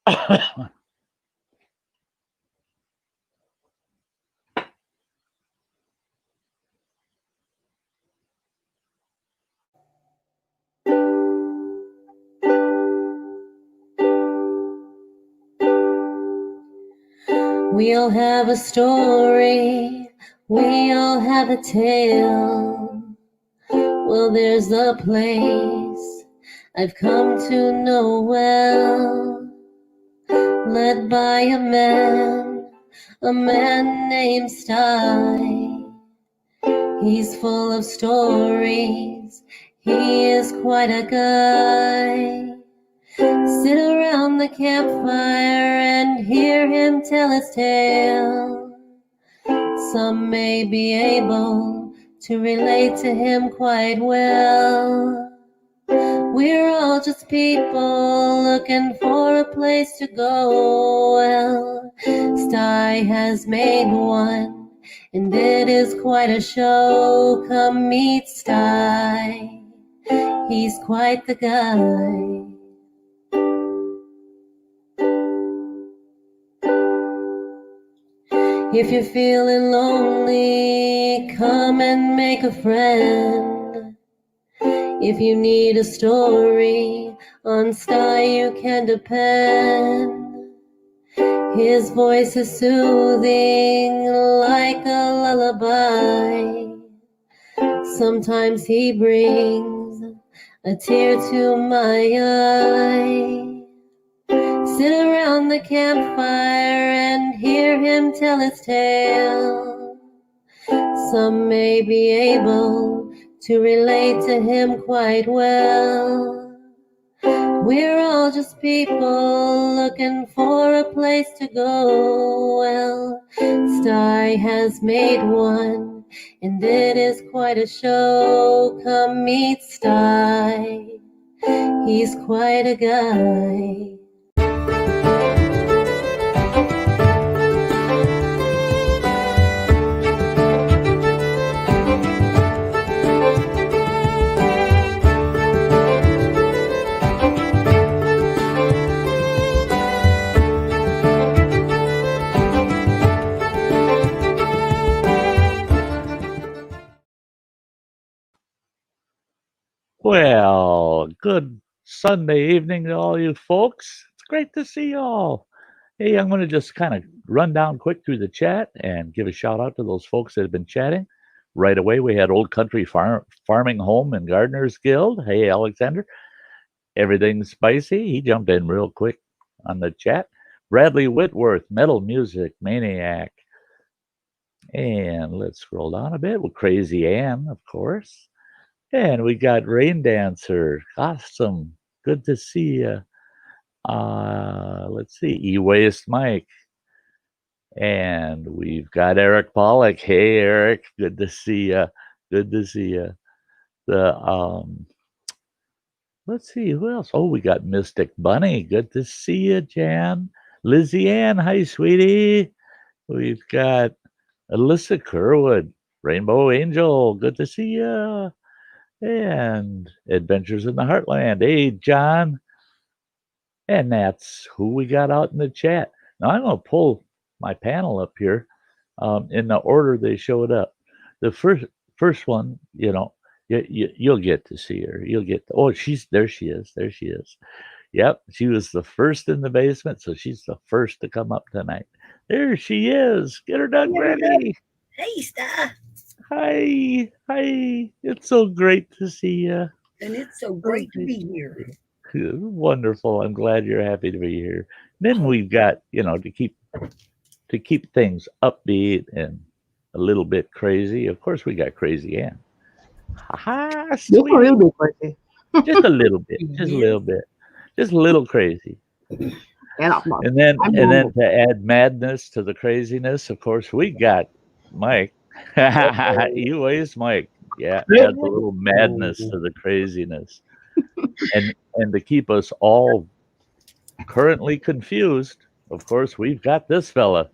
We all have a story, we all have a tale. Well, there's a place I've come to know well, led by a man named Sty. He's full of stories, he is quite a guy. Sit around the campfire and hear him tell his tale. Some may be able to relate to him quite well. We're all just people looking for a place to go. Well, Sty has made one, and it is quite a show. Come meet Sty, he's quite the guy. If you're feeling lonely, come and make a friend. If you need a story, on Sty you can depend. His voice is soothing like a lullaby. Sometimes he brings a tear to my eye. Sit around the campfire and hear him tell his tale. Some may be able to relate to him quite well. We're all just people looking for a place to go. Well, Sty has made one, and it is quite a show. Come meet Sty, he's quite a guy. Well, good Sunday evening to all you folks. It's great to see you all. Hey, I'm going to just kind of run down quick through the chat and give a shout out to those folks that have been chatting. Right away, we had Old Country Farming Home and Gardeners Guild. Hey, Alexander. Everything's Spicy. He jumped in real quick on the chat. Bradley Whitworth, Metal Music Maniac. And let's scroll down a bit with Crazy Ann, of course. And we got Rain Dancer. Awesome. Good to see you. Let's see. E-Waste Mike. And we've got Eric Pollock. Hey, Eric. Good to see you. Good to see you. Let's see. Who else? Oh, we got Mystic Bunny. Good to see you, Jan. Lizzie Ann. Hi, sweetie. We've got Alyssa Kerwood. Rainbow Angel. Good to see you. And Adventures in the Heartland. Hey, John. And that's who we got out in the chat. Now, I'm going to pull my panel up here in the order they showed up. The first one, you'll get to see her. You'll get there she is. There she is. Yep, she was the first in the basement, so she's the first to come up tonight. There she is. Get her done ready. Hey, Sty. Hi. It's so great to see you. And it's so great to be here. Wonderful. I'm glad you're happy to be here. Then we've got, to keep things upbeat and a little bit crazy. Of course, we got Crazy Ann. Just a little bit crazy. Just a little bit. Just a little bit. Just a little crazy. And then to add madness to the craziness, of course, we got Mike. E-Waste Mike. Yeah, add a little madness to the craziness. And to keep us all currently confused, of course, we've got this fella.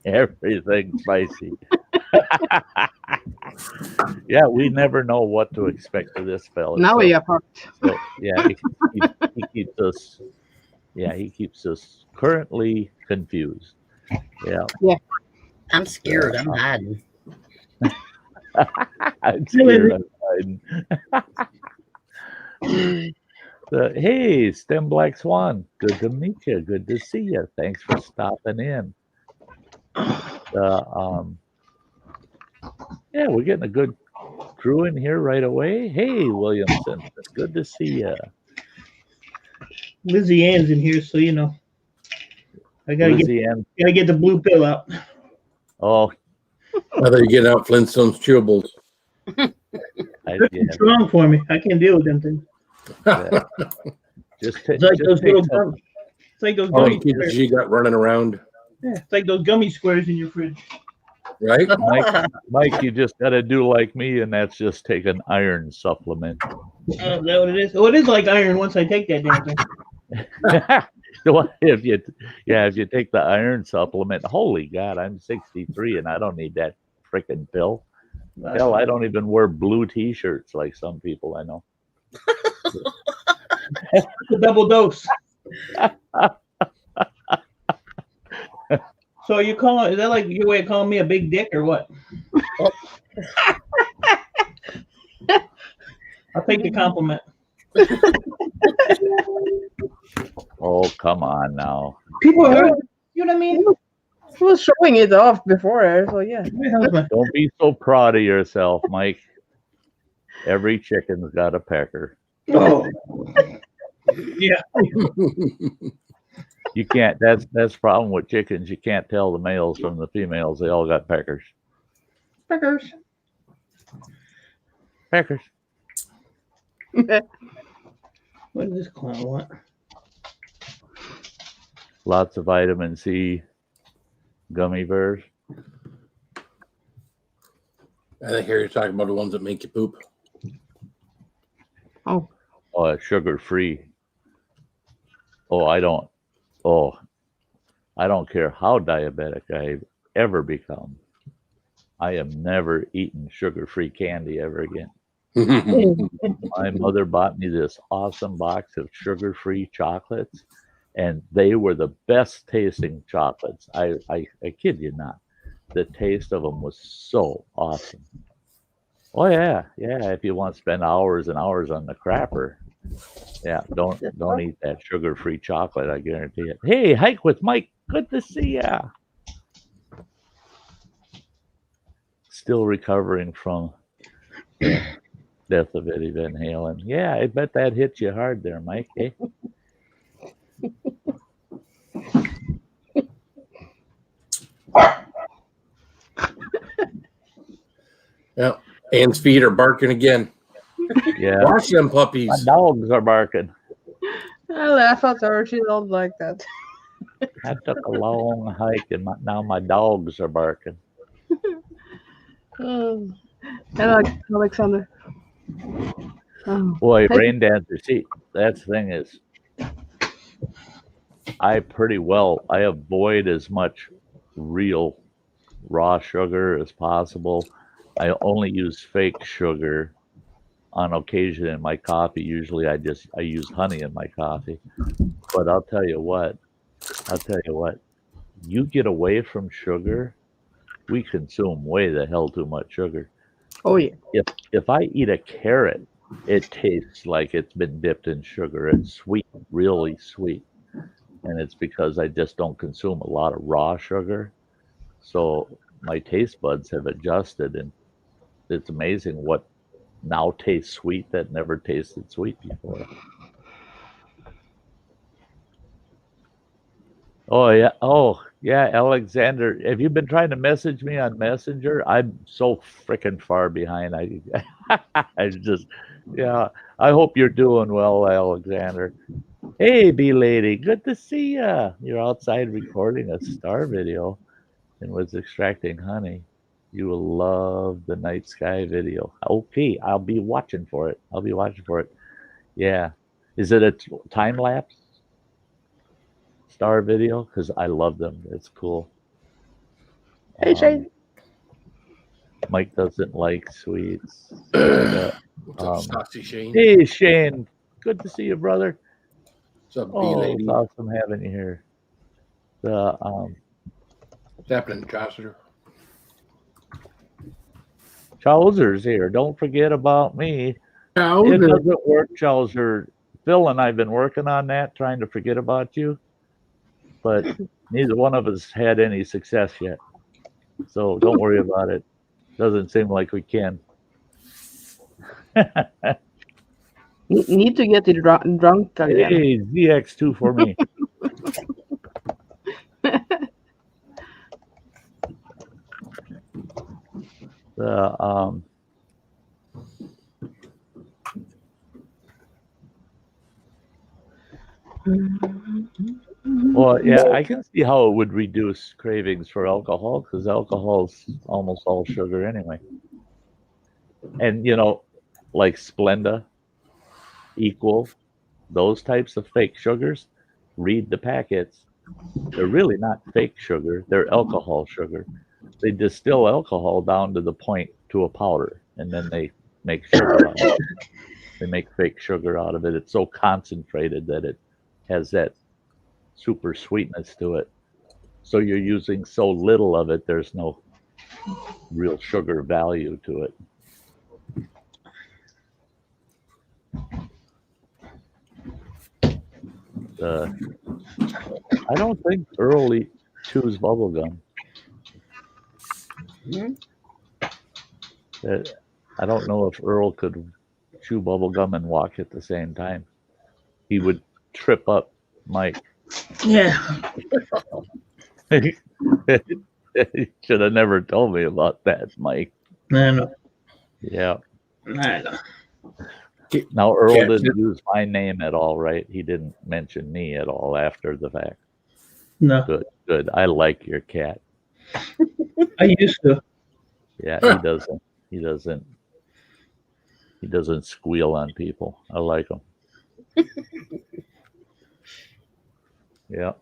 Everything spicy. Yeah, we never know what to expect of this fella. Now we are part. So, yeah, he keeps us Yeah, he keeps us currently confused. Yeah. I'm scared. I'm hiding. I'm scared I'm hiding. Hey, Stem Black Swan. Good to meet you. Good to see you. Thanks for stopping in. Yeah, we're getting a good crew in here right away. Hey, Williamson. Good to see you. Lizzie Ann's in here, so you know. I gotta Lizzie Ann. get the blue pill out. Oh, I thought you getting out Flintstone's chewables. They're too strong for me. I can't deal with them things. Yeah. It's like those little gummy. It's like those gummy squares. You got running around. Yeah, it's like those gummy squares in your fridge. Right? Mike, you just got to do like me, and that's just take an iron supplement. Is that what it is? Oh, it is like iron once I take that damn thing. if you take the iron supplement, holy God, I'm 63 and I don't need that freaking pill. Hell, I don't even wear blue T-shirts like some people I know. A double dose. So you calling? Is that like your way of calling me a big dick or what? I'll take the compliment. Oh, come on now. People are, you know what I mean? He was showing it off before, so yeah. Don't be so proud of yourself, Mike. Every chicken's got a pecker. Oh. Yeah. You can't. That's the problem with chickens. You can't tell the males from the females. They all got peckers. Peckers. Peckers. What does this clown want? Lots of vitamin C gummy bears. I think you're talking about the ones that make you poop. Oh, Sugar free. I don't care how diabetic I've ever become. I am never eating sugar-free candy ever again. My mother bought me this awesome box of sugar-free chocolates, and they were the best tasting chocolates. I kid you not. The taste of them was so awesome. Oh yeah. If you want to spend hours and hours on the crapper, yeah, don't eat that sugar-free chocolate. I guarantee it. Hey, Hike with Mike. Good to see ya. Still recovering from the death of Eddie Van Halen. Yeah, I bet that hit you hard there, Mike. Eh? Yeah, Ann's feet are barking again. Yeah, Wash them puppies. My dogs are barking. I laugh at her. She don't like that. I took a long hike, and now my dogs are barking. I like Alexander. Boy, Rain Dancer. See, that's the thing is, I avoid as much real raw sugar as possible. I only use fake sugar on occasion in my coffee. Usually I use honey in my coffee. But I'll tell you what, you get away from sugar, we consume way the hell too much sugar. Oh yeah. If I eat a carrot, it tastes like it's been dipped in sugar. It's sweet, really sweet. And it's because I just don't consume a lot of raw sugar. So my taste buds have adjusted, and it's amazing what now tastes sweet that never tasted sweet before. Oh yeah, Alexander. Have you been trying to message me on Messenger? I'm so freaking far behind. I I hope you're doing well, Alexander. Hey, bee lady, good to see ya. You're outside recording a star video and was extracting honey. You will love the night sky video. Okay, I'll be watching for it. Yeah. Is it a time lapse star video? Because I love them. It's cool. Hey, Shane. Mike doesn't like sweets. Saucy Shane. Hey, Shane. Good to see you, brother. What's up, Oh, B-lady? it's awesome having you here. The What's happening, Chaucer? Chowser's here. Don't forget about me. It Chowser. doesn't work, Chowser. Phil and I have been working on that, trying to forget about you, but neither one of us had any success yet. So don't worry about it. Doesn't seem like we can. Need to get it drunk again. Hey, ZX2 for me. Well, yeah, I can see how it would reduce cravings for alcohol because alcohol's almost all sugar anyway. And, like Splenda, Equal, those types of fake sugars, read the packets. They're really not fake sugar. They're alcohol sugar. They distill alcohol down to the point to a powder, and then they make sugar out of it. They make fake sugar out of it. It's so concentrated that it has that super sweetness to it. So you're using so little of it, there's no real sugar value to it. I don't think Earl chews bubble gum. I don't know if Earl could chew bubble gum and walk at the same time. He would trip up Mike. Yeah. You should have never told me about that, Mike. I know. Yeah. I know. Now, Earl didn't use my name at all, right? He didn't mention me at all after the fact. No. Good. I like your cat. I used to. Yeah, he doesn't squeal on people. I like him. Yeah.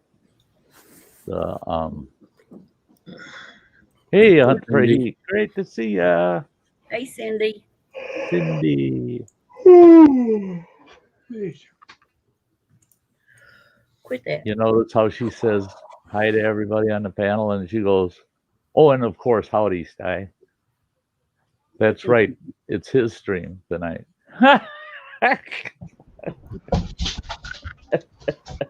Hey, Humphrey. Great to see ya. Hey, Cindy. Cindy. Quit that. You notice how she says hi to everybody on the panel, and she goes, "Oh, and of course, howdy, Sty." That's right. It's his stream tonight.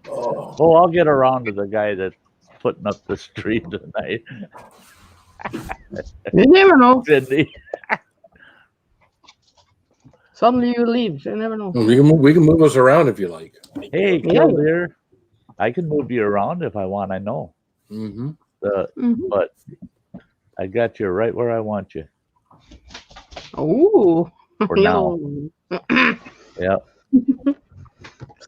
Oh, I'll get around to the guy that's putting up the stream tonight. You never know. Cindy. Suddenly you leave. You never know. We can move us around if you like. Hey, Killdeer. I can move you around if I want. I know. Mm-hmm. But I got you right where I want you. Oh. For now. Yep.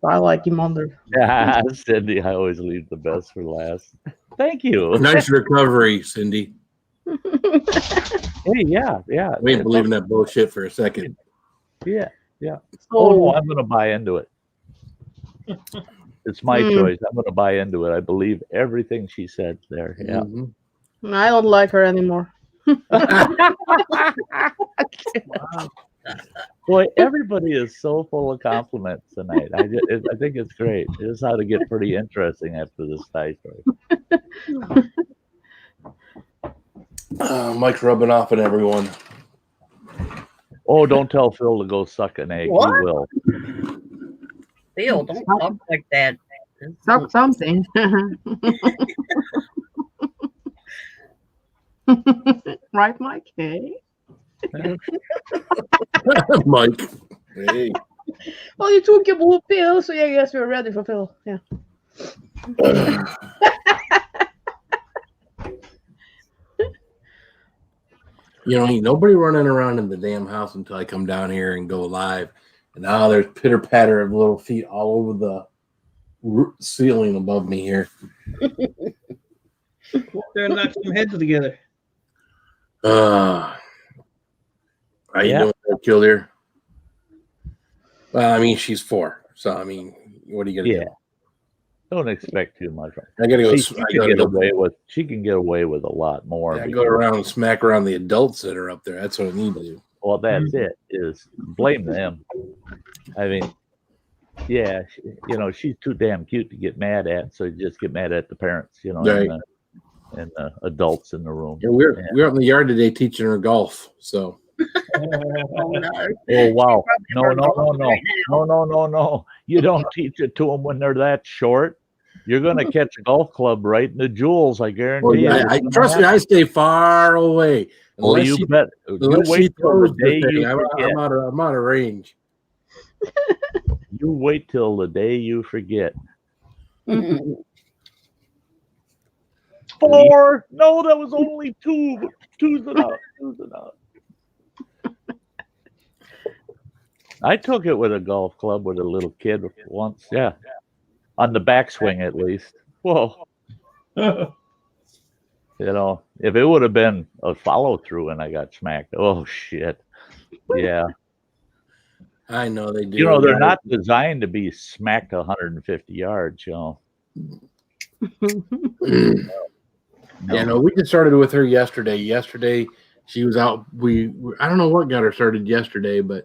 I like him under. Yeah, Cindy, I always leave the best for last. Thank you. Nice recovery, Cindy. Hey, yeah. We ain't believing that bullshit for a second. Yeah. Oh, no, I'm going to buy into it. It's my choice. I'm going to buy into it. I believe everything she said there. Yeah. Mm-hmm. I don't like her anymore. Boy, everybody is so full of compliments tonight. I think it's great. This ought to get pretty interesting after this Sty Story. Mike's rubbing off on everyone. Oh, don't tell Phil to go suck an egg. What? He will. Phil, don't talk like that. Talk something. Right, Mike? Hey. Mike. Hey. Well, you took your blue pill, so yeah, I guess we're ready for Phil. Yeah. Ain't nobody running around in the damn house until I come down here and go live. And now there's pitter patter of little feet all over the ceiling above me here. Go there and knock some heads together. How you doing, Killdeer? Well, I mean, she's 4, so I mean, what are you gonna do? Don't expect too much. I gotta go. She can get away with a lot more. I go around and smack around the adults that are up there. That's what I need to do. Well, that's it. Is blame them. I mean, Yeah, she's too damn cute to get mad at, so you just get mad at the parents, Right. and the adults in the room. Yeah, we're out in the yard today teaching her golf. So Oh no. Oh wow! Probably No, her no, no, golf no, right now. no! You don't teach it to them when they're that short. You're gonna catch a golf club right in the jewels. I guarantee you. I trust me. I stay far away Oh, unless you she bet. You unless she wait till the throws day the thing. you forget. I'm out of range. You wait till the day you forget. 4. No, that was only 2. But two's enough. I took it with a golf club with a little kid once. Yeah, on the backswing at least. Whoa. If it would have been a follow through and I got smacked, oh shit. Yeah. I know they do. They're not designed to be smacked 150 yards, Yeah, no, we just started with her yesterday. Yesterday, she was out. I don't know what got her started yesterday, and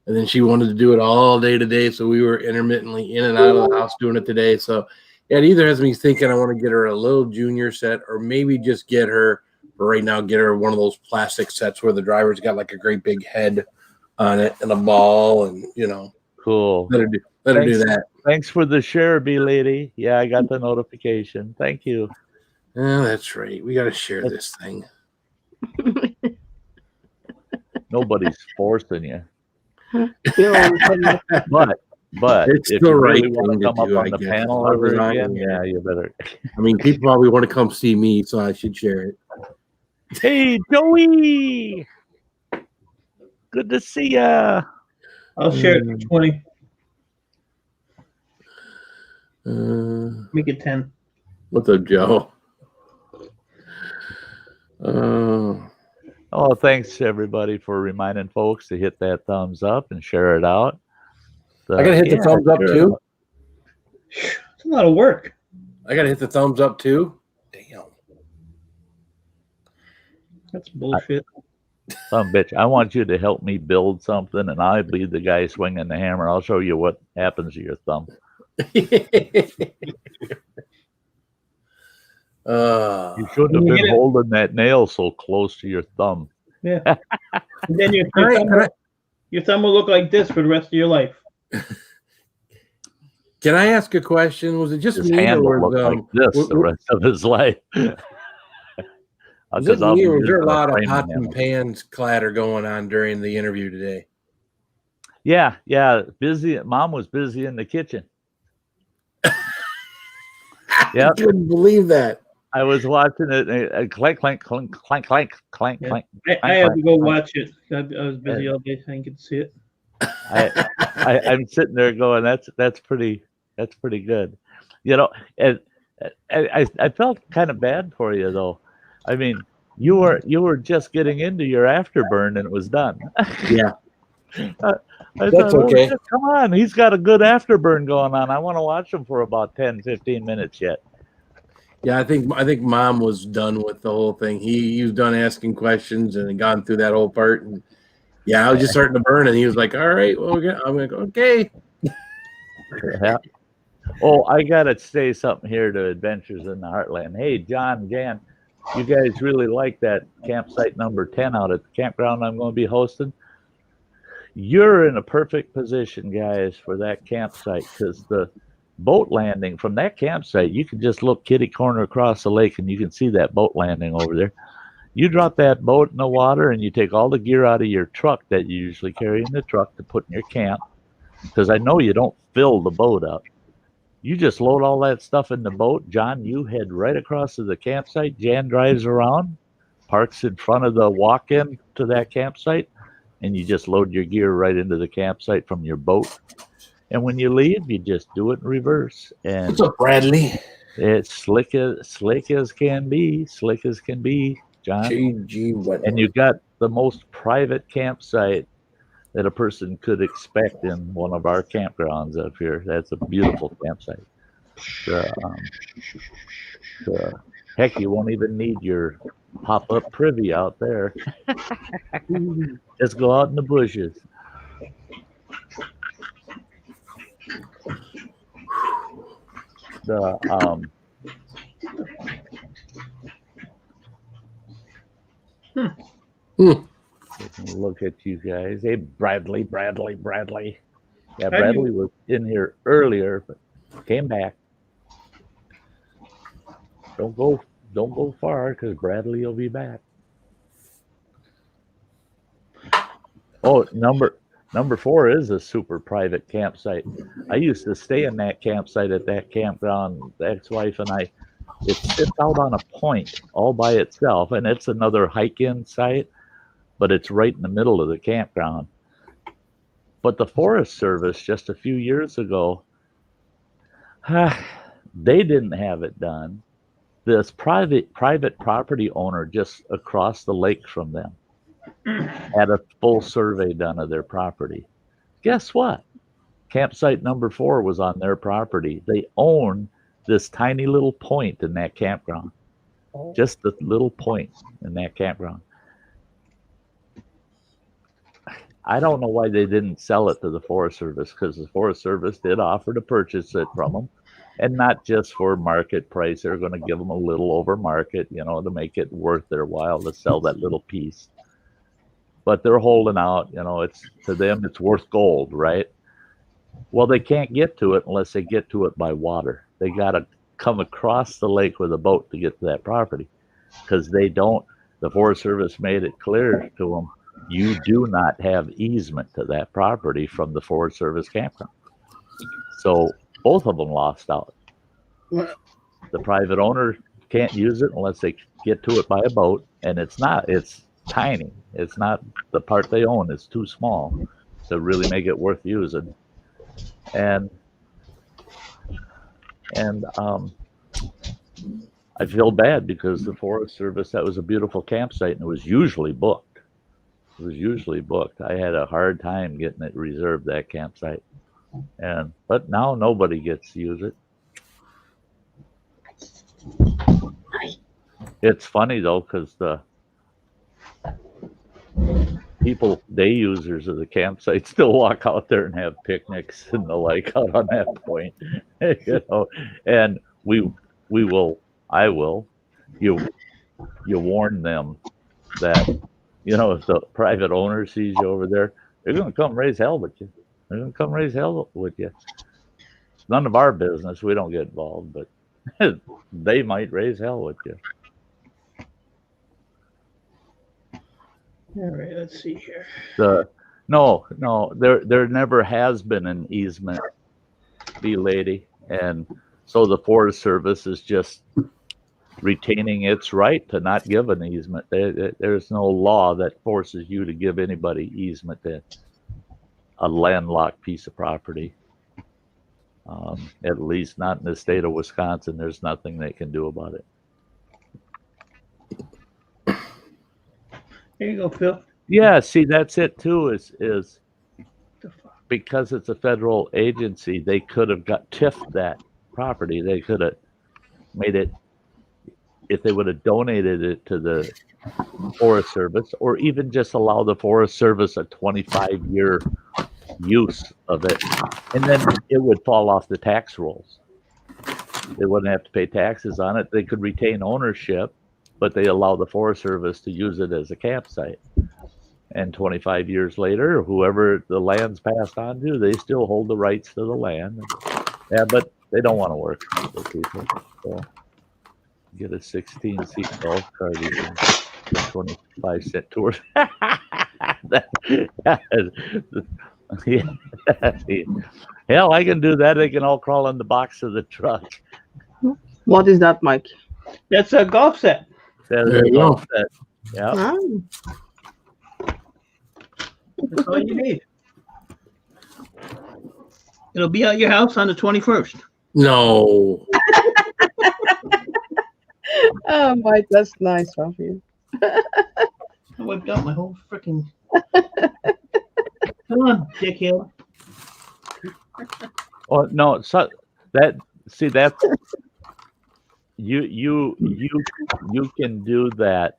then she wanted to do it all day today. So we were intermittently in and out of the house doing it today. So yeah, it either has me thinking I want to get her a little junior set, or maybe just get her for right now, get her one of those plastic sets where the driver's got like a great big head on it and a ball, and cool. Let her do that. Thanks for the share, B lady. Yeah, I got the notification. Thank you. Oh, that's right. We got to share this thing. Nobody's forcing you. You But It's if the you right really want thing to to come do, up I on the guess. panel As long ever as I again, am. yeah, you better. I mean, people probably want to come see me, so I should share it. Hey, Joey! Good to see ya. I'll share it for 20. Make it 10. What's up, Joe? Oh, thanks everybody for reminding folks to hit that thumbs up and share it out. I gotta hit the thumbs up too. It's a lot of work. I gotta hit the thumbs up too. Damn, that's bullshit. Some bitch. I want you to help me build something, and I'll be the guy swinging the hammer. I'll show you what happens to your thumb. You shouldn't have been holding that nail so close to your thumb. Yeah. And then your thumb will look like this for the rest of your life. Can I ask a question? Was it just his me, hand or will look like this the rest of his life? Was it me, or was there a lot of pots and pans clatter going on during the interview today? Yeah, busy. Mom was busy in the kitchen. Yeah, I couldn't believe that. I was watching it. Clank, clank, clank, clank, clank, clank, Yeah. clank. I had to go watch it. I was busy all day. I didn't get to see it. I'm sitting there going, that's pretty good, And I felt kind of bad for you though. I mean, you were just getting into your afterburn and it was done. Yeah. I That's thought, okay. shit, come on, he's got a good afterburn going on. I want to watch him for about 10-15 minutes yet. Yeah, I think Mom was done with the whole thing. He was done asking questions and had gone through that whole part. And yeah, I was just starting to burn, and he was like, "All right, well, I'm like, okay." Yeah. Oh, I gotta say something here to Adventures in the Heartland. Hey, John, Jan, you guys really like that campsite number 10 out at the campground I'm going to be hosting? You're in a perfect position, guys, for that campsite, because the boat landing from that campsite, you can just look kitty corner across the lake and you can see that boat landing over there. You drop that boat in the water and you take all the gear out of your truck that you usually carry in the truck to put in your camp, because I know you don't fill the boat up. You just load all that stuff in the boat. John, you head right across to the campsite. Jan drives around, parks in front of the walk-in to that campsite, and you just load your gear right into the campsite from your boat. And when you leave, you just do it in reverse. And what's up, Bradley? It's slick as can be, John. And you got the most private campsite that a person could expect in one of our campgrounds up here. That's a beautiful campsite. Heck, you won't even need your pop-up privy out there. Just go out in the bushes. the look at you guys. Hey, Bradley. Yeah, Bradley was in here earlier, but came back. Don't go far, because Bradley will be back. Oh, number 4 is a super private campsite. I used to stay in that campsite at that campground. The ex-wife and I. It sits out on a point all by itself, and it's another hike-in site, but it's right in the middle of the campground. But the Forest Service, just a few years ago, they didn't have it done. This private property owner just across the lake from them had a full survey done of their property. Guess what? Campsite number 4 was on their property. They own this tiny little point in that campground. Just a little point in that campground. I don't know why they didn't sell it to the Forest Service, because the Forest Service did offer to purchase it from them, and not just for market price. They're going to give them a little over market, to make it worth their while to sell that little piece. But they're holding out, it's to them, it's worth gold, right? Well, they can't get to it unless they get to it by water. They got to come across the lake with a boat to get to that property, because the Forest Service made it clear to them, you do not have easement to that property from the Forest Service campground. So both of them lost out. The private owner can't use it unless they get to it by a boat, and it's tiny. It's not, the part they own is too small to really make it worth using. And I feel bad, because the Forest Service, that was a beautiful campsite, and it was usually booked. I had a hard time getting it reserved, that campsite. But now nobody gets to use it. It's funny though, because the day users of the campsite still walk out there and have picnics and the like out on that point. And I will warn them that, if the private owner sees you over there, they're going to come raise hell with you. It's none of our business. We don't get involved, but they might raise hell with you. All right, let's see here. No, there never has been an easement, lady, and so the Forest Service is just retaining its right to not give an easement. There's no law that forces you to give anybody easement to a landlocked piece of property. At least not in the state of Wisconsin. There's nothing they can do about it. Here you go, Phil. Yeah, see, that's it too, is because it's a federal agency, they could have TIF'd that property. They could have made it, if they would have donated it to the Forest Service, or even just allow the Forest Service a 25-year use of it, and then it would fall off the tax rolls. They wouldn't have to pay taxes on it. They could retain ownership, but they allow the Forest Service to use it as a campsite. And 25 years later, whoever the land's passed on to, they still hold the rights to the land. Yeah, but they don't want to work with people. So get a 16-seat golf cart, you can get 25-cent tours. Hell, I can do that. They can all crawl in the box of the truck. What is that, Mike? That's a golf set. There you go. Yeah. Oh. That's all you need. It'll be at your house on the 21st. No. Oh, Mike, that's nice of you. I wiped out my whole freaking. Come on, dickhead. Oh no, so that's you can do that.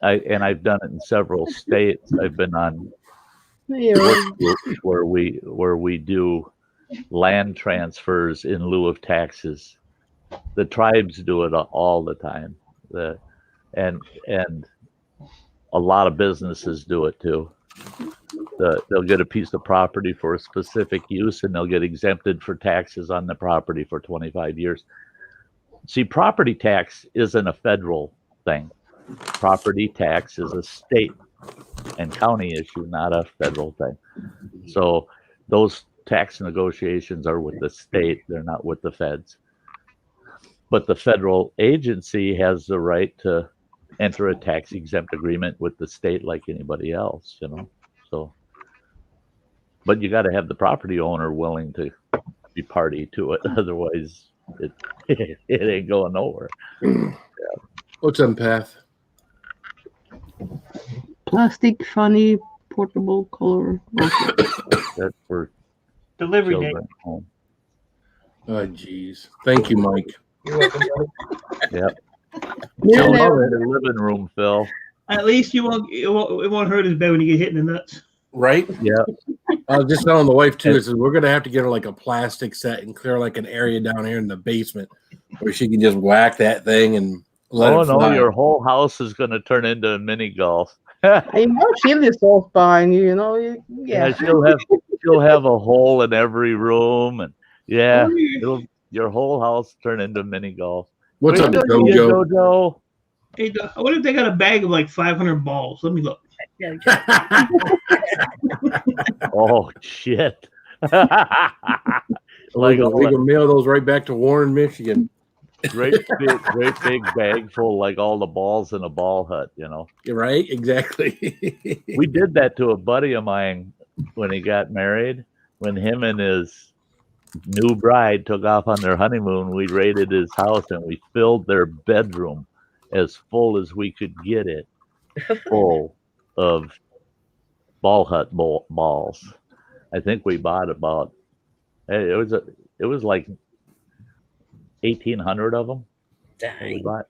I've done it in several states. I've been on work groups where we do land transfers in lieu of taxes. The tribes do it all the time. And a lot of businesses do it too. They'll get a piece of property for a specific use, and they'll get exempted for taxes on the property for 25 years. See, property tax isn't a federal thing. Property tax is a state and county issue, not a federal thing. So those tax negotiations are with the state. They're not with the feds. But the federal agency has the right to enter a tax exempt agreement with the state like anybody else, you know. So, but you got to have the property owner willing to be party to it. Otherwise, it ain't going nowhere. What's up, Path? Plastic, funny, portable, color. That's for Delivery day. children at home. Oh, geez. Thank you, Mike. You're welcome, brother. Yep. Yeah, Children there. in the living room, Phil. At least it won't hurt as bad when you get hit in the nuts. Right? Yeah. I was just telling the wife too. I said we're gonna have to get her like a plastic set and clear like an area down here in the basement where she can just whack that thing and let Oh it no, fly. your whole house is going to turn into a mini golf. I know shield yourself behind you, you know. Yeah, Yeah. she'll have a hole in every room, and yeah, Oh, yeah. your whole house turn into mini golf. What's up, Great to see you, Jojo? Jojo? Hey, what if they got a bag of like 500 balls? Let me look. Oh shit! we Like can mail those right back to Warren, Michigan. great big bag full, like all the balls in a ball hut. You know, You're right? Exactly. we did that to a buddy of mine when he got married. When him and his new bride took off on their honeymoon, we raided his house and we filled their bedroom as full as we could get it, full of ball hut balls. I think we bought about it was like 1,800 of them. We bought.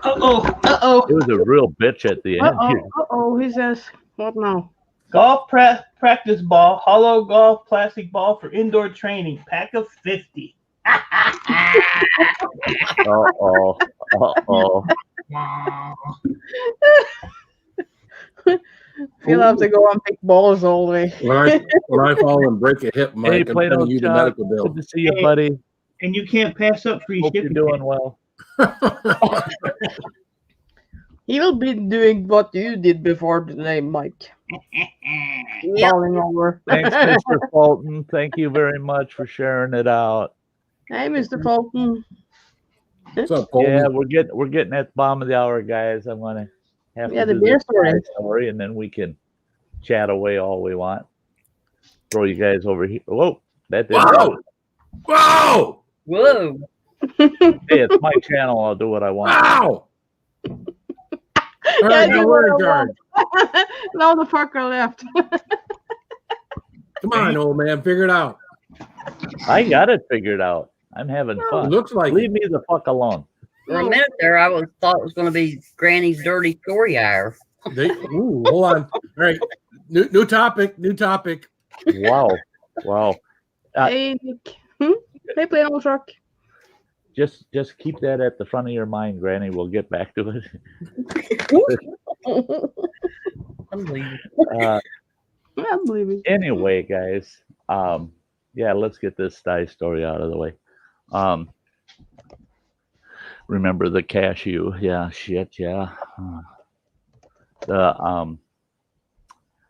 Uh-oh. It was a real bitch at the end. He says, what now? Golf practice ball, hollow golf plastic ball for indoor training. Pack of 50. Uh-oh. You'll have to go and pick balls all the way. When I fall and break a hip, Hey, Mike, I'm Plano sending you the Chuck. medical bill. Good to see you, buddy. And you can't pass up free Hope you're shipping. doing well. He will be doing what you did before today, Mike. Yep. Falling over. Thanks, Mr. Fulton. Thank you very much for sharing it out. Hey, Mr. Fulton. What's up, Colton? Yeah, we're getting at the bottom of the hour, guys. I'm gonna have Yeah, to the do beer this story. Sty story, and then we can chat away all we want. Throw you guys over here. Whoa, that didn't Whoa! Whoa! Whoa. Hey, it's my channel. I'll do what I want. Wow! All right, now we're in charge. Now the fucker left. Come on, old man, figure it out. I got it figured out. I'm having It fun. looks like Leave me the fuck alone. For a minute there, I thought it was going to be Granny's dirty story hour. hold on. All right, new topic. Wow. Hey, Nick. Hey, Plano Chuck. Just keep that at the front of your mind, Granny. We'll get back to it. Unbelievable. I believe it. Anyway, guys, yeah, let's get this Sty story out of the way. Remember the cashew? Yeah, shit, yeah.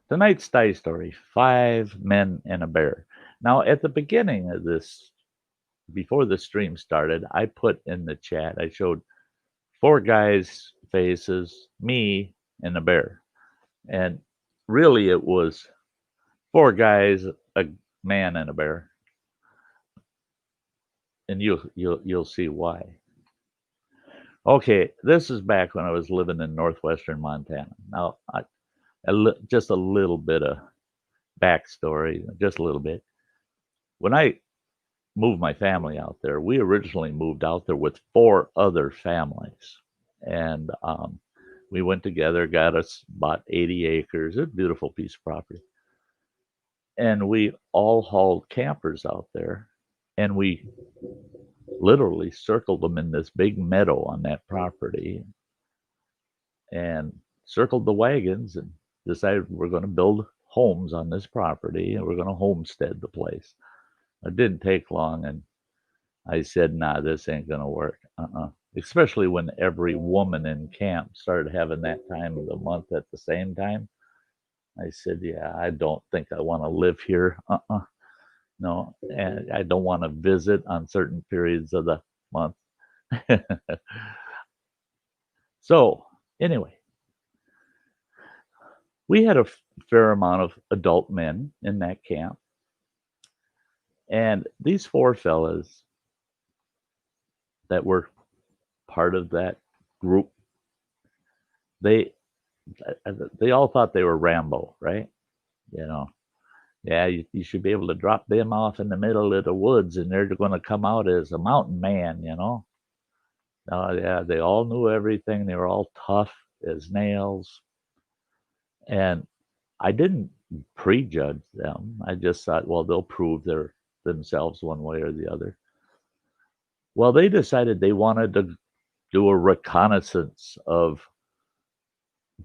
Tonight's Sty story: 5 men and a bear. Now, at the beginning of this, before the stream started, I put in the chat. I showed 4 guys' faces, me, and a bear, and really it was 4 guys, a man, and a bear, and you'll see why. Okay, this is back when I was living in northwestern Montana. Now, just a little bit of backstory, just a little bit. When I moved my family out there, we originally moved out there with 4 other families, and we went together, got us about 80 acres, a beautiful piece of property. And we all hauled campers out there, and we literally circled them in this big meadow on that property and circled the wagons and decided we're going to build homes on this property and we're going to homestead the place. It didn't take long, and I said, nah, this ain't going to work. Especially when every woman in camp started having that time of the month at the same time. I said, yeah, I don't think I want to live here. No, and I don't want to visit on certain periods of the month. So, anyway, we had a fair amount of adult men in that camp. And these 4 fellas that were part of that group, they all thought they were Rambo, right? You know, yeah, you should be able to drop them off in the middle of the woods and they're going to come out as a mountain man, you know. Oh, yeah, they all knew everything. They were all tough as nails. And I didn't prejudge them. I just thought, well, they'll prove themselves one way or the other. Well, they decided they wanted to do a reconnaissance of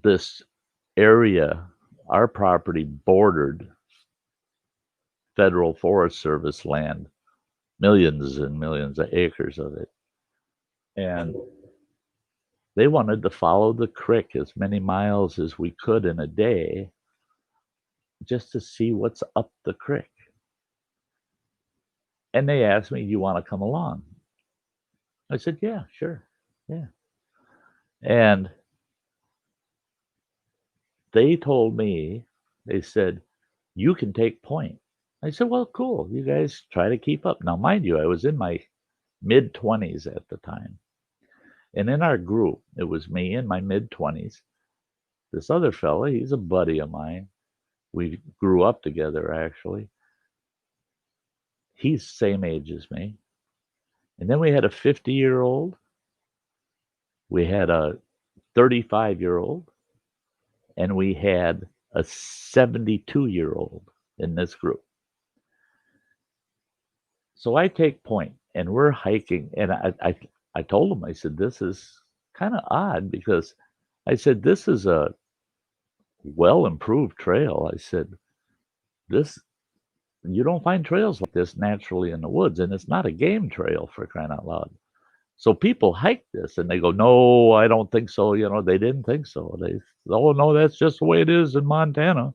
this area. Our property bordered Federal Forest Service land, millions and millions of acres of it. And they wanted to follow the creek as many miles as we could in a day just to see what's up the creek. And they asked me, you want to come along? I said, yeah, sure. Yeah. And they told me, they said, you can take point. I said, well, cool. You guys try to keep up. Now, mind you, I was in my mid-20s at the time. And in our group, it was me in my mid-20s. This other fella, he's a buddy of mine. We grew up together, actually. He's the same age as me. And then we had a 50-year-old. We had a 35-year-old. And we had a 72-year-old in this group. So I take point, and we're hiking. And I told him, I said, this is kind of odd because I said, this is a well-improved trail. I said, you don't find trails like this naturally in the woods, and it's not a game trail, for crying out loud. So people hike this and they go, no, I don't think so. You know, they didn't think so. Oh, no, that's just the way it is in Montana.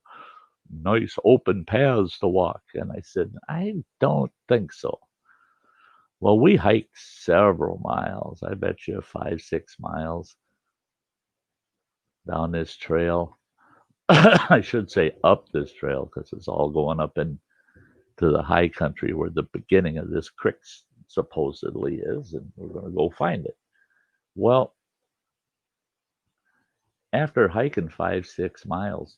Nice open paths to walk. And I said, I don't think so. Well, we hiked several miles. I bet you 5-6 miles down this trail. I should say up this trail because it's all going up into the high country where the beginning of this creek supposedly is, and we're going to go find it. Well, after hiking 5-6 miles,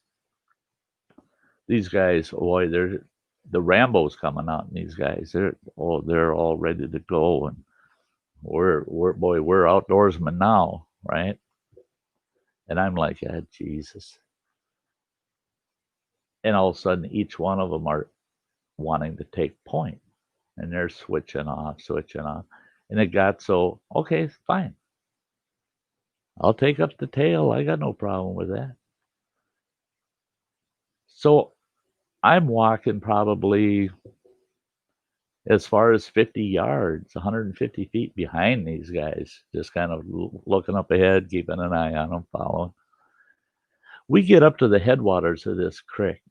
these guys, boy, the Rambo's coming out, and these guys, they're all ready to go, and we're outdoorsmen now, right? And I'm like, oh, Jesus. And all of a sudden, each one of them are wanting to take point, and they're switching off. And it got so, okay, fine. I'll take up the tail. I got no problem with that. So I'm walking probably as far as 50 yards, 150 feet behind these guys, just kind of looking up ahead, keeping an eye on them, following. We get up to the headwaters of this creek.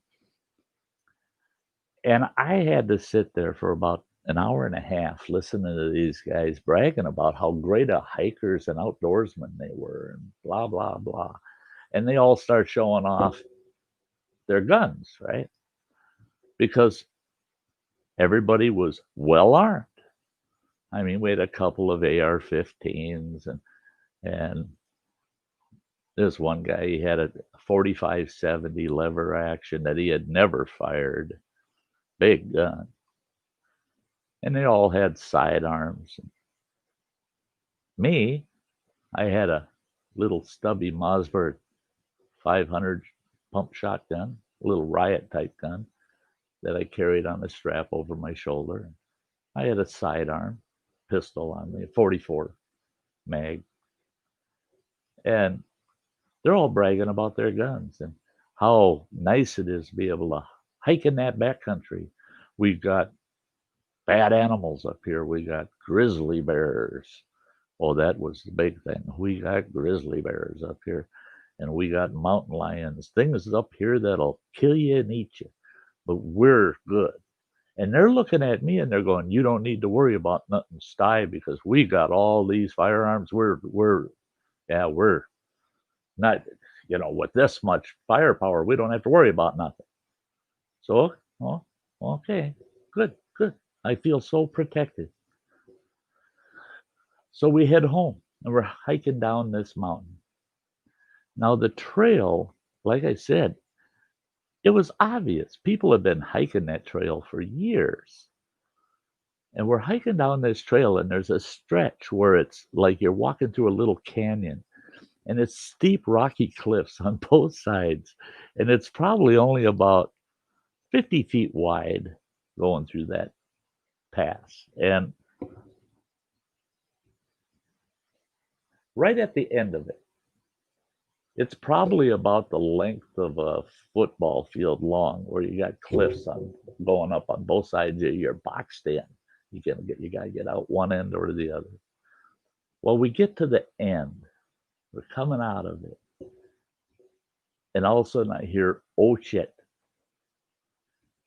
And I had to sit there for about an hour and a half listening to these guys bragging about how great a hikers and outdoorsmen they were and blah, blah, blah. And they all start showing off their guns, right? Because everybody was well armed. I mean, we had a couple of AR-15s and this one guy, he had a 45-70 lever action that he had never fired. Big gun. And they all had sidearms. Me, I had a little stubby Mossberg 500 pump shotgun, a little riot type gun. that I carried on a strap over my shoulder. I had a sidearm pistol on me, a 44 mag. And they're all bragging about their guns and how nice it is to be able to hike in that backcountry. We've got bad animals up here. We got grizzly bears. Oh, that was the big thing. We got grizzly bears up here. And we got mountain lions, things up here that'll kill you and eat you. But we're good. And they're looking at me and they're going, you don't need to worry about nothing, Sty, because we got all these firearms. We're not, with this much firepower, we don't have to worry about nothing. So, well, okay, good. I feel so protected. So we head home and we're hiking down this mountain. Now the trail, like I said, it was obvious. People have been hiking that trail for years. And we're hiking down this trail and there's a stretch where it's like you're walking through a little canyon. And it's steep, rocky cliffs on both sides. And it's probably only about 50 feet wide going through that pass. And right at the end of it, it's probably about the length of a football field long, where you got cliffs going up on both sides of your boxed in. You gotta get out one end or the other. Well, we get to the end. We're coming out of it. And all of a sudden I hear, oh shit.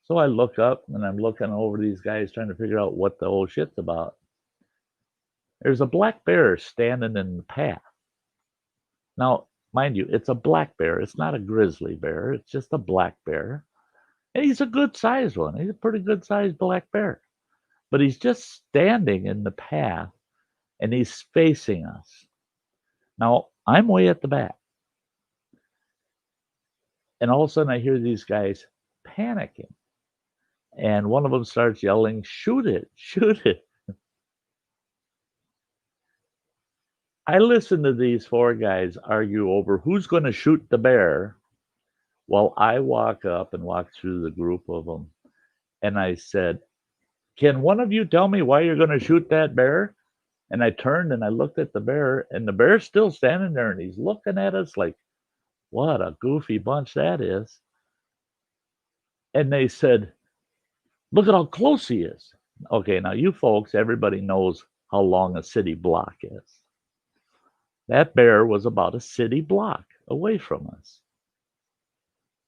So I look up and I'm looking over these guys trying to figure out what the oh shit's about. There's a black bear standing in the path. Now, mind you, it's a black bear. It's not a grizzly bear. It's just a black bear. And he's a good sized one. He's a pretty good sized black bear. But he's just standing in the path and he's facing us. Now, I'm way at the back. And all of a sudden I hear these guys panicking. And one of them starts yelling, shoot it, shoot it. I listen to these four guys argue over who's going to shoot the bear while I walk up and walk through the group of them. And I said, can one of you tell me why you're going to shoot that bear? And I turned and I looked at the bear, and the bear's still standing there and he's looking at us like, what a goofy bunch that is. And they said, look at how close he is. Okay, now you folks, everybody knows how long a city block is. That bear was about a city block away from us.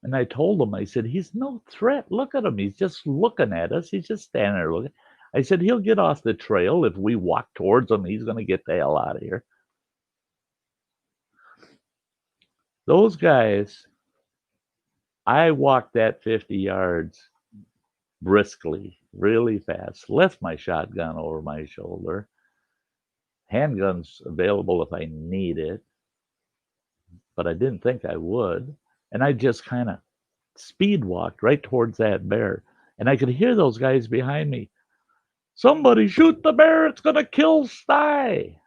And I told him, I said, he's no threat. Look at him. He's just looking at us. He's just standing there looking. I said, he'll get off the trail. If we walk towards him, he's going to get the hell out of here. Those guys, I walked that 50 yards briskly, really fast, left my shotgun over my shoulder. Handguns available if I need it, but I didn't think I would. And I just kind of speed walked right towards that bear. And I could hear those guys behind me. Somebody shoot the bear, it's going to kill Sty.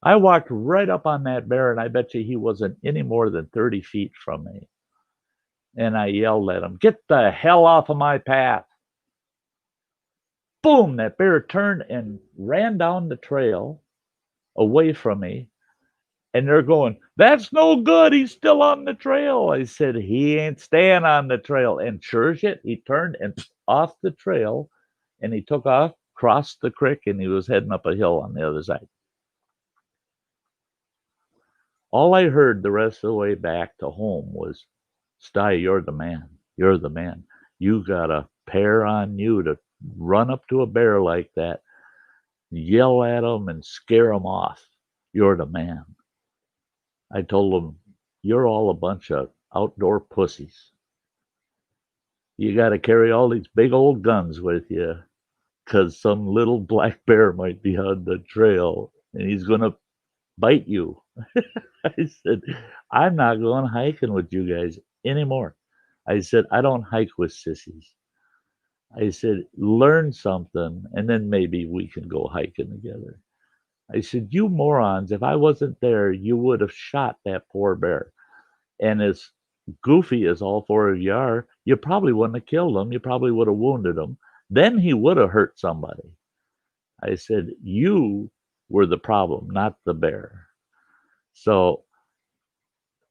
I walked right up on that bear, and I bet you he wasn't any more than 30 feet from me. And I yelled at him, get the hell off of my path. Boom, that bear turned and ran down the trail away from me. And they're going, that's no good. He's still on the trail. I said, he ain't staying on the trail. And sure as shit, he turned and off the trail, and he took off, crossed the creek, and he was heading up a hill on the other side. All I heard the rest of the way back to home was, Sty, you're the man. You're the man. You got a pair on you to run up to a bear like that, yell at him, and scare him off. You're the man. I told him, you're all a bunch of outdoor pussies. You got to carry all these big old guns with you because some little black bear might be on the trail and he's going to bite you. I said, I'm not going hiking with you guys anymore. I said, I don't hike with sissies. I said, learn something and then maybe we can go hiking together. I said, you morons, if I wasn't there, you would have shot that poor bear. And as goofy as all four of you are, you probably wouldn't have killed him. You probably would have wounded him. Then he would have hurt somebody. I said, you were the problem, not the bear. So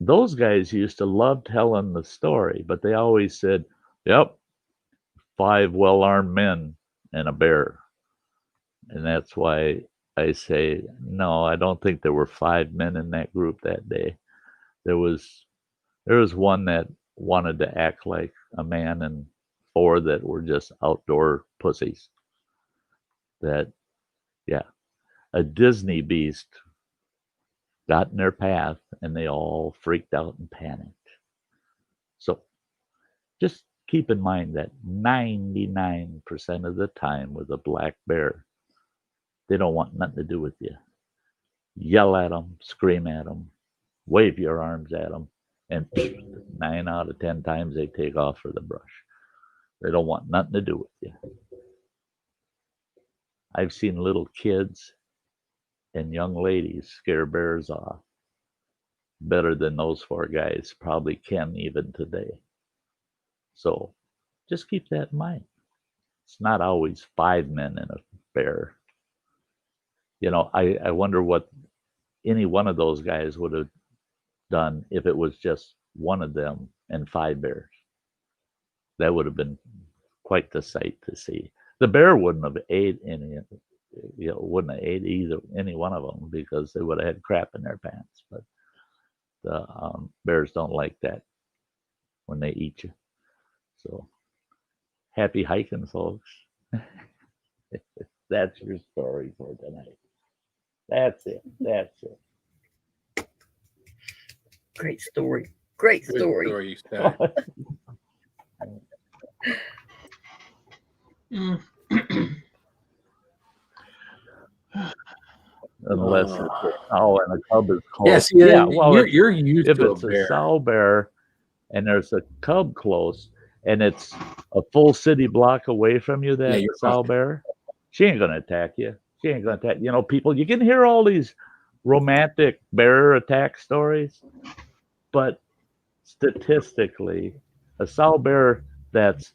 those guys used to love telling the story, but they always said, yep, 5 well-armed men and a bear. And that's why I say, no, I don't think there were 5 men in that group that day. There was one that wanted to act like a man and 4 that were just outdoor pussies. That, yeah, a Disney beast got in their path and they all freaked out and panicked. So just keep in mind that 99% of the time with a black bear, they don't want nothing to do with you. Yell at them, scream at them, wave your arms at them, and 9 out of 10 times they take off for the brush. They don't want nothing to do with you. I've seen little kids and young ladies scare bears off better than those 4 guys probably can even today. So just keep that in mind. It's not always 5 men and a bear. You know, I wonder what any one of those guys would have done if it was just one of them and 5 bears. That would have been quite the sight to see. The bear wouldn't have ate any, wouldn't have ate either any one of them because they would have had crap in their pants. But the bears don't like that when they eat you. So happy hiking, folks. That's your story for tonight. That's it. That's it. Great story. Great Good story. story, Sty. Unless it's a sow and a cub is close. Yes, well, you're used if to it's a a bear. sow bear and there's a cub close and it's a full city block away from you, that you're sow fine. bear, she ain't gonna attack you. She ain't gonna attack. You know, people, you can hear all these romantic bear attack stories, but statistically, a sow bear that's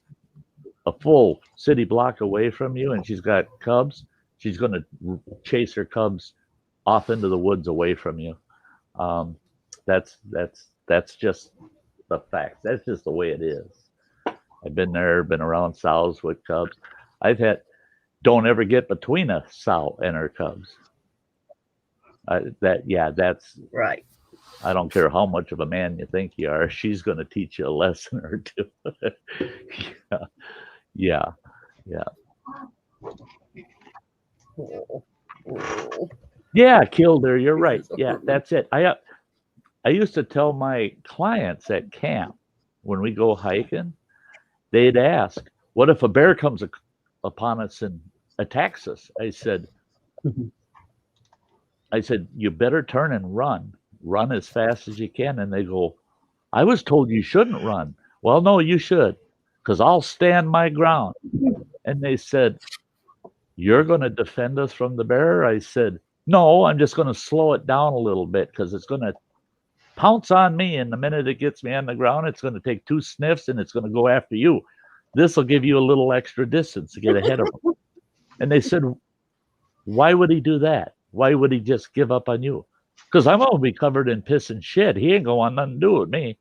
a full city block away from you and she's got cubs, she's gonna chase her cubs off into the woods away from you. That's just the fact. That's just the way it is. I've been there, been around sows with cubs. Don't ever get between a sow and her cubs. That's Right. I don't care how much of a man you think you are, she's going to teach you a lesson or two. Yeah. Oh, oh. Yeah, killed her. You're right. Yeah, that's it. I used to tell my clients at camp when we go hiking, they'd ask, "What if a bear comes upon us and attacks us?" I said, "You better turn and run. Run as fast as you can." And they go, "I was told you shouldn't run." Well, no, you should, because I'll stand my ground. And they said, "You're going to defend us from the bear?" I said, "No, I'm just going to slow it down a little bit because it's going to pounce on me. And the minute it gets me on the ground, it's going to take 2 sniffs and it's going to go after you. This will give you a little extra distance to get ahead of him." And they said, "Why would he do that? Why would he just give up on you?" "Because I'm going to be covered in piss and shit. He ain't going to want nothing to do with me.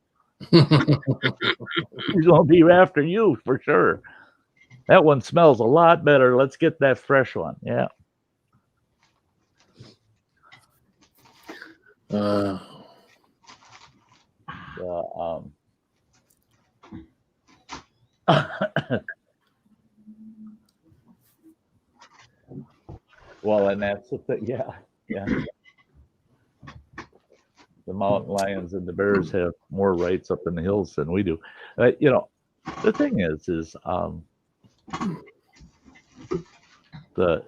He's going to be after you for sure. That one smells a lot better. Let's get that fresh one." Yeah. Well, and that's the thing. Yeah. The mountain lions and the bears have more rights up in the hills than we do. The thing is the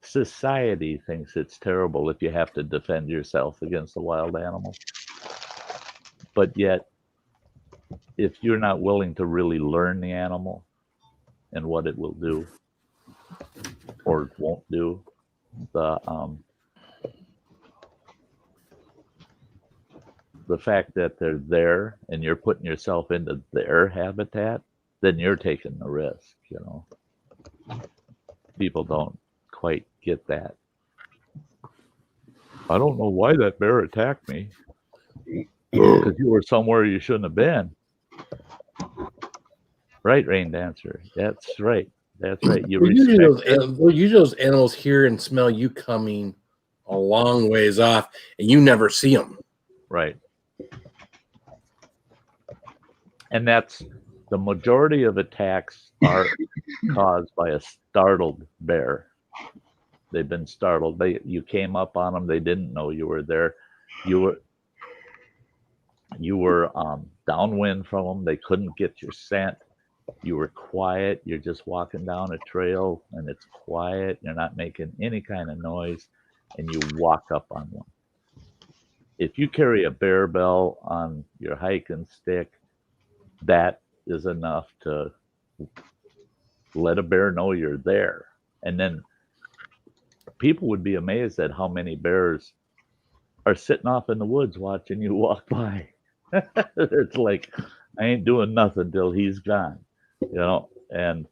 society thinks it's terrible if you have to defend yourself against a wild animal. But yet, if you're not willing to really learn the animal and what it will do or won't do, the fact that they're there and you're putting yourself into their habitat, then you're taking the risk, you know. People don't quite get that. I don't know why that bear attacked me. Because you were somewhere you shouldn't have been. Right, Rain Dancer. That's right. That's right. You usually those animals hear and smell you coming a long ways off, and you never see them. Right. And that's the majority of attacks are caused by a startled bear. They've been startled. You came up on them. They didn't know you were there. You were downwind from them. They couldn't get your scent. You were quiet. You're just walking down a trail and it's quiet. You're not making any kind of noise, and you walk up on one. If you carry a bear bell on your hiking stick, that is enough to let a bear know you're there. And then people would be amazed at how many bears are sitting off in the woods watching you walk by. It's like, I ain't doing nothing till he's gone, you know. And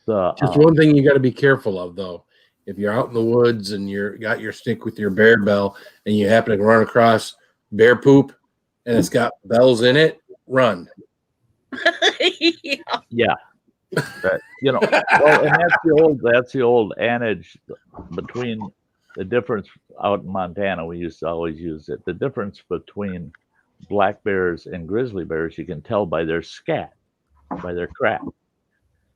just one thing you got to be careful of, though. If you're out in the woods and you're got your stick with your bear bell and you happen to run across bear poop and it's got bells in it, run. Yeah. Right. You know, well, and that's the old adage between the difference out in Montana. We used to always use it. The difference between black bears and grizzly bears, you can tell by their scat, by their crap.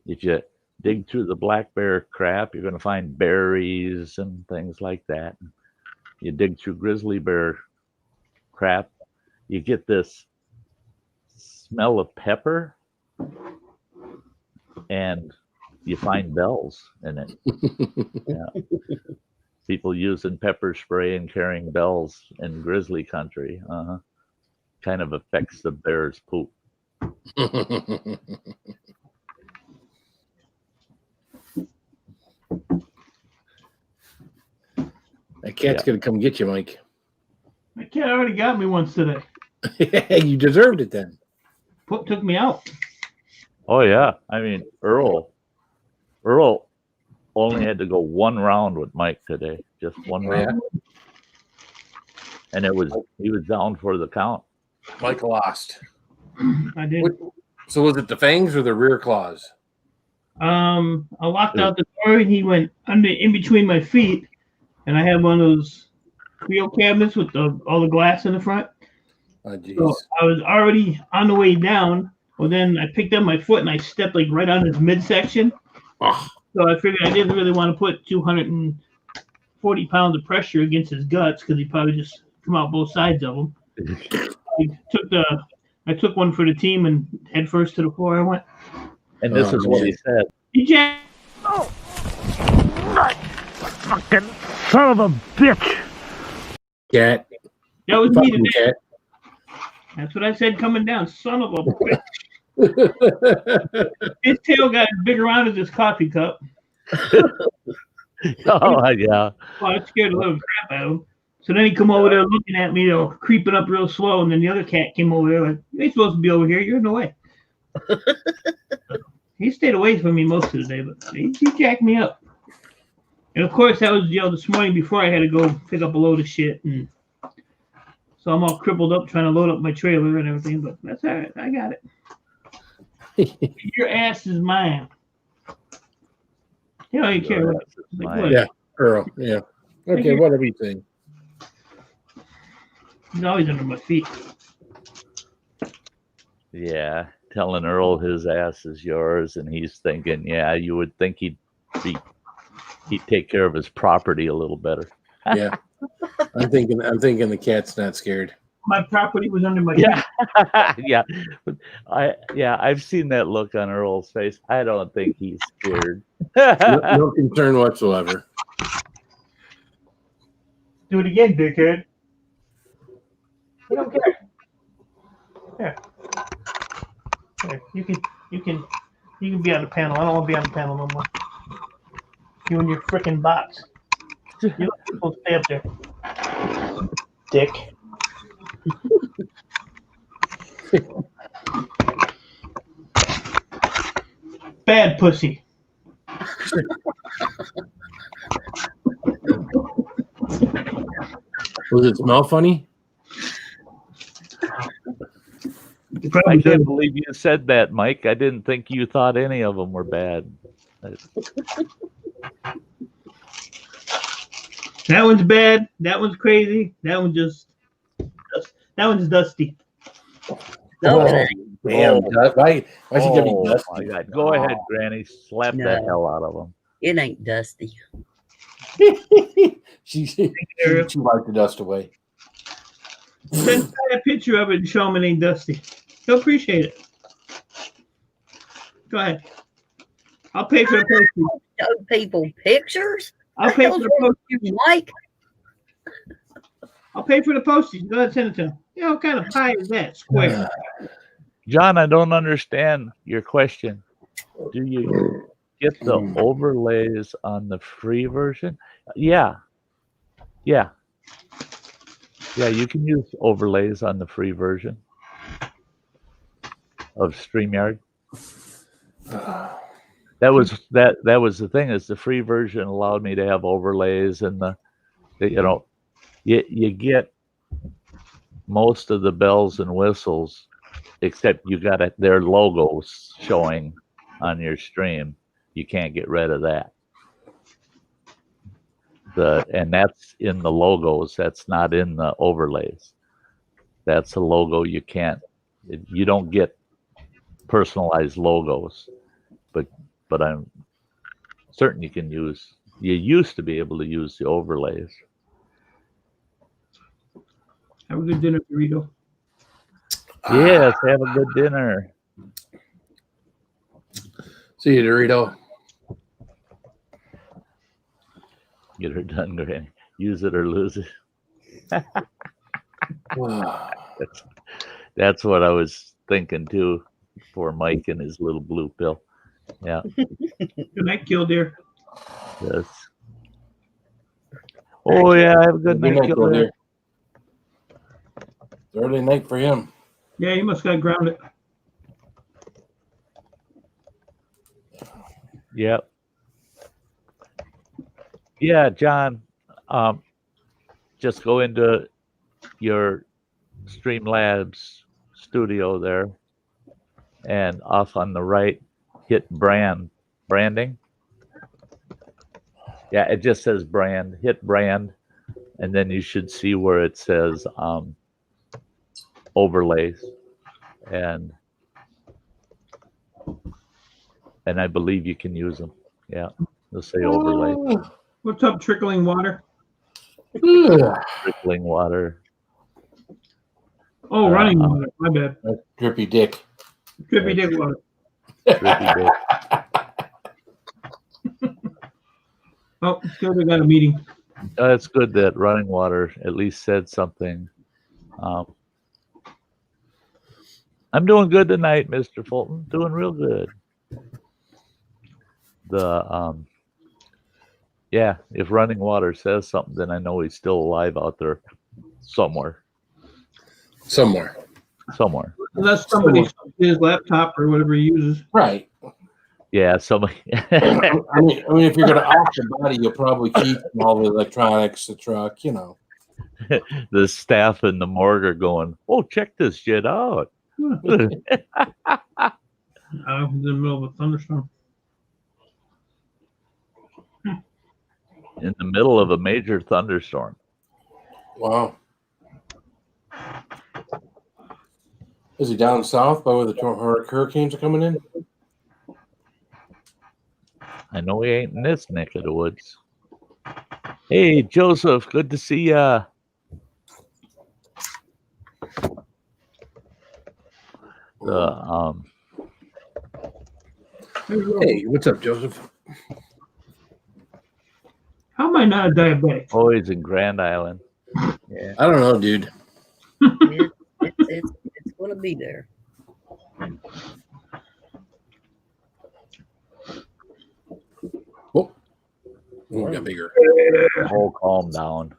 If you dig through the black bear crap, you're going to find berries and things like that. You dig through grizzly bear crap, you get this smell of pepper, and you find bells in it. Yeah. People using pepper spray and carrying bells in grizzly country kind of affects the bear's poop. That cat's gonna come get you, Mike. My cat already got me once today. You deserved it then. Took me out. Oh yeah, I mean Earl only had to go one round with Mike today, just one round, and he was down for the count. Mike lost. I did. So was it the fangs or the rear claws? I locked out the door and he went in between my feet, and I had one of those Creole cabinets with all the glass in the front. Oh, geez. So I was already on the way down. Well, then I picked up my foot and I stepped like right on his midsection. Oh. So I figured I didn't really want to put 240 pounds of pressure against his guts because he probably just come out both sides of him. I took one for the team and head first to the floor I went. And this is what he said. DJ. Oh, fucking son of a bitch! Cat. That was me today. Cat. That's what I said coming down. Son of a bitch. His tail got as big around as his coffee cup. Oh, yeah. Well, I scared a little crap out of him. So then he come over there looking at me, creeping up real slow, and then the other cat came over there like, you ain't supposed to be over here. You're in the way. He stayed away from me most of the day, but he jacked me up. And of course, that was this morning before I had to go pick up a load of shit, and so I'm all crippled up trying to load up my trailer and everything. But that's all right. I got it. Your ass is mine. You know, you care. Yeah, Earl. Yeah. Okay, whatever you think. He's always under my feet. Yeah, telling Earl his ass is yours, and he's thinking, yeah, you would think he'd take care of his property a little better. Yeah, I'm thinking the cat's not scared. My property was under my feet. Yeah, I've seen that look on Earl's face. I don't think he's scared. No concern whatsoever. Do it again, dickhead. I don't care. Here. You can be on the panel. I don't want to be on the panel no more. You and your freaking box. You're supposed to stay up there. Dick. Bad pussy. Was it smell funny? You I probably can't did. believe you said that, Mike. I didn't think you thought any of them were bad. That one's bad. That one's crazy. That one's dusty. No, Oh, it ain't. damn. Why she gotta be Oh dusty? my God! Go ahead, Granny. Slap the No. hell out of them. It ain't dusty. she wiped the dust away. Send Sty a picture of it and show him it ain't dusty. He'll appreciate it. Go ahead. I'll pay for the postage. Show people pictures. I'll The pay hell's for the wrong with postage. you, Mike? I'll pay for the postage. Go ahead, send it to him. Yeah, what kind of pie is that? Square. John, I don't understand your question. Do you get the overlays on the free version? Yeah. Yeah. Yeah, you can use overlays on the free version of StreamYard. That was the thing, is the free version allowed me to have overlays, and you get most of the bells and whistles, except you got their logos showing on your stream. You can't get rid of that. And that's in the logos. That's not in the overlays. That's a logo you can't. You don't get personalized logos, but I'm certain you can use. You used to be able to use the overlays. Have a good dinner, Dorito. Yes, have a good dinner. See you, Dorito. Get her done, Granny. Use it or lose it. That's what I was thinking too, for Mike and his little blue pill. Yeah. Good night, Killdeer. Yes. Oh yeah, have a good night, Killdeer. Early night for him. Yeah, you must got grounded. Yep. Yeah, John. Just go into your Streamlabs studio there, and off on the right, hit branding. Yeah, it just says brand. Hit brand, and then you should see where it says overlays, and I believe you can use them. Yeah, they'll say overlay. What's up, trickling water? Trickling water. Oh, running water. My bad. Drippy dick. Drippy dick water. Drippy dick. Oh, still we got a meeting. It's good that running water at least said something. I'm doing good tonight, Mr. Fulton. Doing real good. Yeah, if running water says something, then I know he's still alive out there somewhere. Unless somebody took his laptop or whatever he uses. Right. Yeah, somebody. I mean, if you're going to off the body, you'll probably keep all the electronics, the truck, The staff in the morgue are going, oh, check this shit out. In the middle of a thunderstorm. In the middle of a major thunderstorm. Wow. Is he down south by where the hurricanes are coming in? I know he ain't in this neck of the woods. Hey, Joseph, good to see ya. Hey, what's up, Joseph? How am I not a diabetic? Oh, he's in Grand Island. Yeah. I don't know, dude. It's going to be there. Oh, it got bigger. Oh, calm down.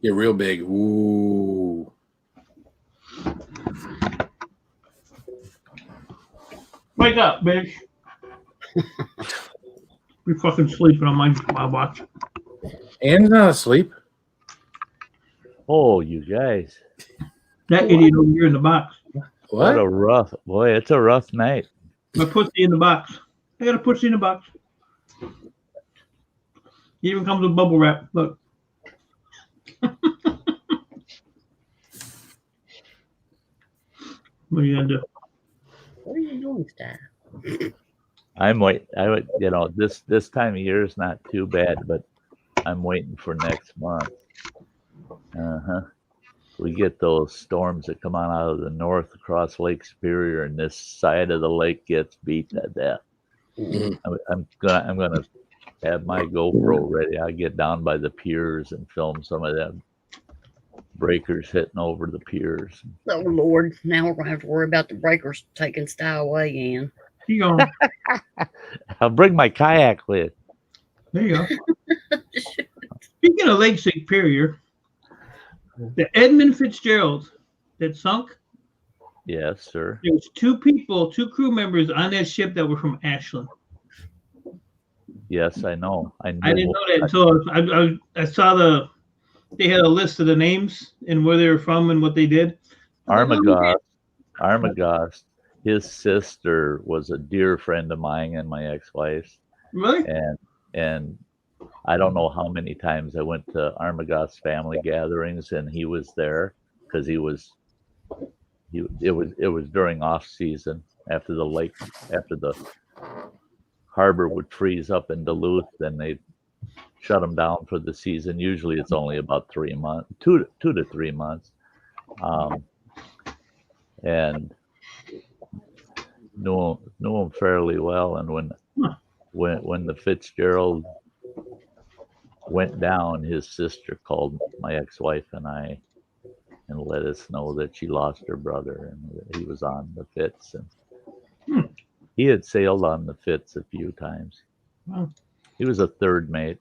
Get real big. Ooh. Wake up, bitch. You're fucking sleeping on my watch. Anne's not asleep. Oh, you guys. That idiot over here in the box. What What? a rough boy. It's a rough night. My pussy in the box. I got a pussy in the box. It even comes with bubble wrap. Look. What are you gonna do? What are you doing, Sty? I'm wait. I would, this time of year is not too bad, but I'm waiting for next month. We get those storms that come on out of the north across Lake Superior, and this side of the lake gets beat to death. Mhm. I'm gonna have my GoPro ready. I get down by the piers and film some of them breakers hitting over the piers. Oh Lord! Now we're gonna have to worry about the breakers taking Sty away again. You going? I'll bring my kayak with. There you go. Speaking of Lake Superior, the Edmund Fitzgerald that sunk. Yes, sir. There was two crew members on that ship that were from Ashland. Yes, I know. I didn't know that until I saw they had a list of the names and where they were from and what they did. Armagast. His sister was a dear friend of mine and my ex-wife's. Really? And I don't know how many times I went to Armagast's family gatherings and he was there because it was during off season after the harbor would freeze up in Duluth, then they shut them down for the season. Usually it's only about 3 months, 2 to 3 months. And knew him fairly well. And when the Fitzgerald went down, his sister called my ex-wife and I and let us know that she lost her brother and he was on the Fitz. And he had sailed on the Fitz a few times. Wow. He was a third mate.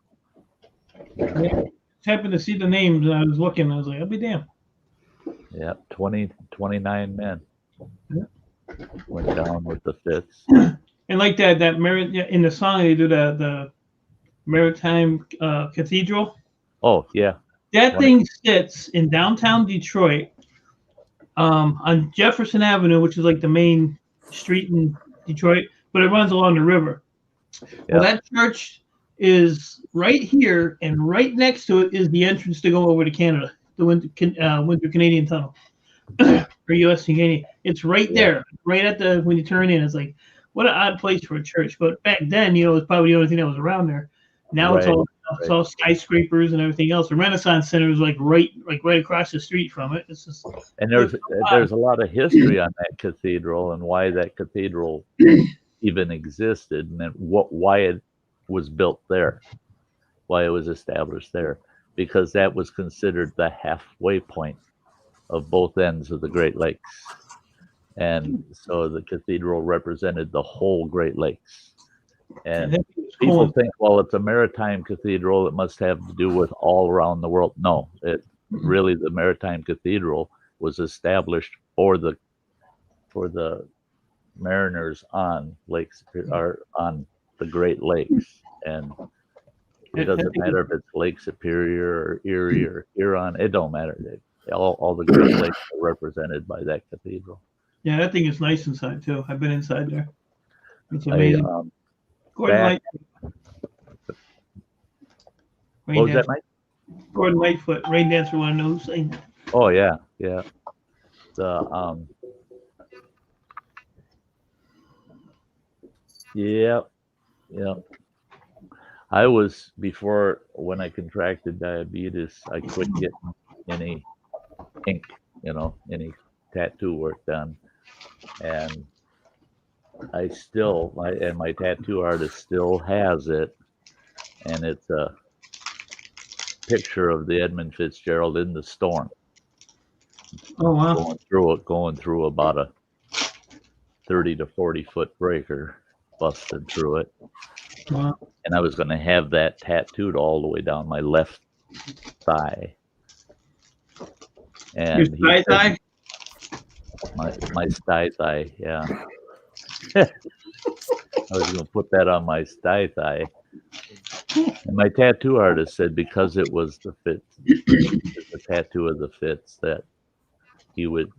Yeah. Happened to see the names and I was looking. I was like, I'll be damned. Yeah, 29 men went down with the Fitz. And like that in the song they do the Maritime Cathedral. Oh yeah, that thing sits in downtown Detroit, on Jefferson Avenue, which is like the main street in Detroit, but it runs along the river. Well, that church is right here, and right next to it is the entrance to go over to Canada, the Winter Canadian Tunnel, or U.S. Canadian. It's right there, right at when you turn in. It's like, what an odd place for a church. But back then, it was probably the only thing that was around there. Now it's all skyscrapers and everything else. The Renaissance Center is like right across the street from it. It's just, and there's a lot of history on that cathedral and why that cathedral even existed and why it was built there, why it was established there, because that was considered the halfway point of both ends of the Great Lakes. And so the cathedral represented the whole Great Lakes. And people think, well, it's a maritime cathedral, it must have to do with all around the world. No, really the Maritime Cathedral was established for the mariners on lakes or on the Great Lakes. And it doesn't matter if it's Lake Superior or Erie or Huron, it don't matter. All the Great Lakes are represented by that cathedral. Yeah, that thing is nice inside too. I've been inside there. It's amazing. Gordon what was that, Mike? Gordon Lightfoot, rain dancer, want to know who's saying that? Oh yeah. Yeah. I was, before, when I contracted diabetes, I quit getting any ink, any tattoo work done. And my tattoo artist still has it. And it's a picture of the Edmund Fitzgerald in the storm. Oh, wow. Going through about a 30 to 40 foot breaker, busted through it. Wow. And I was going to have that tattooed all the way down my left thigh. And Your he Sty said, my Sty thigh, yeah. I was going to put that on my Sty thigh. And my tattoo artist said because it was the tattoo of the fits, that he would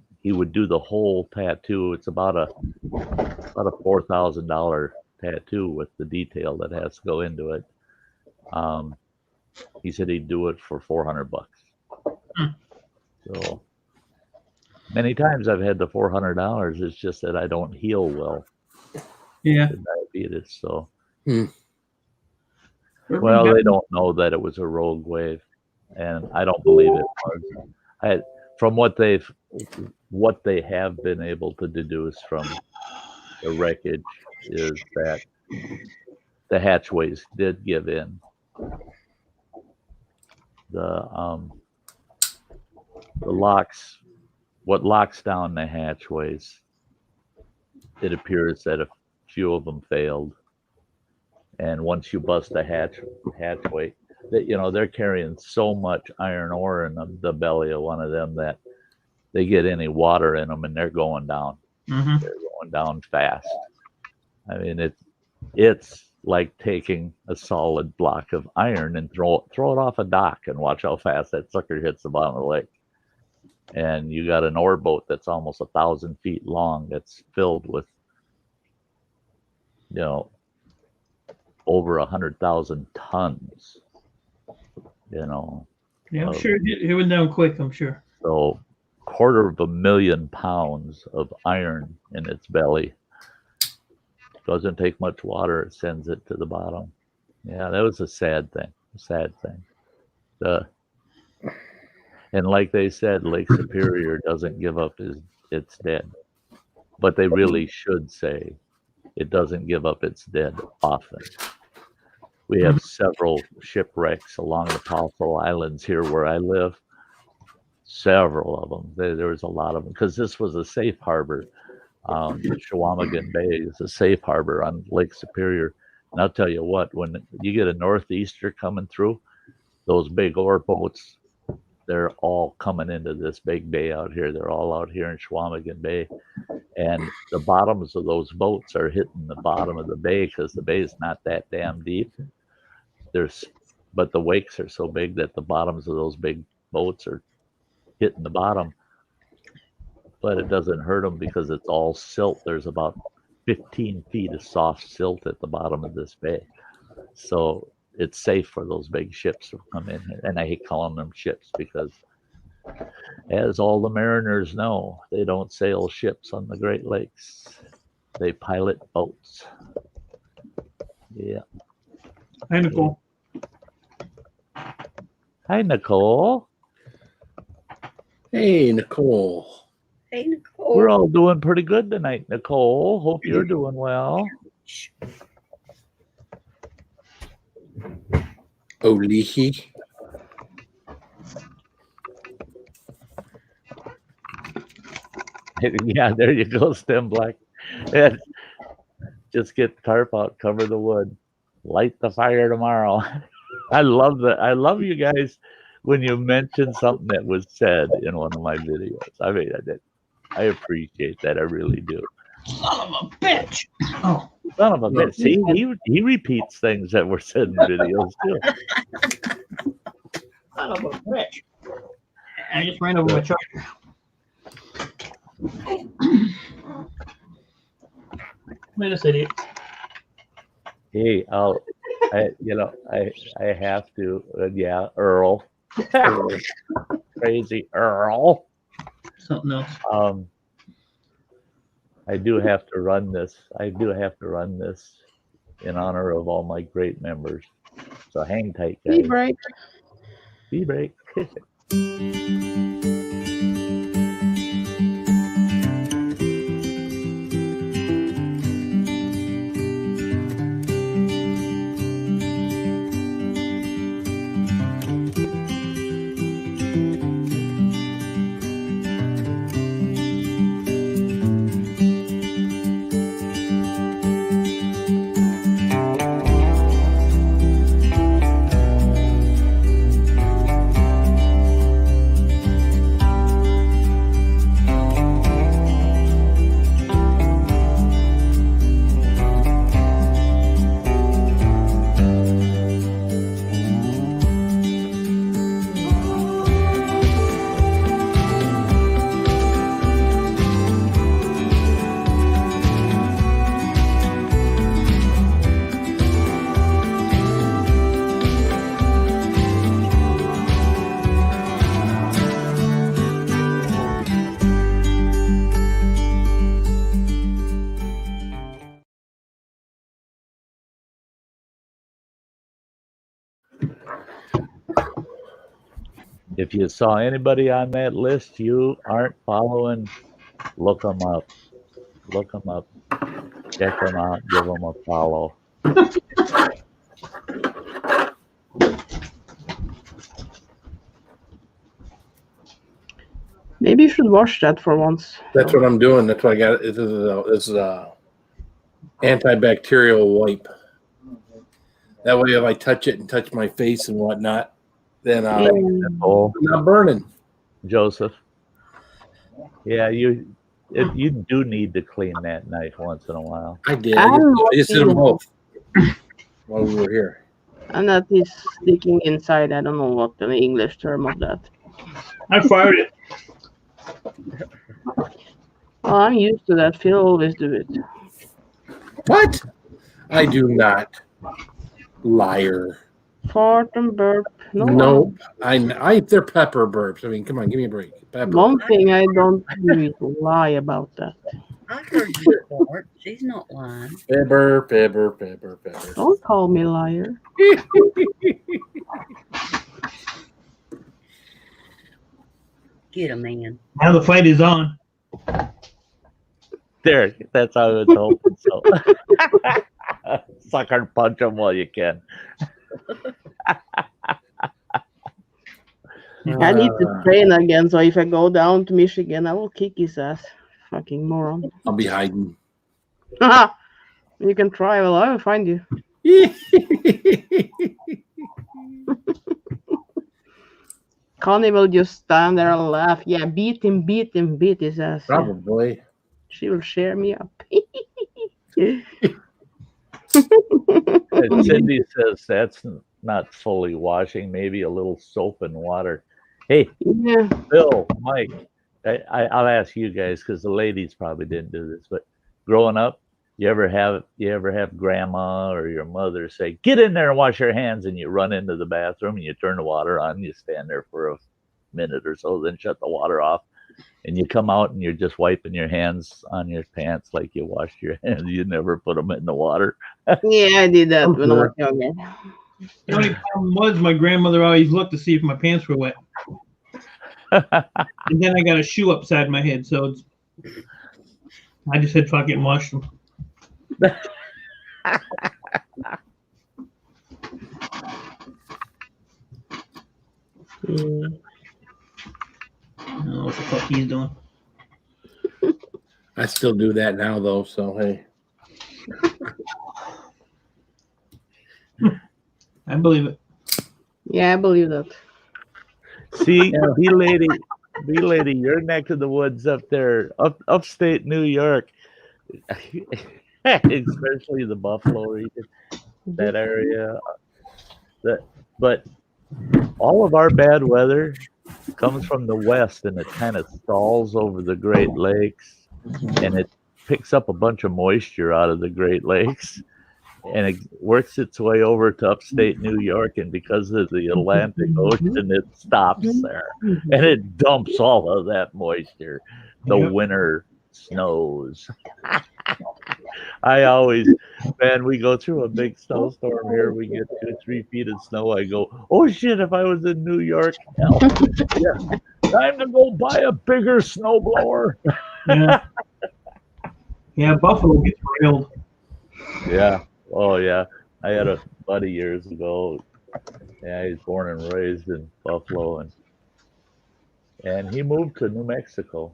do the whole tattoo. It's about a $4,000 tattoo with the detail that has to go into it. He said he'd do it for $400. So many times I've had the $400. It's just that I don't heal well. Yeah. The diabetes. So, Hmm. well, they don't know that it was a rogue wave, and I don't believe it was. From what they have been able to deduce from the wreckage is that the hatchways did give in. The locks, what locks down the hatchways, it appears that a few of them failed. And once you bust a hatchway, that they're carrying so much iron ore in the belly of one of them that they get any water in them and they're going down. Mm-hmm. They're going down fast. I mean, it's like taking a solid block of iron and throw it off a dock and watch how fast that sucker hits the bottom of the lake. And you got an ore boat that's almost 1,000 feet long that's filled with, over 100,000 tons. Yeah, I'm sure it went down quick. I'm sure. So, 250,000 pounds of iron in its belly. Doesn't take much water. It sends it to the bottom. Yeah, that was a sad thing. And like they said, Lake Superior doesn't give up its dead. But they really should say it doesn't give up its dead often. We have several shipwrecks along the Powerful Islands here where I live. Several of them. There was a lot of them because this was a safe harbor. Chequamegon Bay is a safe harbor on Lake Superior. And I'll tell you what, when you get a northeaster coming through, those big ore boats, they're all coming into this big bay out here. They're all out here in Chequamegon Bay. And the bottoms of those boats are hitting the bottom of the bay because the bay is not that damn deep. But the wakes are so big that the bottoms of those big boats are hitting the bottom. But it doesn't hurt them because it's all silt. There's about 15 feet of soft silt at the bottom of this bay. So it's safe for those big ships to come in. And I hate calling them ships because, as all the mariners know, they don't sail ships on the Great Lakes. They pilot boats. Yeah. Hi, Nicole. Hi, Nicole. Hey, Nicole. Hey, Nicole. We're all doing pretty good tonight, Nicole. Hope you're doing well. Olihi. Yeah, there you go, Stem Black. And just get the tarp out, cover the wood, light the fire tomorrow. I love that. I love you guys when you mention something that was said in one of my videos. I mean, I appreciate that. I really do. Son of a bitch. Oh. Son of a bitch. See, he repeats things that were said in videos too. Son of a bitch. I just ran over my charger. Wait a second. Hey, I have to. Yeah, Earl. Crazy Earl. Something else. I do have to run this. In honor of all my great members. So hang tight, guys. Tea break. If you saw anybody on that list you aren't following, look them up. Look them up. Check them out. Give them a follow. Maybe you should watch that for once. That's what I'm doing. That's what I got. This is a antibacterial wipe. That way, if I touch it and touch my face and whatnot, then Oh, I'm not burning. Joseph. Yeah, you do need to clean that knife once in a while. I did. I just did them both while we were here. And that is sticking inside. I don't know what the English term of that. I fired it. Well, I'm used to that. Phil always do it. What? I do not. Liar. Fart and burp. Nope. They're pepper burps. I mean, come on, give me a break. Pepper. One thing I don't do is lie about that. I heard you fart. She's not lying. Pepper. Don't call me liar. Get a man. Now the fight is on. There, that's how I was hoping. So, sucker and punch him while you can. I need to train again, so if I go down to Michigan, I will kick his ass. Fucking moron. I'll be hiding. You can try. Well, I will find you. Connie will just stand there and laugh. Yeah, beat him, beat his ass. Probably. She will share me up. And Cindy says that's not fully washing, maybe a little soap and water. Hey, Yeah. Bill, Mike, I'll ask you guys because the ladies probably didn't do this, but growing up, you ever have grandma or your mother say, "Get in there and wash your hands," and you run into the bathroom and you turn the water on, and you stand there for a minute or so, then shut the water off, and you come out and you're just wiping your hands on your pants like you washed your hands. You never put them in the water. Yeah, I did that when I was younger. The only problem was my grandmother always looked to see if my pants were wet. And then I got a shoe upside my head, so I just said fuck it and washed them. I don't know what the fuck he's doing. I still do that now, though. So hey, I believe it. Yeah, I believe that. See, B-lady, your neck of the woods up there, upstate New York, especially the Buffalo region, that area. But all of our bad weather comes from the west, and it kind of stalls over the Great Lakes, and it picks up a bunch of moisture out of the Great Lakes, and it works its way over to upstate New York, and because of the Atlantic Ocean, it stops there, and it dumps all of that moisture. The winter snows. I always, man, we go through a big snowstorm here. We get 2-3 feet of snow. I go, oh shit! If I was in New York, hell, yeah, time to go buy a bigger snowblower. Yeah, Buffalo gets railed. Yeah. Oh yeah. I had a buddy years ago. Yeah, he's born and raised in Buffalo, and he moved to New Mexico.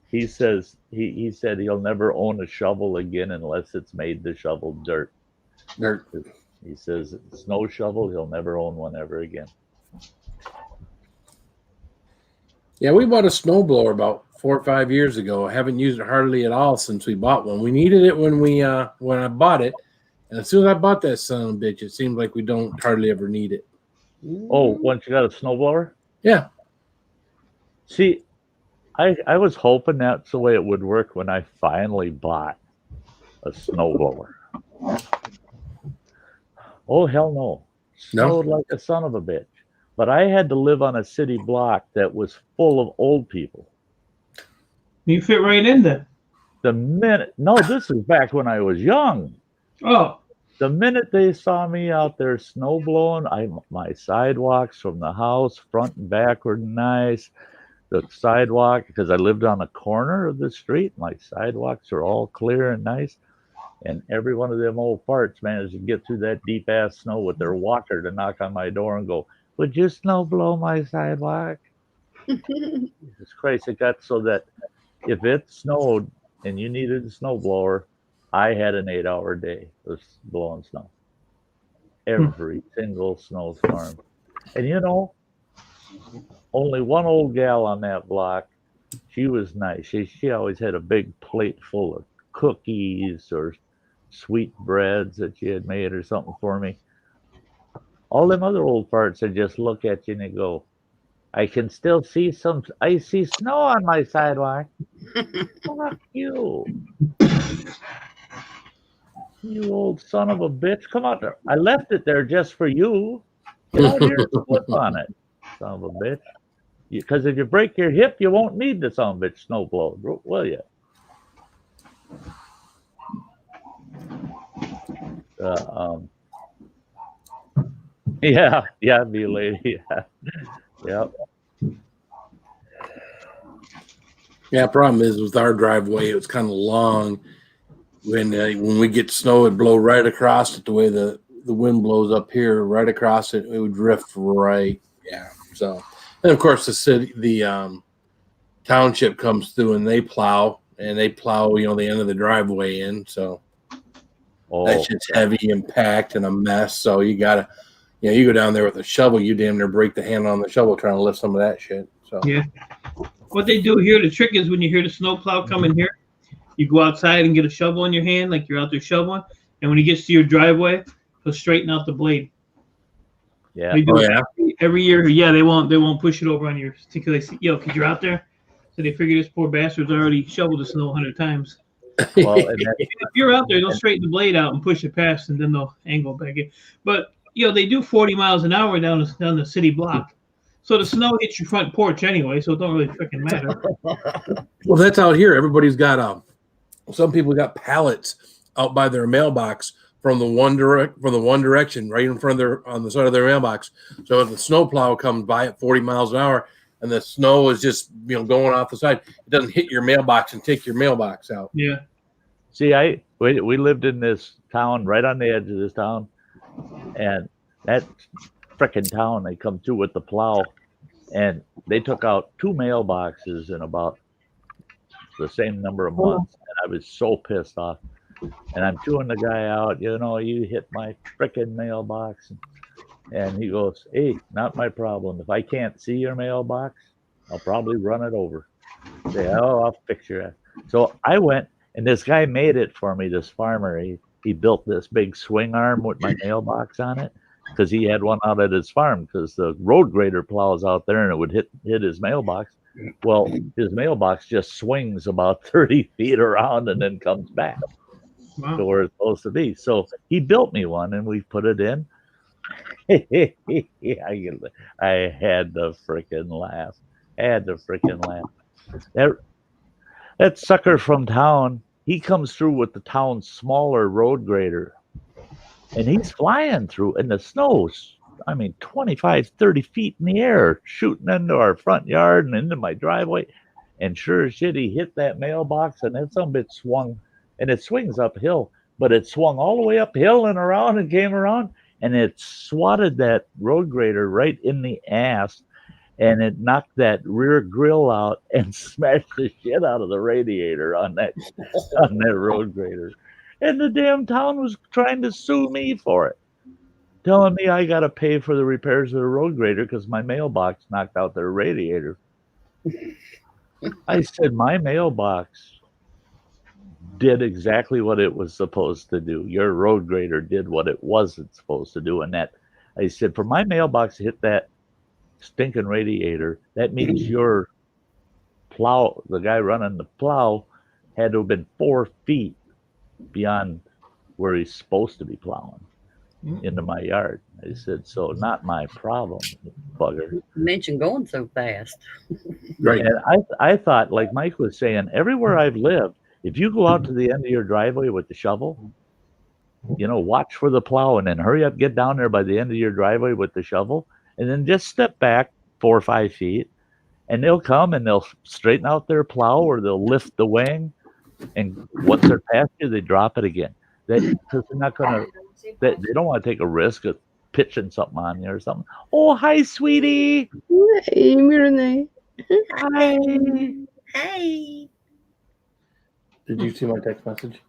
He says he said he'll never own a shovel again unless it's made to shovel dirt. He says snow shovel, he'll never own one ever again. yeah, we bought a snowblower about 4 or 5 years ago. I haven't used it hardly at all since we bought one. We needed it when I bought it, and as soon as I bought that son of a bitch, it seems like we don't hardly ever need it. Oh, once you got a snowblower? Yeah. See, I was hoping that's the way it would work when I finally bought a snowblower. Oh, hell no. Snowed like a son of a bitch. But I had to live on a city block that was full of old people. You fit right in there. No, this is back when I was young. Oh. The minute they saw me out there snow blowing, my sidewalks from the house, front and back, were nice. The sidewalk, because I lived on a corner of the street, my sidewalks are all clear and nice. And every one of them old farts managed to get through that deep ass snow with their walker to knock on my door and go, "Would you snow blow my sidewalk?" Jesus Christ, it got so that if it snowed and you needed a snow blower, I had an 8-hour day of blowing snow. Every single snowstorm. And you know, only one old gal on that block, she was nice. She always had a big plate full of cookies or sweet breads that she had made or something for me. All them other old farts would just look at you and they go, "I can still see some icy snow on my sidewalk." Fuck you. You old son of a bitch. Come out there. I left it there just for you. Get out here and slip on it, son of a bitch. Because if you break your hip, you won't need the son of a bitch snow blower, will you? Yeah, be a lady. Yeah. Yeah, problem is with our driveway, it was kind of long. When we get snow, it blow right across it the way the wind blows up here, right across it. It would drift right. Yeah. So, and of course the township comes through and they plow the end of the driveway in. So that shit's heavy and packed and a mess. So you gotta, you go down there with a shovel, you damn near break the handle on the shovel trying to lift some of that shit. So yeah. What they do here, the trick is when you hear the snowplow coming here, you go outside and get a shovel in your hand, like you're out there shoveling, and when he gets to your driveway, he'll straighten out the blade. Yeah. They do every year. Yeah, they won't push it over on your because they see, because you're out there, so they figure this poor bastard's already shoveled the snow 100 times. Well, if you're out there, they'll straighten the blade out and push it past, and then they'll angle back in. But they do 40 miles an hour down the city block. So the snow hits your front porch anyway, so it don't really freaking matter. Well, that's out here. Everybody's got some people got pallets out by their mailbox from the one direction, right in front of on the side of their mailbox. So if the snowplow comes by at 40 miles an hour and the snow is just going off the side, it doesn't hit your mailbox and take your mailbox out. Yeah. See, we lived in this town right on the edge of this town, and that frickin' town, they come through with the plow, and they took out 2 mailboxes in about the same number of months, and I was so pissed off. And I'm chewing the guy out, you hit my frickin' mailbox, and he goes, "Hey, not my problem. If I can't see your mailbox, I'll probably run it over." Say, "Oh, I'll fix your ass." So I went, and this guy made it for me. This farmer, he built this big swing arm with my mailbox on it, because he had one out at his farm, because the road grader plows out there and it would hit his mailbox. Well, his mailbox just swings about 30 feet around and then comes back to where it's supposed to be. So he built me one and we put it in. I had to freaking laugh. That sucker from town, he comes through with the town's smaller road grader. And he's flying through, and the snow's, 25, 30 feet in the air, shooting into our front yard and into my driveway. And sure as shit, he hit that mailbox, and then some bit swung, and it swings uphill, but it swung all the way uphill and around and came around, and it swatted that road grader right in the ass, and it knocked that rear grill out and smashed the shit out of the radiator on that road grader. And the damn town was trying to sue me for it, telling me I got to pay for the repairs of the road grader because my mailbox knocked out their radiator. I said, my mailbox did exactly what it was supposed to do. Your road grader did what it wasn't supposed to do. And that, I said, for my mailbox to hit that stinking radiator, that means your plow, the guy running the plow, had to have been 4 feet beyond where he's supposed to be plowing into my yard. I said, so not my problem, bugger. You mentioned going so fast. Right. And I thought, like Mike was saying, everywhere I've lived, if you go out to the end of your driveway with the shovel, watch for the plow and then hurry up, get down there by the end of your driveway with the shovel, and then just step back 4 or 5 feet, and they'll come and they'll straighten out their plow or they'll lift the wing, and once they're past you, they drop it again. Because they're not gonna, they don't want to take a risk of pitching something on you or something. Oh, hi, sweetie. Hey, Mirne. Hi. Hey. Did you see my text message?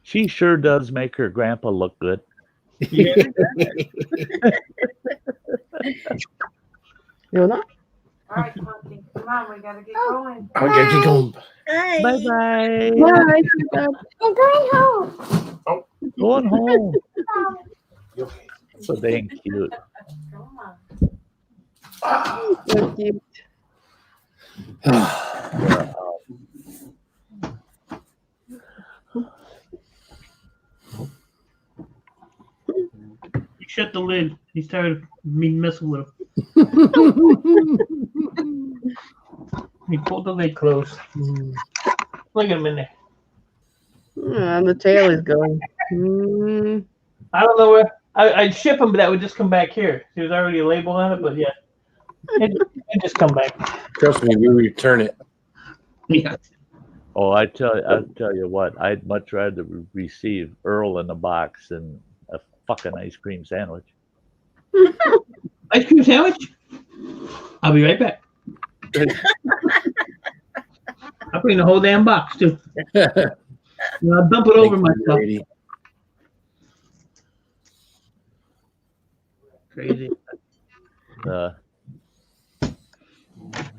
She sure does make her grandpa look good. Yeah. You're not? All right, Conky, come on, we gotta get going. I'll get you going. Hey. Bye-bye. Bye. I'm going home. Going home. So dang cute. Come on. So cute. He shut the lid. He's tired of me messing with him. He pulled the lid closed. Look at him in there. And the tail is going. I don't know where. I'd ship him, but that would just come back here. There's already a label on it, but yeah. It'd just come back. Trust me, we return it. Yeah. Oh, I'll tell you what, I'd much rather receive Earl in a box than a fucking ice cream sandwich. Ice cream sandwich? I'll be right back. I'll bring the whole damn box, too. I'll dump it over myself. Lady. Crazy. Uh,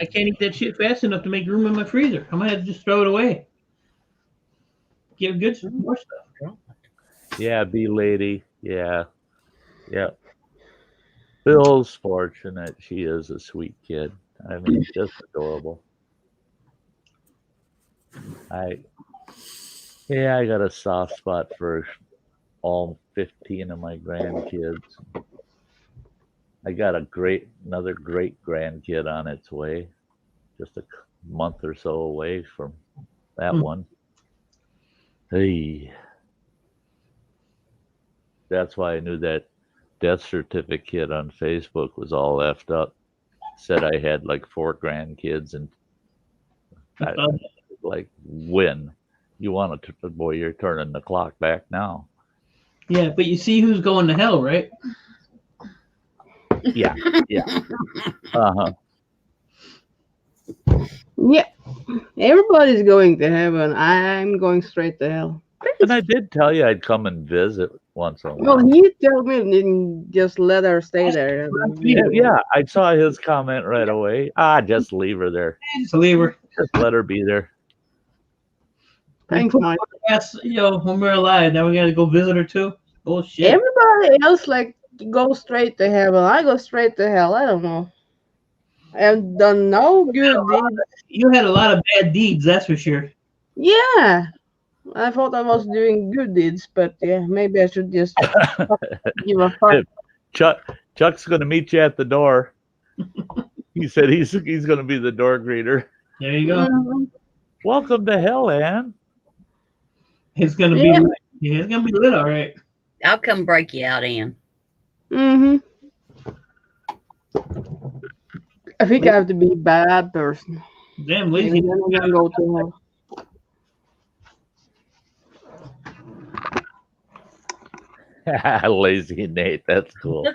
I can't eat that shit fast enough to make room in my freezer. I might have to just throw it away. Get good some more stuff. yeah, B lady. Yeah. Bill's fortunate. She is a sweet kid. I mean, just adorable. I got a soft spot for all 15 of my grandkids. I got another great grandkid on its way, just a month or so away from that one. Hey, that's why I knew that death certificate on Facebook was all effed up. Said I had like 4 grandkids, and I, like, when you want to, boy, you're turning the clock back now. Yeah, but you see who's going to hell, right? Yeah. Uh-huh. Yeah. Everybody's going to heaven. I'm going straight to hell. And I did tell you I'd come and visit once in a Well, while. he told me didn't just let her stay there. Yeah, I saw his comment right away. Just leave her there. Just leave her. Just let her be there. Thanks, Mike. Yes, when we're alive, now we gotta go visit her too. Bullshit. Everybody else like to go straight to heaven. I go straight to hell. I don't know. I've done no good deeds. You had a lot of bad deeds, that's for sure. Yeah. I thought I was doing good deeds, but yeah, maybe I should just give a fuck. Chuck's gonna meet you at the door. He said he's gonna be the door greeter. There you go. Welcome to hell, Ann. It's gonna be lit. Yeah, it's gonna be lit, all right. I'll come break you out, Ann. I think I have to be a bad person. Damn, And lazy. then I'm gonna go to hell. Lazy Nate, that's cool.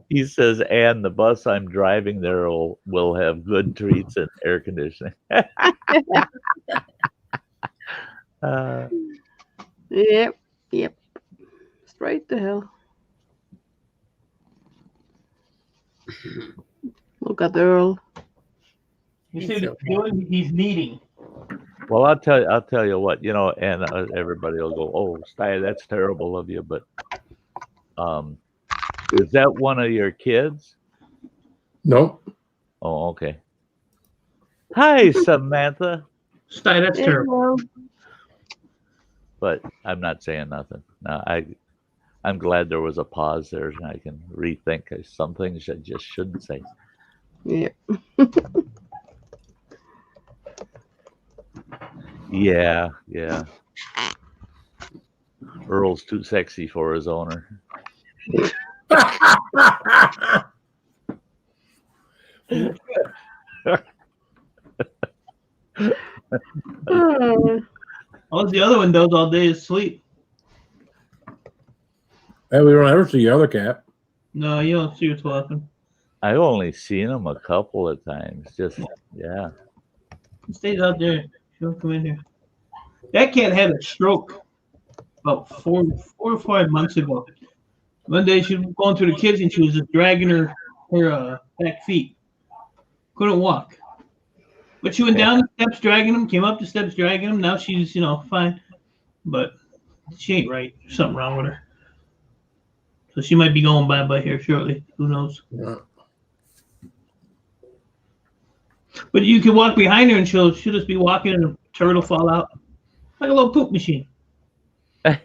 He says, and the bus I'm driving there will have good treats and air conditioning. Yep. Straight to hell. Look at Earl. You see what he's doing? He's kneading. Well, I'll tell you what, and everybody will go, "Oh, Sty, that's terrible of you." But is that one of your kids? Nope. Oh, okay. Hi, Samantha. Sty, that's terrible. But I'm not saying nothing. No, I'm glad there was a pause there, and I can rethink some things I just shouldn't say. Yeah. Yeah. Earl's too sexy for his owner. All the other one does all day is sleep. Hey, we don't ever see your other cat. No, you don't see her too often. I've only seen him a couple of times. Just yeah. She stays out there. She don't come in here. That cat had a stroke about four or 5 months ago. One day she was going through the kitchen. She was just dragging her back feet. Couldn't walk. But she went down the steps dragging them, came up the steps dragging them. Now she's, fine. But she ain't right. There's something wrong with her. So she might be going bye-bye here shortly. Who knows? Yeah. But you can walk behind her and she'll just be walking and a turtle fall out. Like a little poop machine. What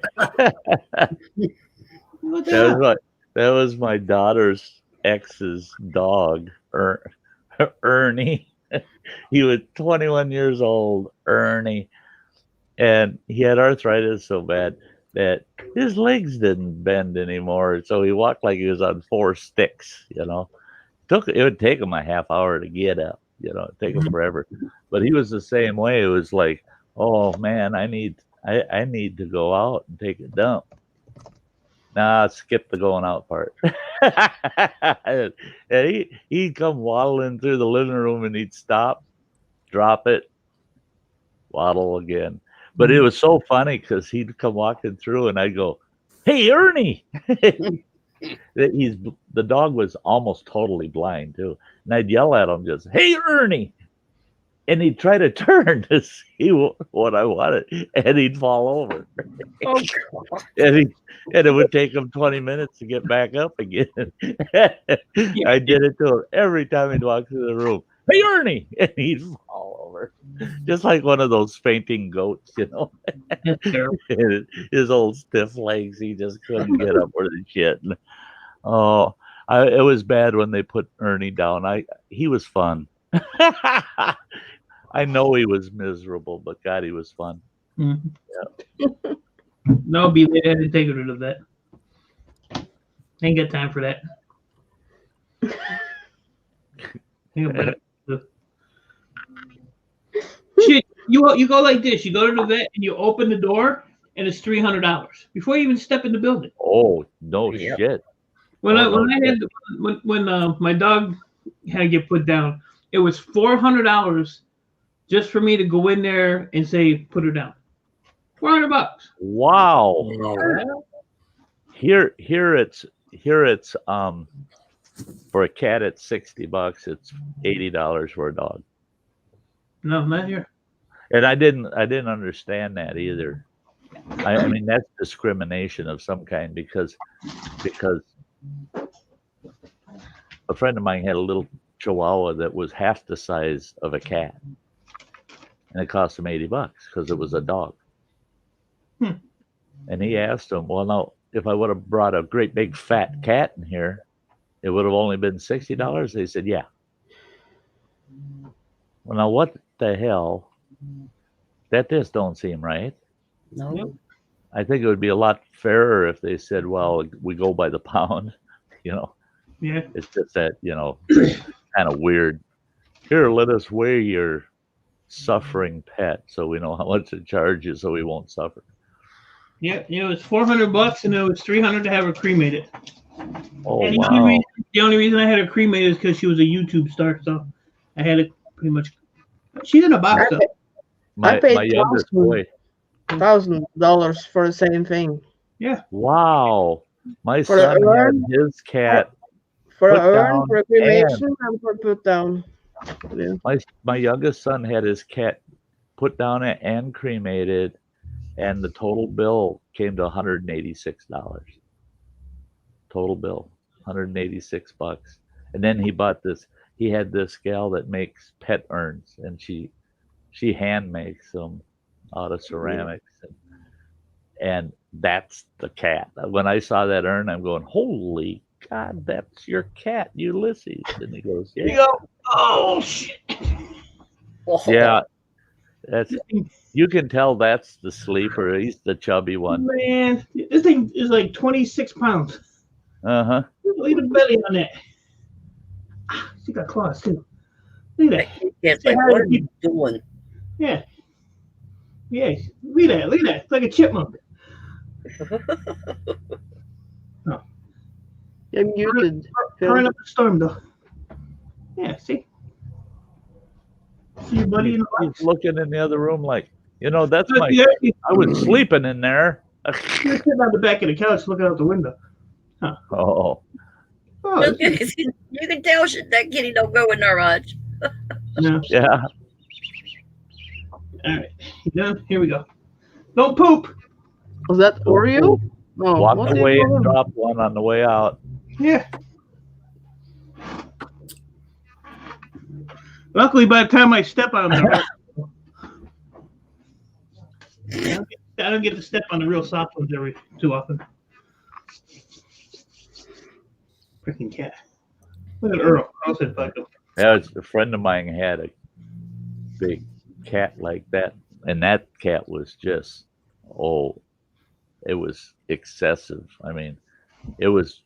the hell? That was my daughter's ex's dog, Ernie. He was 21 years old, Ernie, and he had arthritis so bad that his legs didn't bend anymore. So he walked like he was on 4 sticks. It would take him a half hour to get up. It'd take him forever. But he was the same way. It was like, oh man, I need to go out and take a dump. Nah, skip the going out part. And he'd come waddling through the living room and he'd stop, drop it, waddle again. But it was so funny because he'd come walking through and I'd go, "Hey, Ernie!" The dog was almost totally blind too, and I'd yell at him just, "Hey, Ernie!" And he'd try to turn to see what I wanted, and he'd fall over. Oh, God. And it would take him 20 minutes to get back up again. I did it to him every time he'd walk through the room. "Hey, Ernie!" And he'd fall over. Just like one of those fainting goats, And his old stiff legs, he just couldn't get up worth the shit. It was bad when they put Ernie down. He was fun. I know he was miserable, but God, he was fun. Mm-hmm. Yeah. No, be late. I had to take her to the vet. Ain't got time for that. Shit, you go like this. You go to the vet and you open the door and it's $300 before you even step in the building. Oh no, shit! When my dog had to get put down, it was $400 just for me to go in there and say, "Put her down." $400. Wow. Here it's for a cat it's $60. It's $80 for a dog. No, not here. And I didn't understand that either. I mean that's discrimination of some kind because a friend of mine had a little Chihuahua that was half the size of a cat, and it cost him $80 because it was a dog. And he asked him, "Well, now if I would have brought a great big fat cat in here, it would have only been $60." They said, "Yeah." Well, now what the hell? That just don't seem right. No. I think it would be a lot fairer if they said, "Well, we go by the pound," Yeah. It's just that, kind of weird. Here, let us weigh your suffering pet so we know how much to charge you so we won't suffer. Yeah, it was $400 and it was $300 to have her cremated. Oh, and wow. The only reason I had her cremated is because she was a YouTube star, so I had it pretty much. She's in a box though. I paid my youngest boy. $1,000 for the same thing. Yeah. Wow. My For the son had urn? his cat. For Put the urn, down for cremation, and for put down. Yeah. My youngest son had his cat put down and cremated, and the total bill came to $186. Total bill, $186. And then he bought this. He had this gal that makes pet urns, and she hand makes them out of ceramics, and that's the cat. When I saw that urn, I'm going, "Holy God, that's your cat, Ulysses." And he goes, "Yeah." You go, "Oh shit." Yeah. That's you can tell that's the sleeper. He's the chubby one. Man, this thing is like 26 pounds. Uh-huh. Look at the belly on that. She got claws too. Look at that. It's like, what are you doing? Yeah. Yeah. Look at that. Look at that. It's like a chipmunk. Oh. You're muted. Turn up the storm though. Yeah, see? See your buddy in the He's box? looking in the other room like, that's my Yeah, I was sleeping in there. you're sitting on the back of the couch looking out the window. Oh. Oh, You can tell that kitty don't go in there much. no. Yeah. All right. You done? Here we go. Don't poop. Was that Oreo? Oh, Walk what's away it and called? drop one on the way out. Yeah. Luckily, by the time I step on them, I don't get to step on the real soft ones too often. Freaking cat. Look at Earl. Earl said fuck him. Yeah, a friend of mine had a big cat like that, and that cat was just, it was excessive. I mean, it was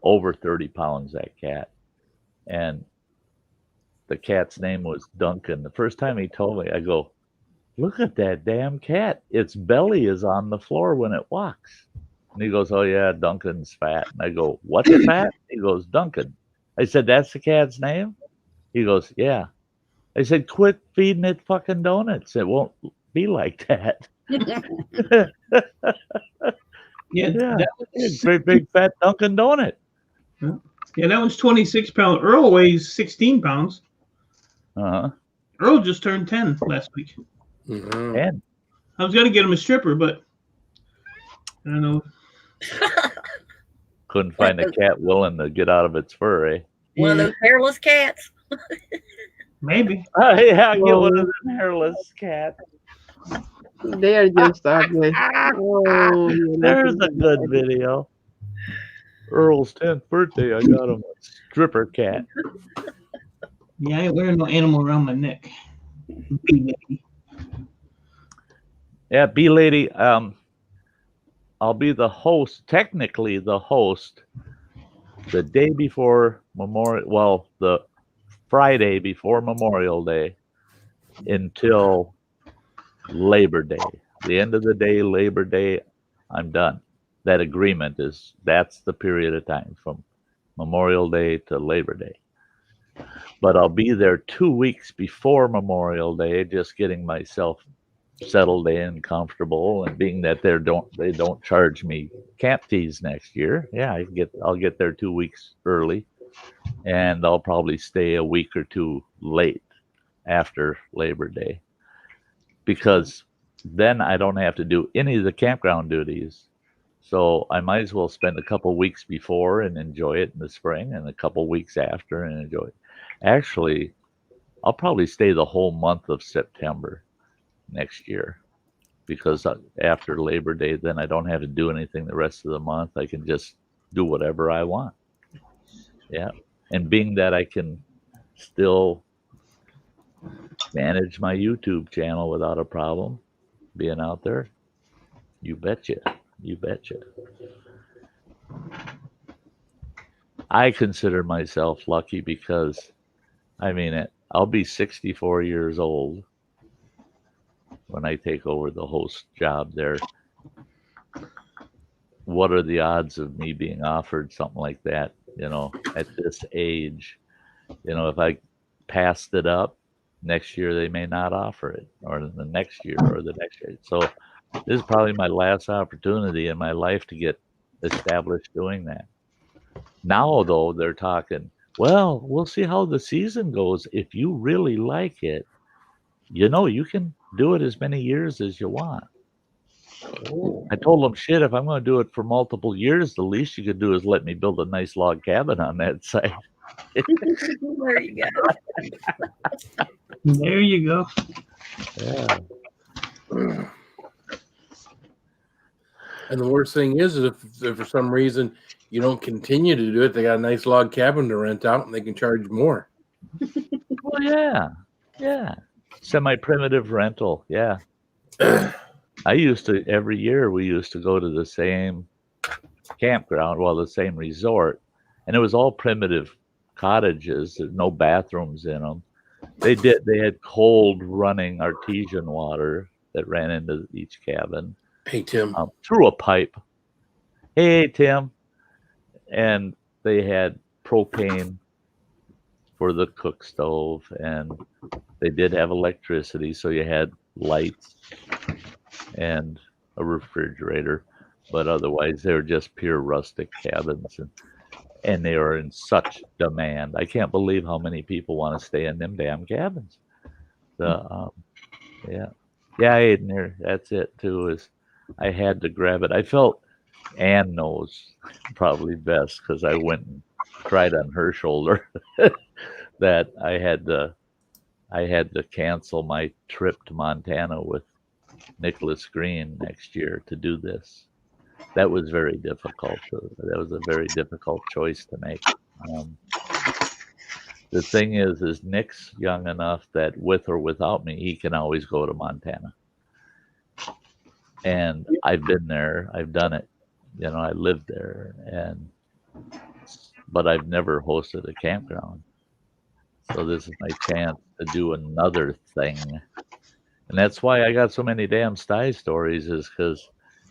over 30 pounds, that cat. And the cat's name was Duncan. The first time he told me, I go, look at that damn cat. Its belly is on the floor when it walks. And he goes, oh, yeah, Duncan's fat. And I go, what's fat? He goes, Duncan. I said, that's the cat's name? He goes, yeah. I said, quit feeding it fucking donuts. It won't be like that. Yeah, Yeah. that was, Great big fat Dunkin' Donut. yeah, that one's 26 pounds. Earl weighs 16 pounds. Uh-huh. Earl just turned 10 last week. Mhm. And I was gonna get him a stripper, but I don't know. couldn't find a cat willing to get out of its fur, eh? One of those hairless cats. Maybe. Oh, yeah, get one of them hairless cats. They are just ugly. Oh, There's a good video. Earl's 10th birthday, I got him a stripper cat. Yeah, I ain't wearing no animal around my neck. Bee lady. Yeah, Bee Lady, I'll be the host, technically the host, the day before the Friday before Memorial Day until Labor Day. The end of the day, Labor Day, I'm done. That agreement that's the period of time from Memorial Day to Labor Day. But I'll be there 2 weeks before Memorial Day, just getting myself settled in, comfortable, and being that they don't charge me camp fees next year. Yeah, I'll get there 2 weeks early, and I'll probably stay a week or two late after Labor Day, because then I don't have to do any of the campground duties. So I might as well spend a couple weeks before and enjoy it in the spring, and a couple weeks after and enjoy it. Actually, I'll probably stay the whole month of September next year, because after Labor Day, then I don't have to do anything the rest of the month. I can just do whatever I want. Yeah. And being that I can still manage my YouTube channel without a problem being out there, you betcha. You betcha. I consider myself lucky because, I'll be 64 years old when I take over the host job there. What are the odds of me being offered something like that, at this age? If I passed it up, next year they may not offer it, or the next year or the next year. So this is probably my last opportunity in my life to get established doing that. Now, though, they're talking, well, we'll see how the season goes. If you really like it, you can do it as many years as you want. I told them, shit, if I'm going to do it for multiple years, the least you could do is let me build a nice log cabin on that site. There you go. There you go. Yeah. And the worst thing is if for some reason you don't continue to do it, they got a nice log cabin to rent out and they can charge more. Well, yeah. Yeah. Semi-primitive rental, yeah. I used to, every year we used to go to the same campground, well, the same resort, and it was all primitive cottages. There's no bathrooms in them. They had cold running artesian water that ran into each cabin. Hey, Tim. Through a pipe. Hey, Tim. And they had propane for the cook stove, and they did have electricity, so you had lights and a refrigerator, but otherwise they were just pure rustic cabins, and they are in such demand. I can't believe how many people want to stay in them damn cabins. Yeah, I ate in there. That's it too. Is I had to grab it. I felt Ann knows probably best because I went and cried on her shoulder that I had to cancel my trip to Montana with Nicholas Green next year to do this. That was very difficult. That was a very difficult choice to make. The thing is Nick's young enough that with or without me, he can always go to Montana. And I've been there. I've done it. You know, I lived there, but I've never hosted a campground. So this is my chance to do another thing. And that's why I got so many damn Sty stories, is because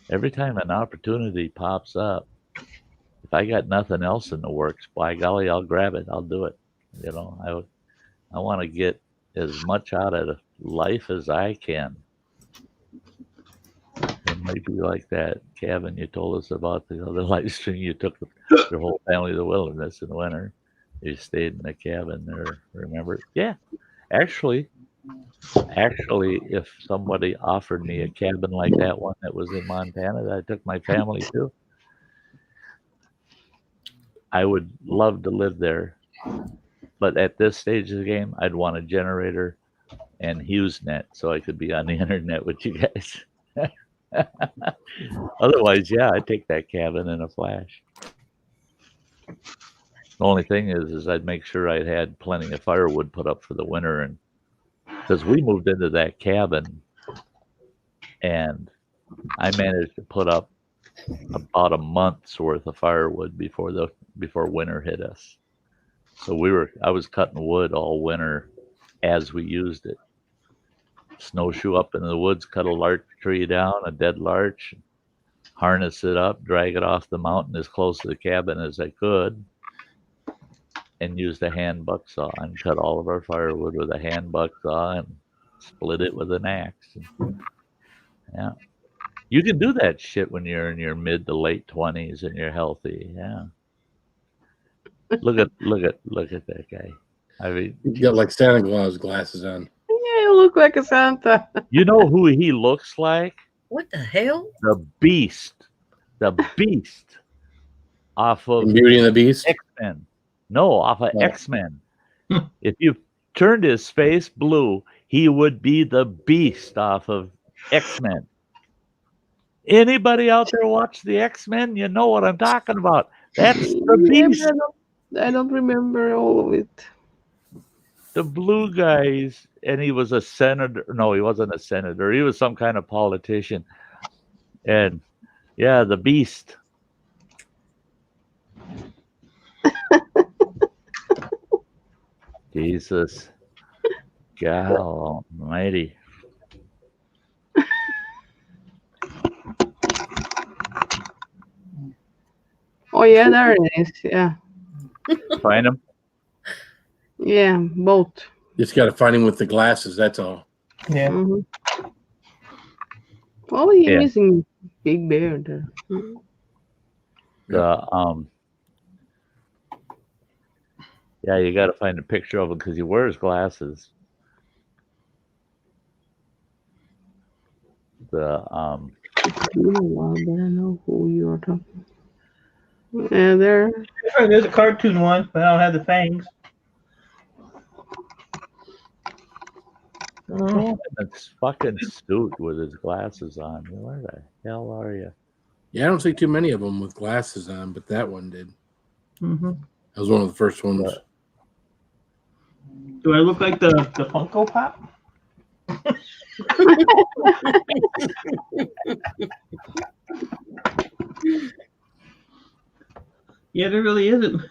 every time an opportunity pops up, if I got nothing else in the works, by golly, I'll grab it. I'll do it. You know, I want to get as much out of life as I can. It might be like that cabin you told us about, the other live stream. You took your whole family to the wilderness in the winter. You stayed in the cabin there, remember? Yeah. Actually, if somebody offered me a cabin like that one that was in Montana that I took my family to, I would love to live there. But at this stage of the game, I'd want a generator and HughesNet so I could be on the internet with you guys. Otherwise, yeah, I'd take that cabin in a flash. The only thing is I'd make sure I'd had plenty of firewood put up for the winter, and because we moved into that cabin, and I managed to put up about a month's worth of firewood before winter hit us. So I was cutting wood all winter as we used it. Snowshoe up into the woods, cut a larch tree down, a dead larch, harness it up, drag it off the mountain as close to the cabin as I could, and used a hand buck saw and cut all of our firewood with a hand buck saw and split it with an axe. Yeah. You can do that shit when you're in your mid to late 20s and you're healthy. Yeah. Look at that guy. I mean, you got like Santa Claus glasses on. Yeah, you look like a Santa. You know who he looks like? What the hell? The Beast. The Beast. Off of Beauty and the Beast? X-Men. No, off of X-Men. If you turned his face blue, he would be the Beast off of X-Men. Anybody out there watch the X-Men? You know what I'm talking about. That's the Beast. I don't remember all of it. The blue guys, and he was a senator. No, he wasn't a senator. He was some kind of politician. And yeah, the Beast. Jesus. God almighty. Oh yeah, there it is. Yeah. Find him? Yeah, both. Just got to find him with the glasses. That's all. Yeah. Mm-hmm. Probably using Big Bear there. Yeah, you got to find a picture of him because he wears glasses. It's been a while, but I know who you are talking. Yeah, there's a cartoon one, but I don't have the fangs. Oh, this fucking suit with his glasses on. Where the hell are you? Yeah, I don't see too many of them with glasses on, but that one did. Mm-hmm. That was one of the first ones. Do I look like the Funko Pop? Yeah, there really isn't.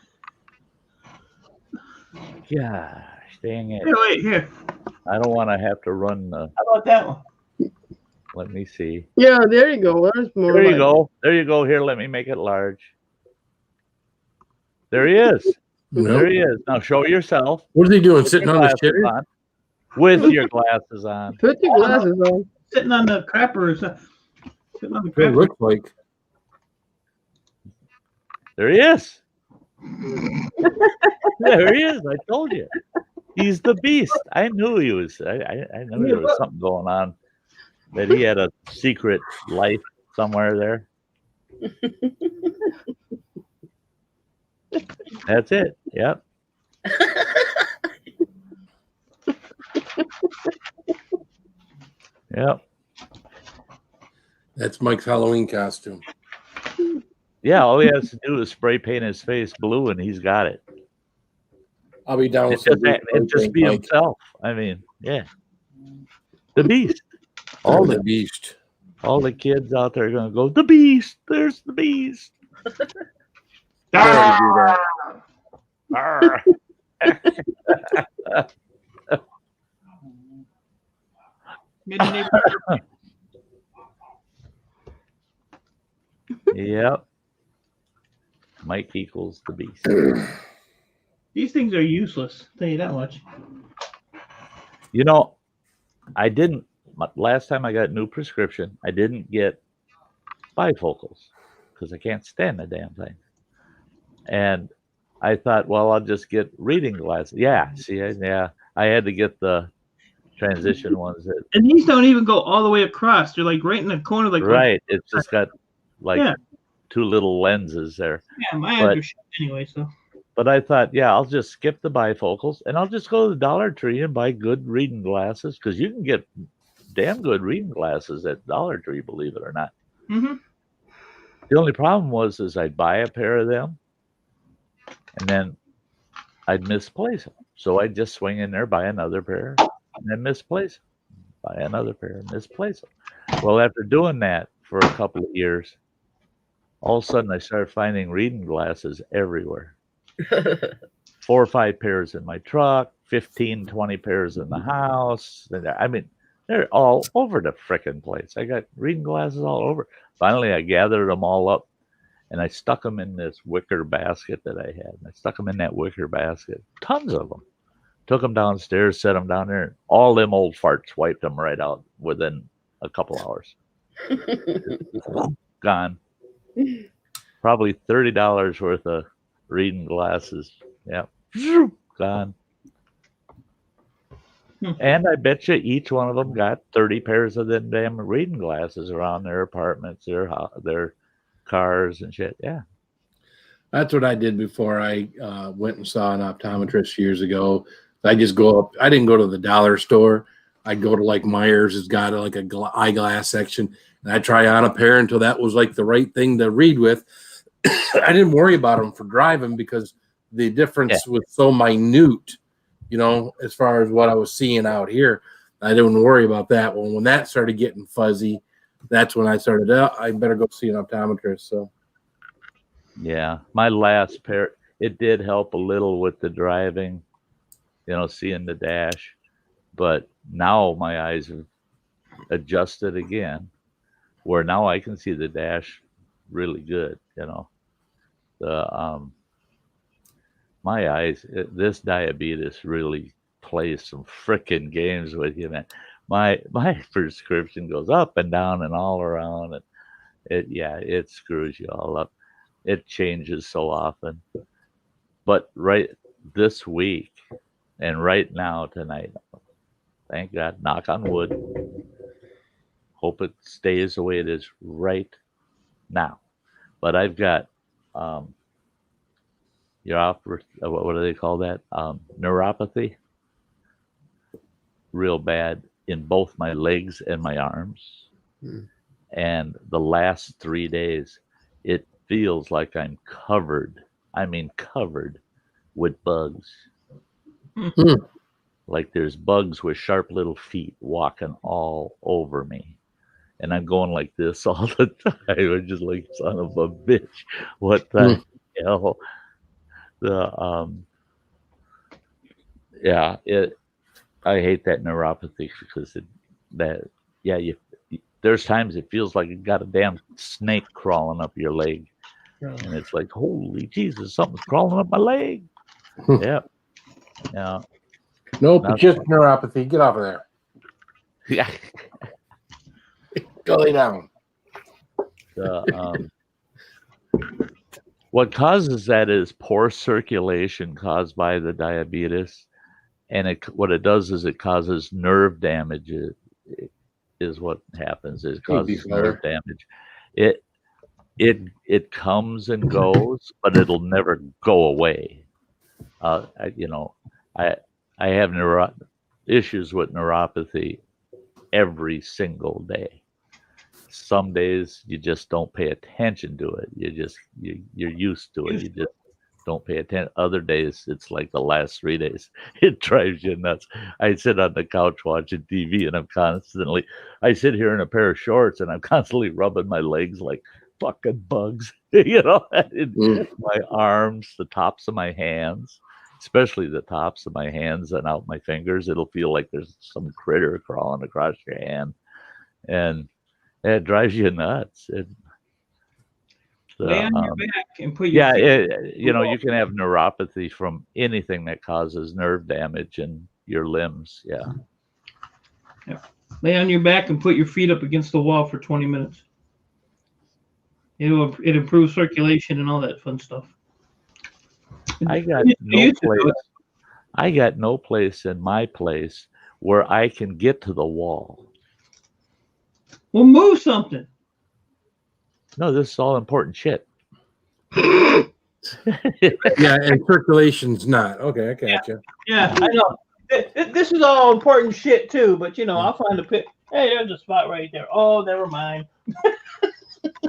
Gosh, dang it. Here, wait, here. I don't want to have to run the. How about that one? Let me see. Yeah, there you go. There's more. There you like go. There you go. Here, let me make it large. There he is. There he is. Now show yourself. What are they doing? With Sitting your on the glasses shitter? on. With your glasses on. Put your glasses on. Sitting on the crapper or something. Sitting on the It crapper. looks like. There he is. There he is. I told you. He's the beast. I knew he was. I knew there was something going on. That he had a secret life somewhere there. That's it. Yep. Yep. That's Mike's Halloween costume. Yeah, all he has to do is spray paint his face blue and he's got it. I'll be down with And just be Mike. himself. I mean, yeah. The beast. All the beast. All the kids out there are gonna go, the beast, there's the beast. I Arr. Yep. Mike equals the beast. These things are useless. I'll tell you that much. You know, I didn't. Last time I got a new prescription, I didn't get bifocals because I can't stand the damn thing. And I thought, well, I'll just get reading glasses. Yeah, see, I had to get the transition ones. And these don't even go all the way across. They're like right in the corner, like Right. It's just got like Yeah. two little lenses there. Yeah, my eyes But- are shut anyway. So But I thought, yeah, I'll just skip the bifocals and I'll just go to the Dollar Tree and buy good reading glasses because you can get damn good reading glasses at Dollar Tree, believe it or not. mm-hmm. The only problem was is I'd buy a pair of them and then I'd misplace them. So I'd just swing in there, buy another pair, and then misplace them. Buy another pair, misplace them. Well, after doing that for a couple of years, all of a sudden I started finding reading glasses everywhere. 4 or 5 pairs in my truck, 15, 20 pairs in the house. I mean, they're all over the frickin' place. I got reading glasses all over. Finally, I gathered them all up and I stuck them in this wicker basket that I had. And I stuck them in that wicker basket. Tons of them. Took them downstairs, set them down there. And all them old farts wiped them right out within a couple hours. Gone. Probably $30 worth of reading glasses. Yep. Gone. And I bet you each one of them got 30 pairs of them damn reading glasses around their apartments, their cars and shit. Yeah. That's what I did before I went and saw an optometrist years ago. I just go up. I didn't go to the dollar store. I'd go to like Myers. It's got like a eyeglass section, and I try on a pair until that was like the right thing to read with. I didn't worry about them for driving because the difference was so minute, you know, as far as what I was seeing out here. I didn't worry about that. Well, when that started getting fuzzy, that's when I started, I better go see an optometrist. So, yeah, my last pair, it did help a little with the driving, you know, seeing the dash. But now my eyes have adjusted again, where now I can see the dash really good, you know. My eyes, this diabetes really plays some frickin' games with you, man. My prescription goes up and down and all around, and it screws you all up. It changes so often. But right this week and right now tonight, thank God, knock on wood. Hope it stays the way it is right now. But I've got what do they call that? Neuropathy. Real bad in both my legs and my arms. And the last 3 days, it feels like I'm covered. I mean, covered with bugs. like there's bugs with sharp little feet walking all over me. And I'm going like this all the time. I'm just like, son of a bitch. What the hell? Yeah, I hate that neuropathy because there's times it feels like you got a damn snake crawling up your leg. And it's like, holy Jesus, something's crawling up my leg. Yeah. Yeah. Nope, it's just neuropathy. Get off of there. Yeah. Go lay down. What causes that is poor circulation caused by the diabetes. And what it does is it causes nerve damage. Is what happens. It causes nerve damage. It comes and goes, but it'll never go away. I have issues with neuropathy every single day. Some days you just don't pay attention to it. You're used to it. You just don't pay attention. Other days it's like the last 3 days. It drives you nuts. I sit on the couch watching TV and I sit here in a pair of shorts and I'm constantly rubbing my legs like fucking bugs. My arms, the tops of my hands, especially the tops of my hands and out my fingers. It'll feel like there's some critter crawling across your hand. And it drives you nuts. Lay on your back and put your you can have neuropathy from anything that causes nerve damage in your limbs. Yeah. Lay on your back and put your feet up against the wall for 20 minutes. It improves circulation and all that fun stuff. I got no place in my place where I can get to the wall. Well, move something. No, this is all important shit. Yeah, and circulation's not. Okay, I gotcha. Yeah, I know. This is all important shit too, but I'll find a pit. Hey, there's a spot right there. Oh, never mind.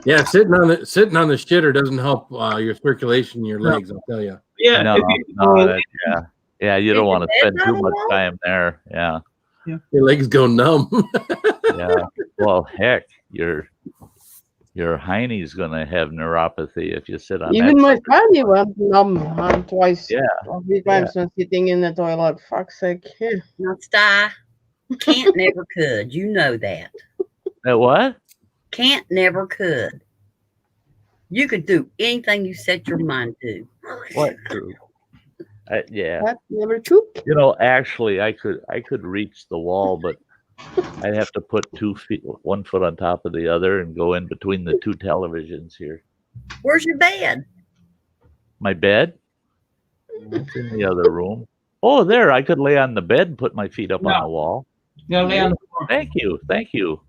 Yeah, sitting on the shitter doesn't help your circulation in your legs. I'll tell you. Yeah, you don't want to spend too much time there. Yeah, your legs go numb. Yeah, well, heck, your hiney's gonna have neuropathy if you sit on. Even my family went numb twice. Yeah, 3 times when sitting in the toilet. Fuck's sake. Yeah. Now, Sty, can't never could. You know that. What? Can't never could. You could do anything you set your mind to. What? True. Yeah. That never cook. Actually, I could reach the wall, but I'd have to put 2 feet, 1 foot on top of the other, and go in between the 2 televisions here. Where's your bed? My bed? It's in the other room. Oh, there! I could lay on the bed and put my feet up on the wall. No, lay on the floor. Thank you.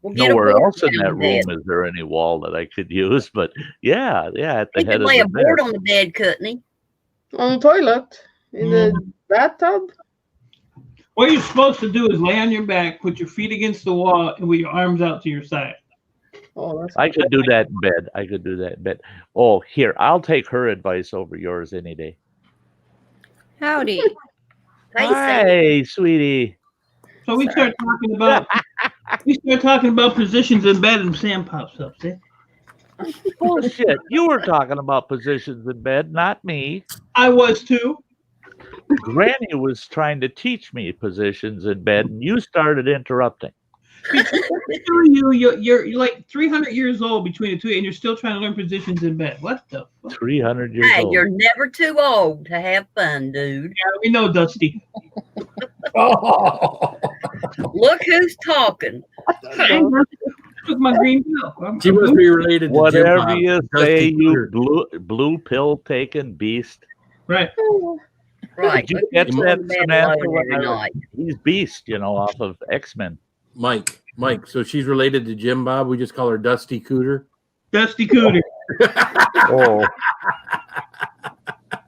Well, nowhere else in that room is there any wall that I could use, but yeah, at the head of the bed. He could lay a board on the bed, couldn't he? On the toilet, in the bathtub. What you're supposed to do is lay on your back, put your feet against the wall, and with your arms out to your side. Oh, I could do that in bed. Oh, here, I'll take her advice over yours any day. Howdy. Hi, sweetie. So we start talking about positions in bed, and Sam pops up. See? Bullshit. You were talking about positions in bed, not me. I was too. Granny was trying to teach me positions in bed, and you started interrupting. You're like 300 years old between the two, and you're still trying to learn positions in bed. What the fuck? 300 years old. You're never too old to have fun, dude. Yeah, we know, Dusty. Look who's talking. Took my green pill. She must be related to whatever Jim you say, you blue pill taking beast. Right. Right. Did you catch that, Samantha? He's Beast, off of X-Men. Mike. So she's related to Jim Bob. We just call her Dusty Cooter. Dusty Cooter. Oh.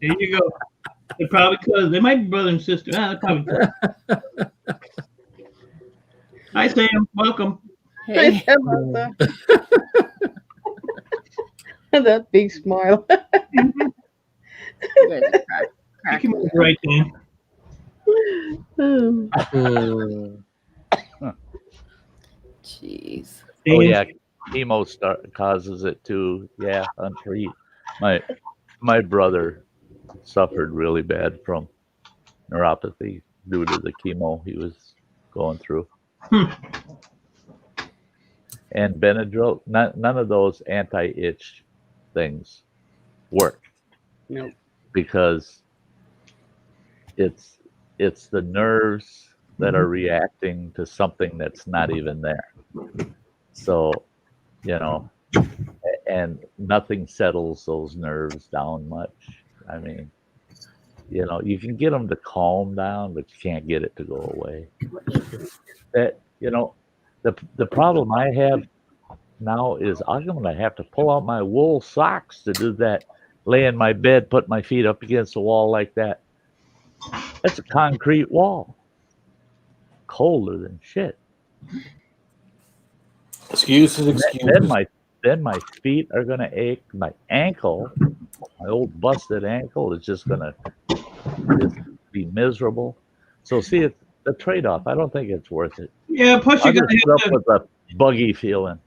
There you go. They're probably cousins. They might be brother and sister. They're probably cousins. Hi, Sam. Welcome. Hey. That big smile. You can move right, Dan. Jeez. Oh yeah, chemo causes it too. Yeah, untreated. My brother suffered really bad from neuropathy due to the chemo he was going through. And Benadryl, none of those anti-itch things work. Nope. Because it's the nerves that are reacting to something that's not even there. So, you know, and nothing settles those nerves down much. I mean, you know, you can get them to calm down, but you can't get it to go away. That, you know, the problem I have now is I'm going to have to pull out my wool socks to do that. Lay in my bed, put my feet up against the wall like that. That's a concrete wall. Colder than shit. Excuses. Then my feet are gonna ache. My ankle, my old busted ankle, is just gonna be miserable. So see, it's the trade-off. I don't think it's worth it. Yeah, plus I you're just gonna put have up with a buggy feeling.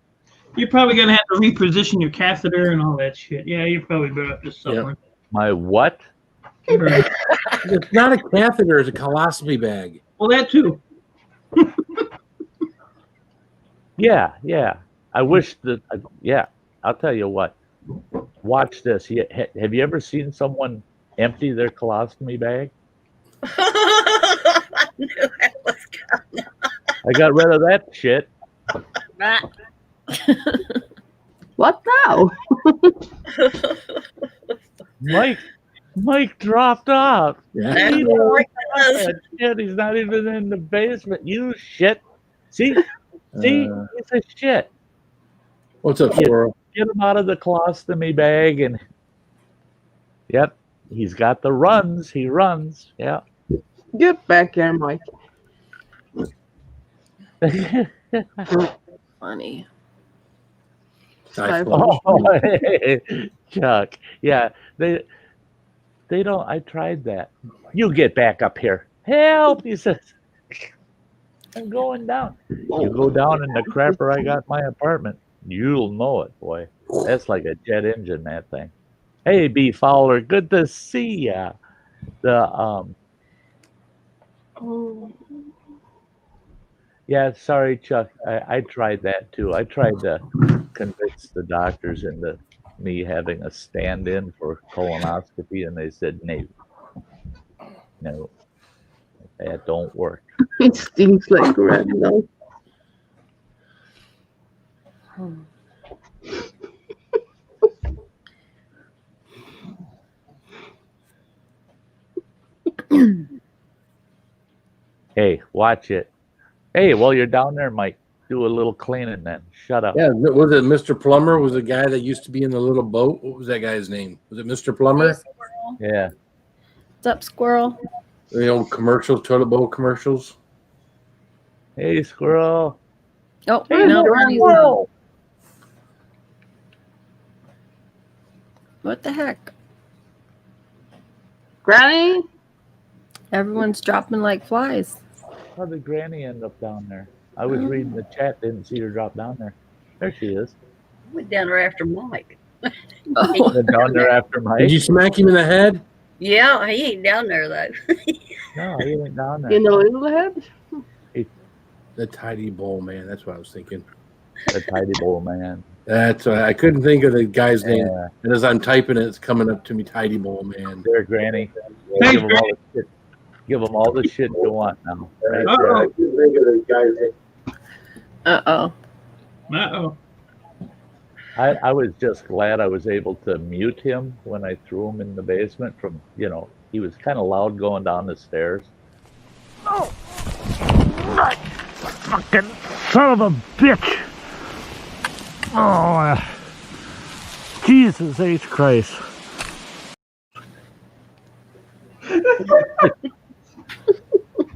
you're probably gonna have to reposition your catheter and all that shit. Yeah, you're probably better off just suffering. My what? It's not a catheter, it's a colostomy bag. Well, that too. Yeah. I wish that. I'll tell you what. Watch this. Have you ever seen someone empty their colostomy bag? I knew that was coming. I got rid of that shit. What now? Mike dropped off. Yeah. That's He what it does. shit. He's not even in the basement. You shit. See, he's a shit. What's up, Squirrel? Get him out of the colostomy bag, and yep, he's got the runs. He runs. Yeah. Get back here, Mike. Funny. Oh, hey, Chuck. Yeah, they don't. I tried that. You get back up here. Help! He says. I'm going down. You go down in the crapper I got in my apartment. You'll know it, boy. That's like a jet engine, that thing. Hey, B Fowler, good to see ya. Yeah, sorry, Chuck. I tried that too. I tried to convince the doctors into me having a stand-in for colonoscopy, and they said no, that don't work. It stinks like red now. Hey, watch it. Hey, while you're down there, Mike, do a little cleaning then. Shut up. Yeah, was it Mr. Plumber? Was the guy that used to be in the little boat? What was that guy's name? Was it Mr. Plumber? Yeah. What's up, squirrel? The old commercials, toilet bowl commercials. Hey, squirrel. Oh, Hey, no, squirrel. what the heck? Granny? Everyone's dropping like flies. How did Granny end up down there? I was reading the chat, didn't see her drop down there. There she is. I went down there after Mike. Oh, Went down there after Did Mike. you smack him in the head? Yeah, he ain't down there though. No, he went down there. In the little head? The tidy bowl man. That's what I was thinking. The tidy bowl man. That's I couldn't think of the guy's name. Yeah. And as I'm typing it, it's coming up to me. Tidy bowl man. There, Granny. Thanks, Give him all the shit. Give them all the shit you want now. Right there. Uh-oh. I couldn't think of the guy's name. uh-oh. Uh-oh. I was just glad I was able to mute him when I threw him in the basement from, he was kind of loud going down the stairs. Oh, fucking son of a bitch! Oh, Jesus H. Christ!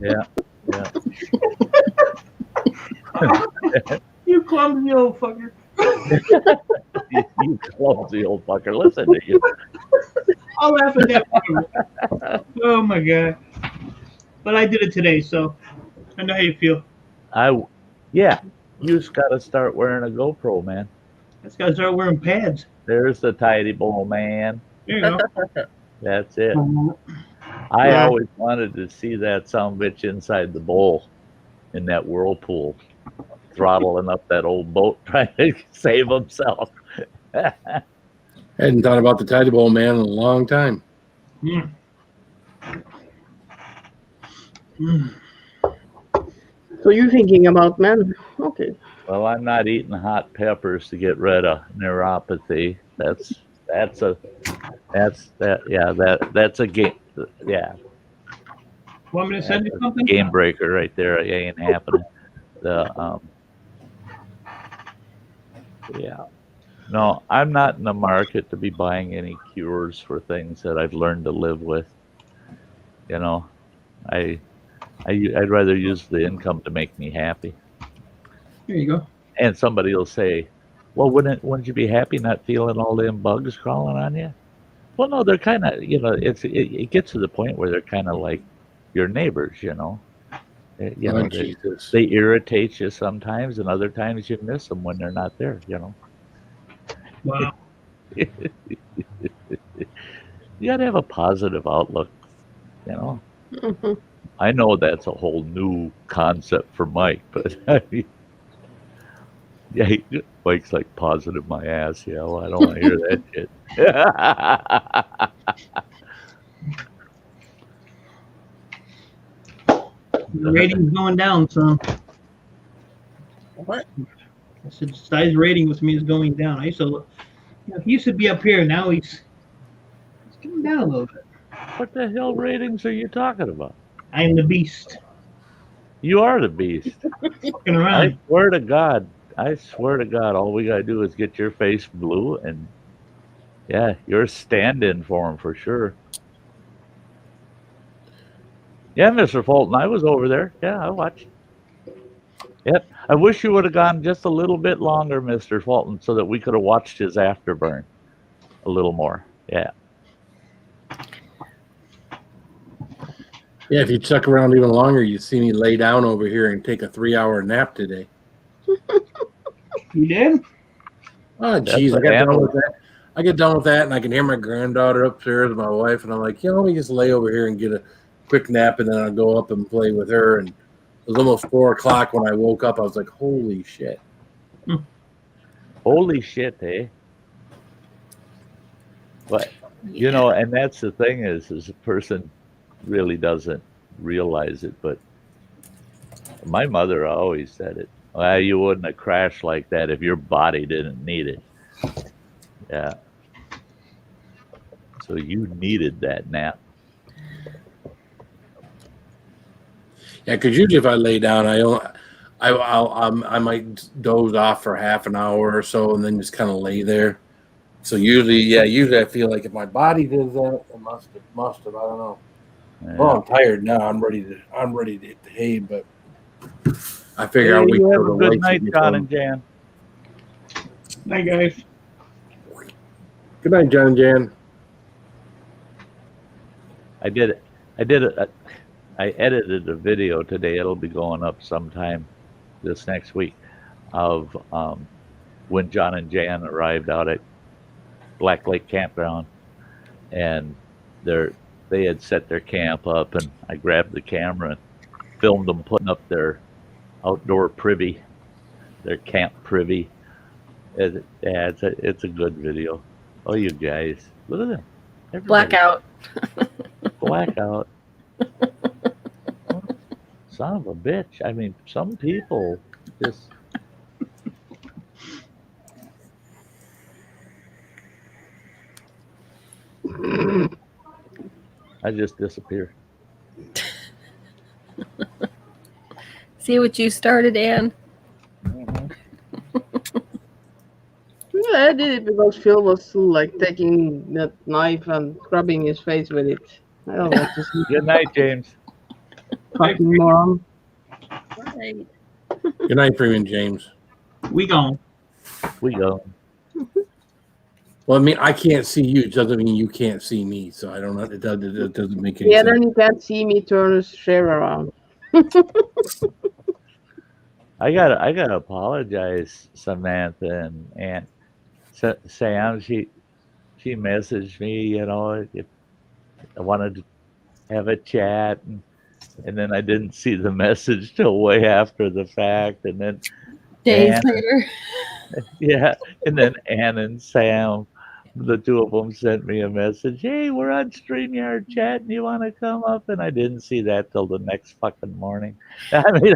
Yeah. You clumsy old fucker. You clumsy old fucker. Listen to you. I'll laugh at that. Oh my god. But I did it today, so I know how you feel. Yeah, you just got to start wearing a GoPro, man. This guy's start wearing pads. There's the tidy bowl, man. There you go. That's it. I Yeah. always wanted to see that son of a bitch inside the bowl in that whirlpool, throttling up that old boat trying to save himself. Hadn't thought about the tidy bowl man in a long time. Mm. Mm. So you're thinking about men? Okay. Well, I'm not eating hot peppers to get rid of neuropathy. That's a game. Yeah, Want me to send you that's a something? game breaker right there. It ain't happening. Yeah. No, I'm not in the market to be buying any cures for things that I've learned to live with. You know, I'd rather use the income to make me happy. Here you go. And somebody will say, "Well, wouldn't you be happy not feeling all them bugs crawling on you?" Well, no, they're kind of, it gets to the point where they're kind of like your neighbors, Jesus. They irritate you sometimes, and other times you miss them when they're not there. Wow. You got to have a positive outlook. Mhm. I know that's a whole new concept for Mike, but yeah, Mike's like positive my ass. Yeah, well, I don't want to hear that shit. The rating's going down, son. What? I said Sty's rating with me is going down. I used to look, he used to be up here. Now he's coming down a little bit. What the hell ratings are you talking about? I am the beast. You are the beast. Fucking I around. swear to God, all we gotta do is get your face blue, and yeah, you're a stand-in for him for sure. Yeah, Mr. Fulton, I was over there. Yeah, I watched. Yep. I wish you would have gone just a little bit longer, Mr. Fulton, so that we could have watched his afterburn a little more. Yeah. Yeah, if you stuck around even longer, you'd see me lay down over here and take a 3-hour nap today. You did? Oh, That's jeez, what I got done animals- with that. I get done with that, and I can hear my granddaughter upstairs with my wife, and I'm like, let me just lay over here and get a quick nap, and then I'll go up and play with her. And it was almost 4 o'clock when I woke up. I was like, holy shit. Holy shit, eh? But and that's the thing is a person really doesn't realize it, but my mother always said it. Well, you wouldn't have crashed like that if your body didn't need it. Yeah. So you needed that nap. Yeah, because usually if I lay down, I might doze off for half an hour or so, and then just kind of lay there. So usually I feel like if my body does that, it must have. I don't know. Yeah. Well, I'm tired now. I'm ready to hit the hay, but I figure I'll Hey, wait you have till a the good lights night, get John on. and Jan. Night, guys. Good night, John and Jan. I edited a video today. It'll be going up sometime this next week of when John and Jan arrived out at Black Lake Campground, and they had set their camp up, and I grabbed the camera and filmed them putting up their outdoor privy, their camp privy. It's a good video. Oh, you guys, look at them. Everybody. Blackout. Blackout. Son of a bitch. I mean, some people just. I just disappear. See what you started, Ann? Yeah, I did it because Phil was like taking that knife and scrubbing his face with it. I don't like to see Good night, James. fucking moron. Right. Good night, Freeman James. We gone. We go. Well, I mean, I can't see you. It doesn't mean you can't see me. So I don't know. It doesn't make any Yeah, sense. then you can't see me turn the chair around. I gotta apologize, Samantha and Aunt Sam. She messaged me, you know, if I wanted to have a chat, and then I didn't see the message till way after the fact, and then Days Ann, later. yeah, and then Ann and Sam, the two of them sent me a message. Hey, we're on StreamYard chat, and you want to come up? And I didn't see that till the next fucking morning. I mean,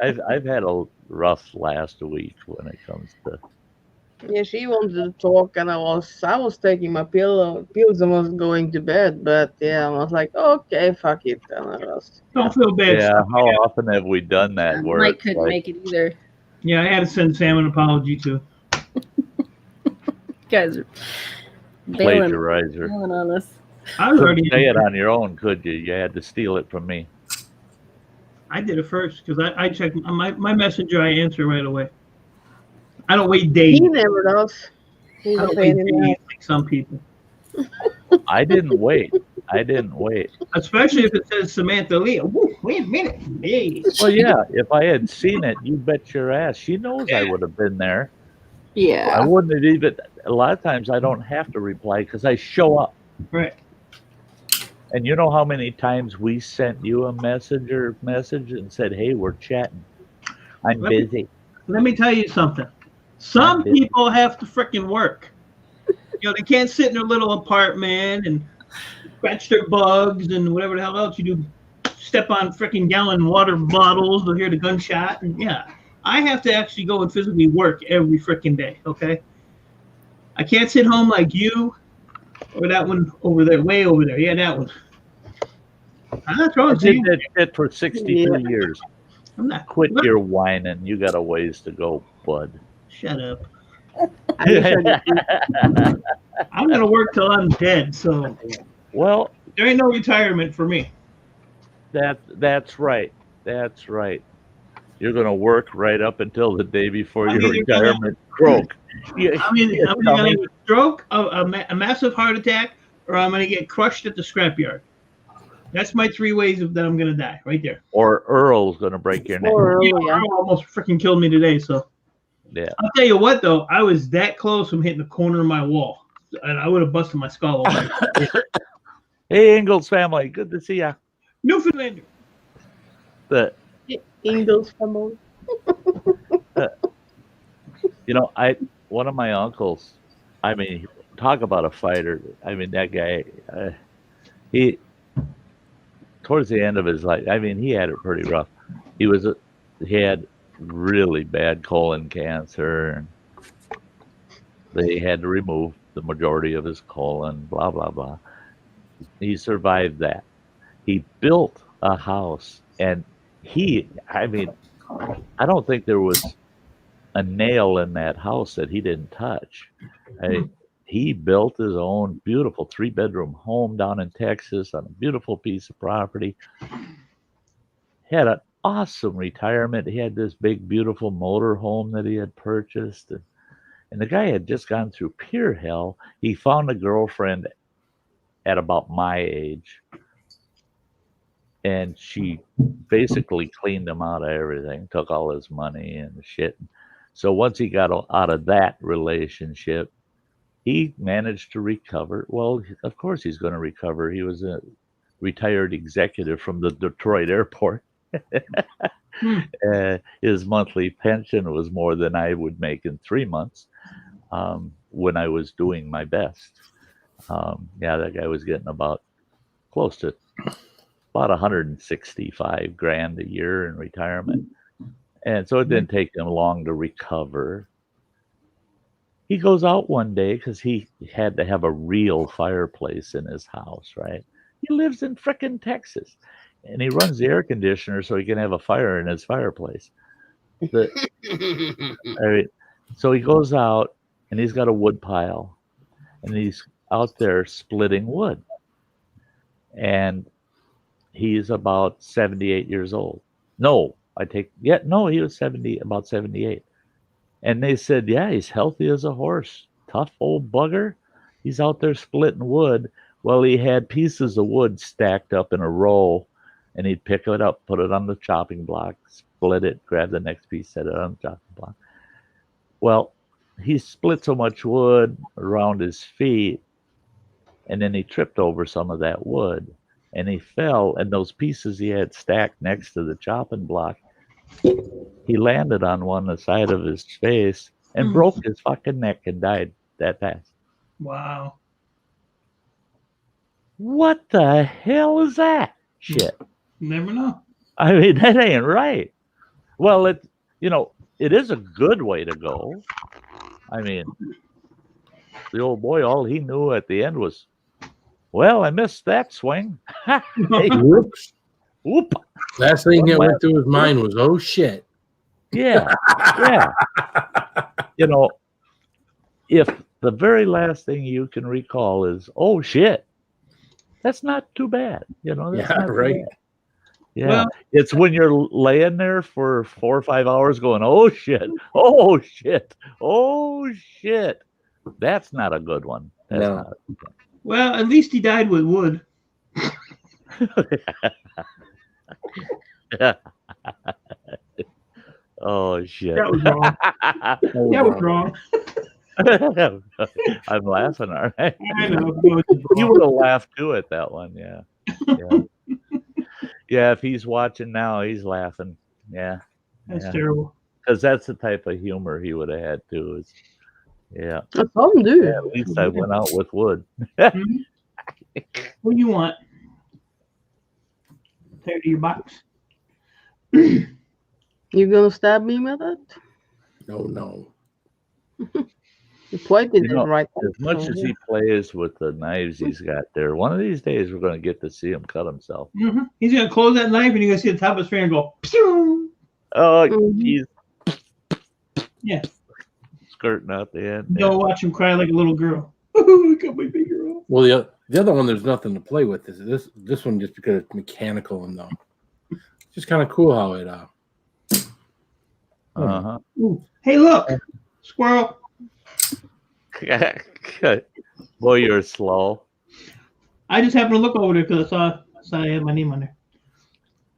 I've had a rough last week when it comes to. Yeah, she wanted to talk, and I was taking my pills and was going to bed. But yeah, I was like, okay, fuck it. And I was, Don't feel bad. Yeah, Stuff. how often have we done that? Where Mike it's couldn't like, make it either. Yeah, I had to send Sam an apology too. You guys are bailing plagiarizer. on us. I was Couldn't already. say it on your own, could you? You had to steal it from me. I did it first because I checked my messenger. I answer right away. I don't wait days. he never does. He's I a don't pain wait in the days ass. like some people. I didn't wait. Especially if it says Samantha Lee. Woo, wait a minute. Hey. Well, yeah, if I had seen it, you bet your ass. She knows I would have been there. I Yeah. wouldn't have even. A lot of times I don't have to reply because I show up. Right. And you know how many times we sent you a message and said, hey, we're chatting. I'm busy. Let me tell you something. Some people have to frickin' work. You know, they can't sit in their little apartment and scratch their bugs and whatever the hell else you do. Step on frickin' gallon water bottles. They'll hear the gunshot. And yeah, I have to actually go and physically work every frickin' day. Okay. I can't sit home like you or that one over there, way over there. Yeah, that one. I'm not I throwing did you. that shit for 62 years. I'm not. Quit your whining. You got a ways to go, bud. Shut up. I wish I did. I'm gonna work till I'm dead. So Well, there ain't no retirement for me. that's right. That's right. You're going to work right up until the day before I'm your either gonna- retirement croak. I'm either gonna have a stroke, a massive heart attack, or I'm gonna get crushed at the scrapyard. That's my three ways that I'm gonna die, right there. Or Earl's going to break your neck. Or Yeah, early, yeah. Earl almost freaking killed me today. So Yeah. I'll tell you what, though, I was that close from hitting the corner of my wall, and I would have busted my skull open. Hey, Ingalls family. Good to see ya. Newfoundlander. The Ingalls family. You know, one of my uncles, I mean, talk about a fighter. I mean, that guy, he, towards the end of his life, I mean, he had it pretty rough. He had really bad colon cancer, and they had to remove the majority of his colon, blah, blah, blah. He survived that. He built a house, and I mean, I don't think there was a nail in that house that he didn't touch. He built his own beautiful 3-bedroom home down in Texas on a beautiful piece of property. He had an awesome retirement. He had this big, beautiful motor home that he had purchased. And the guy had just gone through pure hell. He found a girlfriend at about my age. And she basically cleaned him out of everything, took all his money and shit. So once he got out of that relationship, he managed to recover. Well, of course he's going to recover. He was a retired executive from the Detroit airport. His monthly pension was more than I would make in 3 months when I was doing my best. Yeah, that guy was getting about close to about 165 grand a year in retirement. And so it didn't take him long to recover. He goes out one day because he had to have a real fireplace in his house, right? He lives in frickin' Texas. And he runs the air conditioner so he can have a fire in his fireplace. So he goes out and he's got a wood pile. And he's out there splitting wood. And he's about 78 years old. He was about 78. And they said, yeah, he's healthy as a horse, tough old bugger. He's out there splitting wood. Well, he had pieces of wood stacked up in a row, and he'd pick it up, put it on the chopping block, split it, grab the next piece, set it on the chopping block. Well, he split so much wood around his feet, and then he tripped over some of that wood, and he fell, and those pieces he had stacked next to the chopping block, he landed on one side of his face and broke his fucking neck and died that fast. Wow. What the hell is that shit? You never know. I mean, that ain't right. Well, it is a good way to go. I mean, the old boy, all he knew at the end was, well, I missed that swing. Whoops. Whoop. Last thing that went through his mind was, oh shit. Yeah. Yeah. If the very last thing you can recall is, oh shit, that's not too bad. That's not too right. bad. Yeah. Well, it's when you're laying there for 4 or 5 hours going, oh shit, oh shit, oh shit. That's not a good one. That's No. not a good one. well, at least he died with wood. Oh shit. That was wrong. That was wrong. I'm laughing, aren't I? I know. You would have laughed too at that one, yeah. Yeah, if he's watching now, he's laughing. Yeah. That's terrible. Because that's the type of humor he would have had too. Yeah. Some do. At least I went out with wood. What do you want? Tear to your box. You gonna stab me with it? No. You pointed it right. As much as he plays with the knives he's got there, one of these days we're going to get to see him cut himself. Mm-hmm. He's gonna close that knife, and you're gonna see the top of his finger go. Pew! Oh, Mhm. he's Yeah. skirting out the end. You'll watch him cry like a little girl. I got my finger off. Well, the other one, there's nothing to play with. This one just because it's mechanical and it's just kind of cool how it. Uh-huh. Ooh. Hey, look, squirrel. Boy, you're slow. I just happened to look over there because I saw I had my name on there.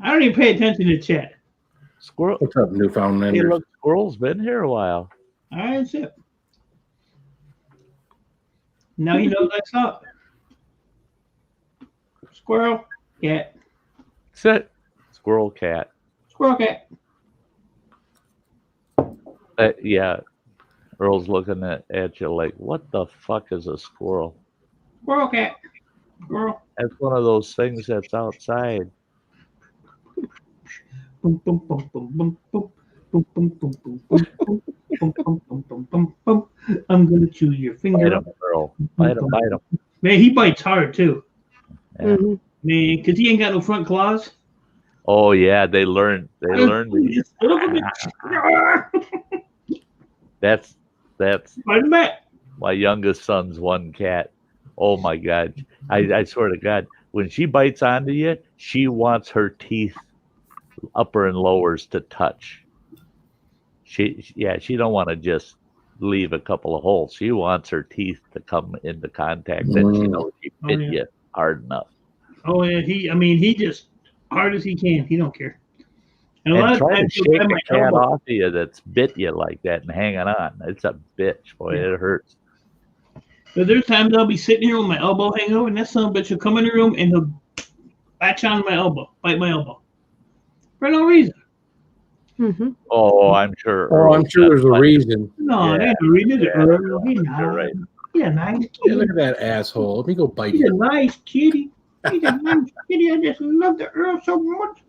I don't even pay attention to chat. Squirrel. What's up, Hey, Newfoundlanders? look, Squirrel's been here a while. All right, that's it. Now he knows I saw it. Squirrel, cat, Sit. Squirrel cat. squirrel, cat. Yeah. Earl's looking at you like, what the fuck is a squirrel? Squirrel, cat. Squirrel. That's one of those things that's outside. Boom, boom, boom, boom, boom, boom. Boom, boom, boom, boom, boom, boom, boom, boom, boom, boom, boom, boom. I'm gonna chew your Bite finger. him, Earl. Bite him, bite him. Man, he bites hard too. Yeah. Mhm. Man, because he ain't got no front claws. Oh yeah, they learned. These. That's Bite him back. my youngest son's one cat. Oh my God. I swear to God, when she bites onto you, she wants her teeth, upper and lowers, to touch. She don't want to just leave a couple of holes. She wants her teeth to come into contact. Then she knows she bit you hard enough. Oh yeah, he just hard as he can. He don't care. And a lot And of try to times shake he'll grab a my cat elbow. off of you that's bit you like that and hanging on. It's a bitch, boy. It hurts. But there's times I'll be sitting here with my elbow hanging over, and that son of a bitch will come in the room and he'll latch on my elbow, bite my elbow. For no reason. Mhm. Oh, I'm sure. Oh, I'm Earl's sure got there's a plenty. reason. No, Yeah, that ain't no reason. yeah, He's you're not. right. He's a nice Hey, kitty. look at that asshole. Let me go bite He's a you. nice kitty. He's a nice kitty. I just love the Earl so much.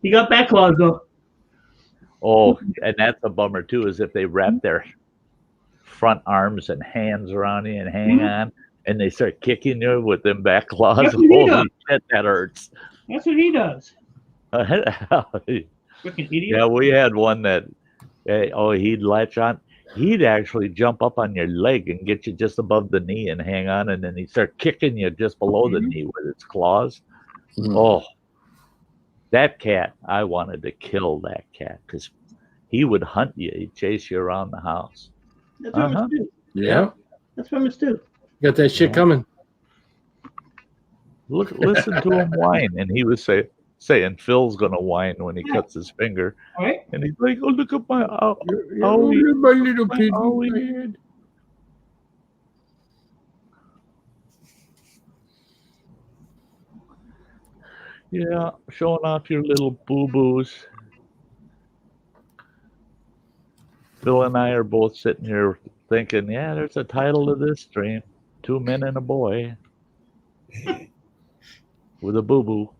He got back claws though. Oh, and that's a bummer too, is if they wrap their front arms and hands around you and hang on, and they start kicking you with them back claws. That's what he Holy does. shit, that hurts. That's what he does. Yeah, Freaking idiot. we had one that, he'd latch on. He'd actually jump up on your leg and get you just above the knee and hang on, and then he'd start kicking you just below the knee with its claws. Mhm. Oh, that cat, I wanted to kill that cat because he would hunt you. He'd chase you around the house. That's what Uh-huh. I'm do. Yeah. That's what I'm do. Got that shit Yeah. coming. Listen to him whine, and he was saying Phil's gonna whine when he cuts his finger, All right. and he's like, "Oh, look at my You're my little piggy. owie." Yeah, showing off your little boo-boos. Phil and I are both sitting here thinking, yeah, there's a title to this stream. 2 men and a boy with a boo-boo.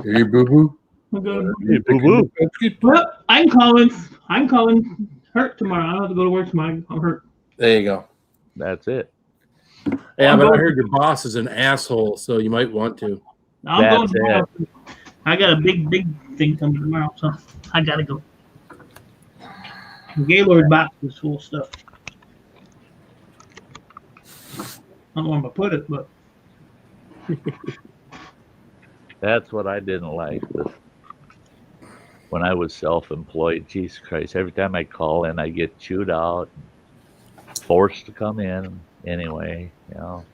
Hey, boo boo. Hey, boo-boo. Well, I'm calling hurt tomorrow. I don't have to go to work tomorrow. I'm hurt. There you go. That's it. Yeah, but I heard your boss is an asshole, so you might want to. I'm going That's tomorrow. I got a big thing coming tomorrow, so I gotta go. The Gaylord box is full of stuff. I don't know where I'm gonna put it, but That's what I didn't like. When I was self-employed, Jesus Christ, every time I call in, I get chewed out, forced to come in anyway, you know.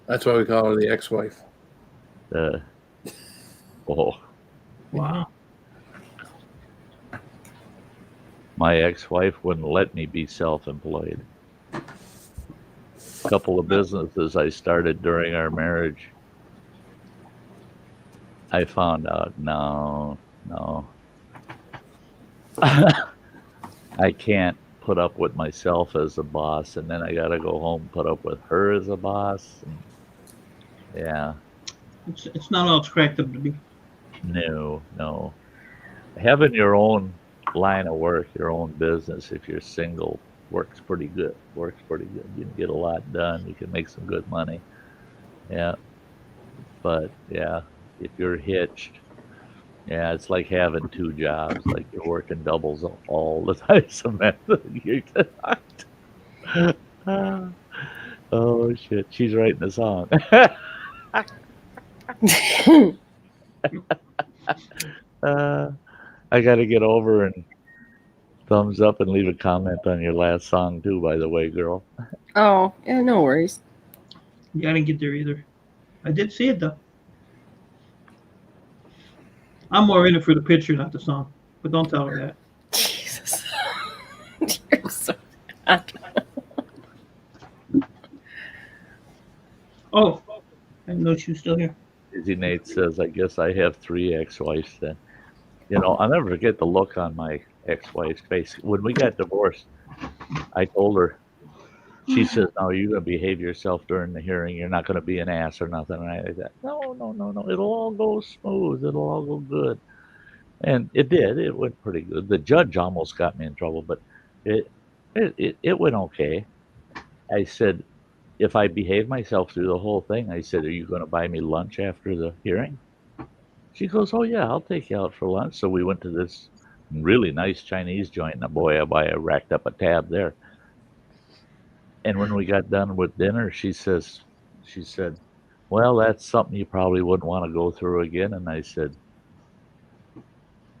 That's why we call her the ex-wife. Oh, wow. my ex-wife wouldn't let me be self-employed. A couple of businesses I started during our marriage, I found out, no. I can't put up with myself as a boss, and then I got to go home and put up with her as a boss. And yeah, It's not all it's cracked up to be. no. Having your own line of work, your own business, if you're single, works pretty good. You can get a lot done. You can make some good money. Yeah. But yeah, if you're hitched, yeah, it's like having two jobs. Like you're working doubles all the time. Samantha, oh shit, she's writing a song. I got to get over and thumbs up and leave a comment on your last song too. By the way, girl. Oh, yeah, no worries. Yeah, I didn't get there either. I did see it though. I'm more in it for the picture, not the song. But don't tell her that. Jesus. You're so bad. Oh, I didn't know she was still here. Izzy Nate says, I guess I have 3 ex-wives then. You know, I'll never forget the look on my ex-wife's face. When we got divorced, I told her, she says, no, you're going to behave yourself during the hearing. You're not going to be an ass or nothing. And I said, no. It'll all go smooth. It'll all go good. And it did. It went pretty good. The judge almost got me in trouble, but it went okay. I said, if I behave myself through the whole thing, I said, are you going to buy me lunch after the hearing? She goes, oh, yeah, I'll take you out for lunch. So we went to this really nice Chinese joint. And boy, I racked up a tab there. And when we got done with dinner, she said, well, that's something you probably wouldn't want to go through again. And I said,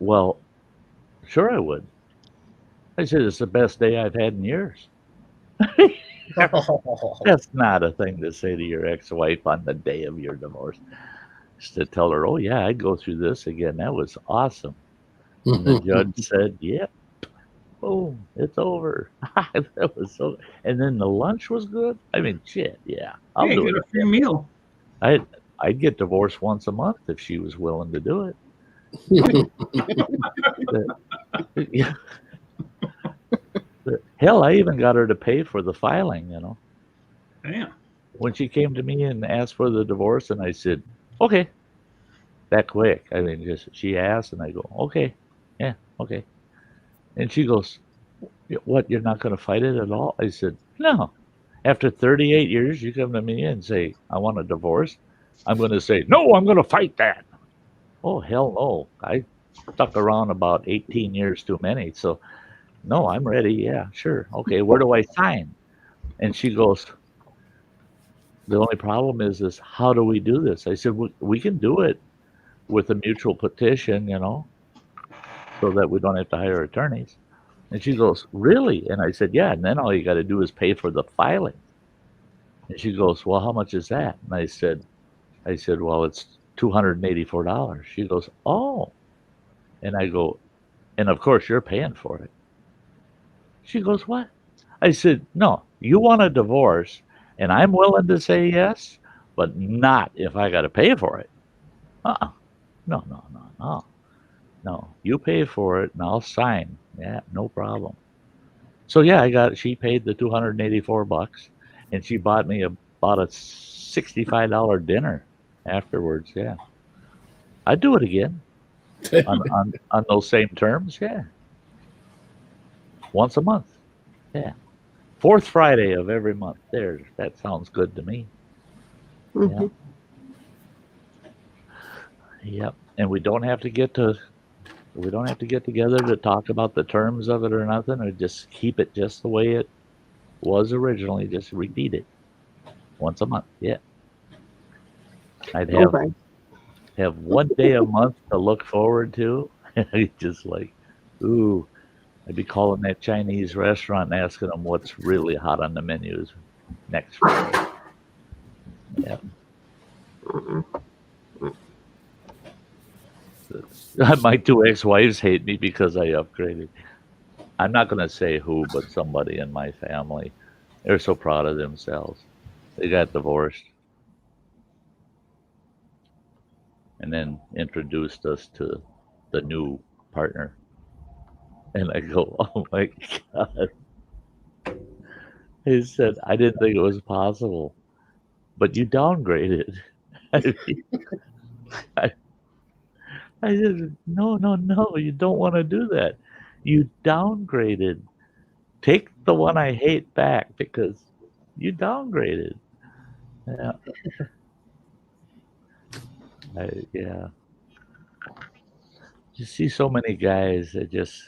well, sure I would. I said, it's the best day I've had in years. That's not a thing to say to your ex-wife on the day of your divorce. Just to tell her, oh, yeah, I'd go through this again. That was awesome. And the judge said, yep. Boom, it's over. That was so. And then the lunch was good. I mean, shit, yeah. I'll do Get it. a free meal. I'd get divorced once a month if she was willing to do it. Yeah. Hell, I even got her to pay for the filing, you know. Damn. When she came to me and asked for the divorce, and I said, okay. That quick. I mean, just she asked, and I go, okay. Yeah, okay. And she goes, what, you're not going to fight it at all? I said, no. After 38 years, you come to me and say, I want a divorce. I'm going to say, no, I'm going to fight that. Oh, hell no. I stuck around about 18 years too many. So, no, I'm ready. Yeah, sure. Okay, where do I sign? And she goes, the only problem is how do we do this? I said, we can do it with a mutual petition, you know. so that we don't have to hire attorneys. And she goes, really? And I said, yeah. And then all you got to do is pay for the filing. And she goes, well, how much is that? And I said, well, it's $284. She goes, oh. And I go, and of course you're paying for it. She goes, what? I said, no, you want a divorce, and I'm willing to say yes, but not if I got to pay for it. No, you pay for it and I'll sign. Yeah, no problem. So yeah, she paid the $284 and she bought me about a $65 dinner afterwards. Yeah. I'd do it again on those same terms. Yeah. Once a month. Yeah. Fourth Friday of every month. That sounds good to me. Mhm. Yeah. Yep. And we don't have to get together to talk about the terms of it or nothing, or just keep it just the way it was originally. Just repeat it once a month. Yeah. I'd have one day a month to look forward to. Just like, ooh, I'd be calling that Chinese restaurant and asking them what's really hot on the menus next Friday. Yeah. My two ex-wives hate me because I upgraded. I'm not going to say who, but somebody in my family. They're so proud of themselves. They got divorced and then introduced us to the new partner. And I go, oh my God. He said, I didn't think it was possible, but you downgraded. I said, no, you don't want to do that. You downgraded. Take the one I hate back because you downgraded. Yeah. Yeah. You see so many guys that just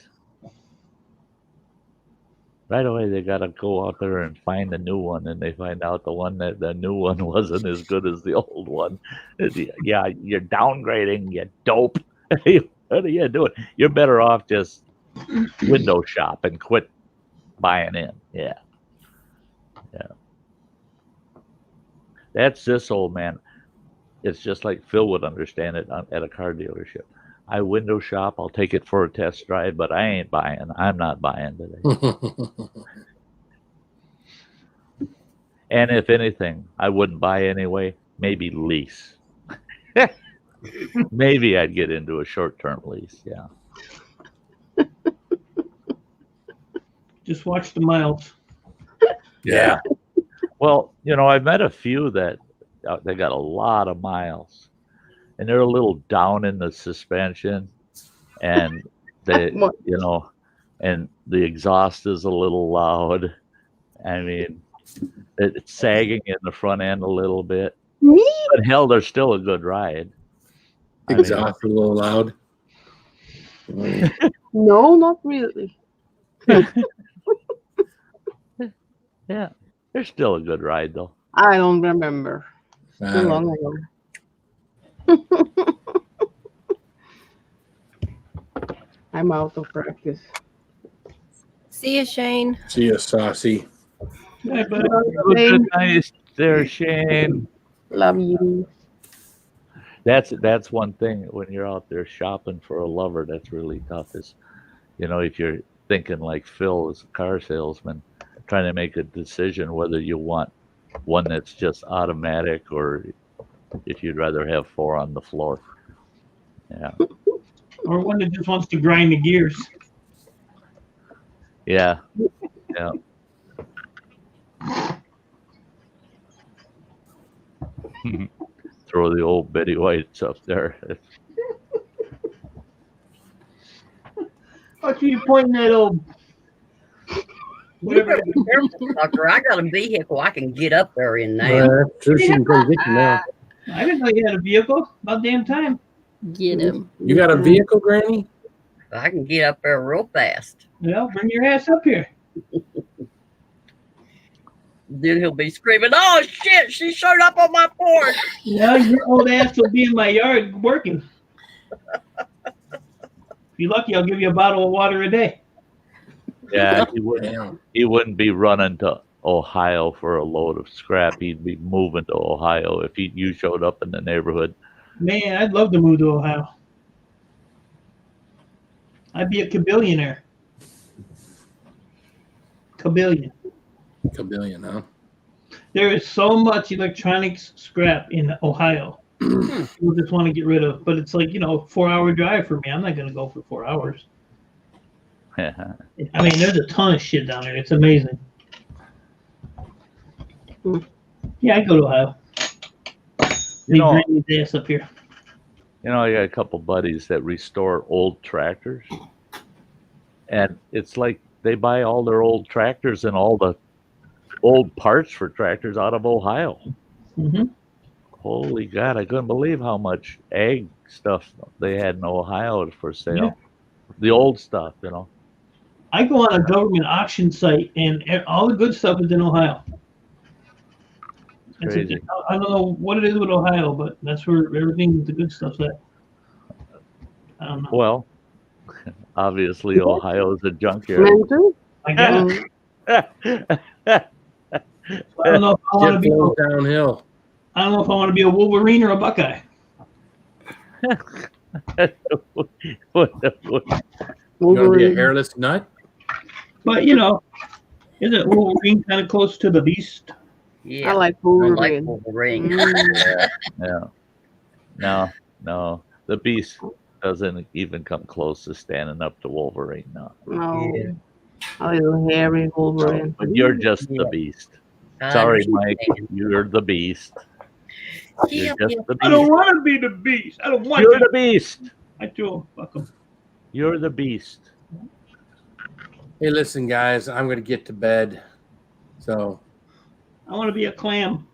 right away they got to go out there and find a new one, and they find out the new one wasn't as good as the old one. Yeah, you're downgrading, you dope. What are you doing? You're better off just window shop and quit buying in. Yeah. That's this old man. It's just like Phil would understand it at a car dealership. I window shop. I'll take it for a test drive, but I ain't buying. I'm not buying today. And if anything, I wouldn't buy anyway. Maybe lease. Maybe I'd get into a short-term lease. Yeah. Just watch the miles. Yeah. Well, I've met a few that they got a lot of miles, and they're a little down in the suspension, and they, and the exhaust is a little loud. I mean, it's sagging in the front end a little bit, but hell, they're still a good ride. Exhaust a little loud. No, not really. Yeah, they're still a good ride though. I don't remember. Too long ago. I'm out of practice. See you, Shane. See you, Saucy. Hey, buddy. Good night there, Shane. Love you. That's one thing when you're out there shopping for a lover. That's really tough. Is if you're thinking like Phil as a car salesman, trying to make a decision whether you want one that's just automatic or if you'd rather have 4 on the floor. Yeah. Or one that just wants to grind the gears. Yeah. Yeah. Throw the old Betty Whites up there. What are you pointing at, old? You better be careful, Tucker. I got a vehicle I can get up there in now. Sure, she can come get you now. I didn't know you had a vehicle. About damn time. Get him. You got a vehicle, Granny? I can get up there real fast. Well, bring your ass up here. Then he'll be screaming, "Oh shit, she showed up on my porch." No, your old ass will be in my yard working. you're lucky, I'll give you a bottle of water a day. Yeah, he wouldn't. Damn. He wouldn't be running to Ohio for a load of scrap. He'd be moving to Ohio if you showed up in the neighborhood. Man, I'd love to move to Ohio. I'd be a kabillionaire. Kabillion. Kabillion, huh? There is so much electronics scrap in Ohio. People just want to get rid of, but it's like 4-hour drive for me. I'm not gonna go for 4 hours. I mean, there's a ton of shit down there. It's amazing. Yeah, I go to Ohio. You know- Leave his ass up here. I got a couple buddies that restore old tractors, and it's like they buy all their old tractors and all the old parts for tractors out of Ohio. Mm-hmm. Holy God, I couldn't believe how much ag stuff they had in Ohio for sale. Yeah. The old stuff, I go on a government auction site, and all the good stuff is in Ohio. Crazy. I don't know what it is with Ohio, but that's where everything, the good stuff's at. I don't know. Well, obviously Ohio is a junkyard. Mental? I guess. I don't know if I want to Shit be. flows downhill. I don't know if I want to be a Wolverine or a Buckeye. You want to be a hairless nut? But isn't Wolverine kind of close to the Beast? Yeah. I like I like Wolverine. Wolverine. Yeah. No. The Beast doesn't even come close to standing up to Wolverine. No. No. Yeah. A little hairy Wolverine. But you're just the Beast. Sorry, Mike. You're the Beast. You're Yep, just yep. the I don't Beast. want to be the Beast. I don't want You're to. the Beast. I do. Fuck 'em. You're the Beast. Hey, listen, guys, I'm going to get to bed. So, I want to be a clam.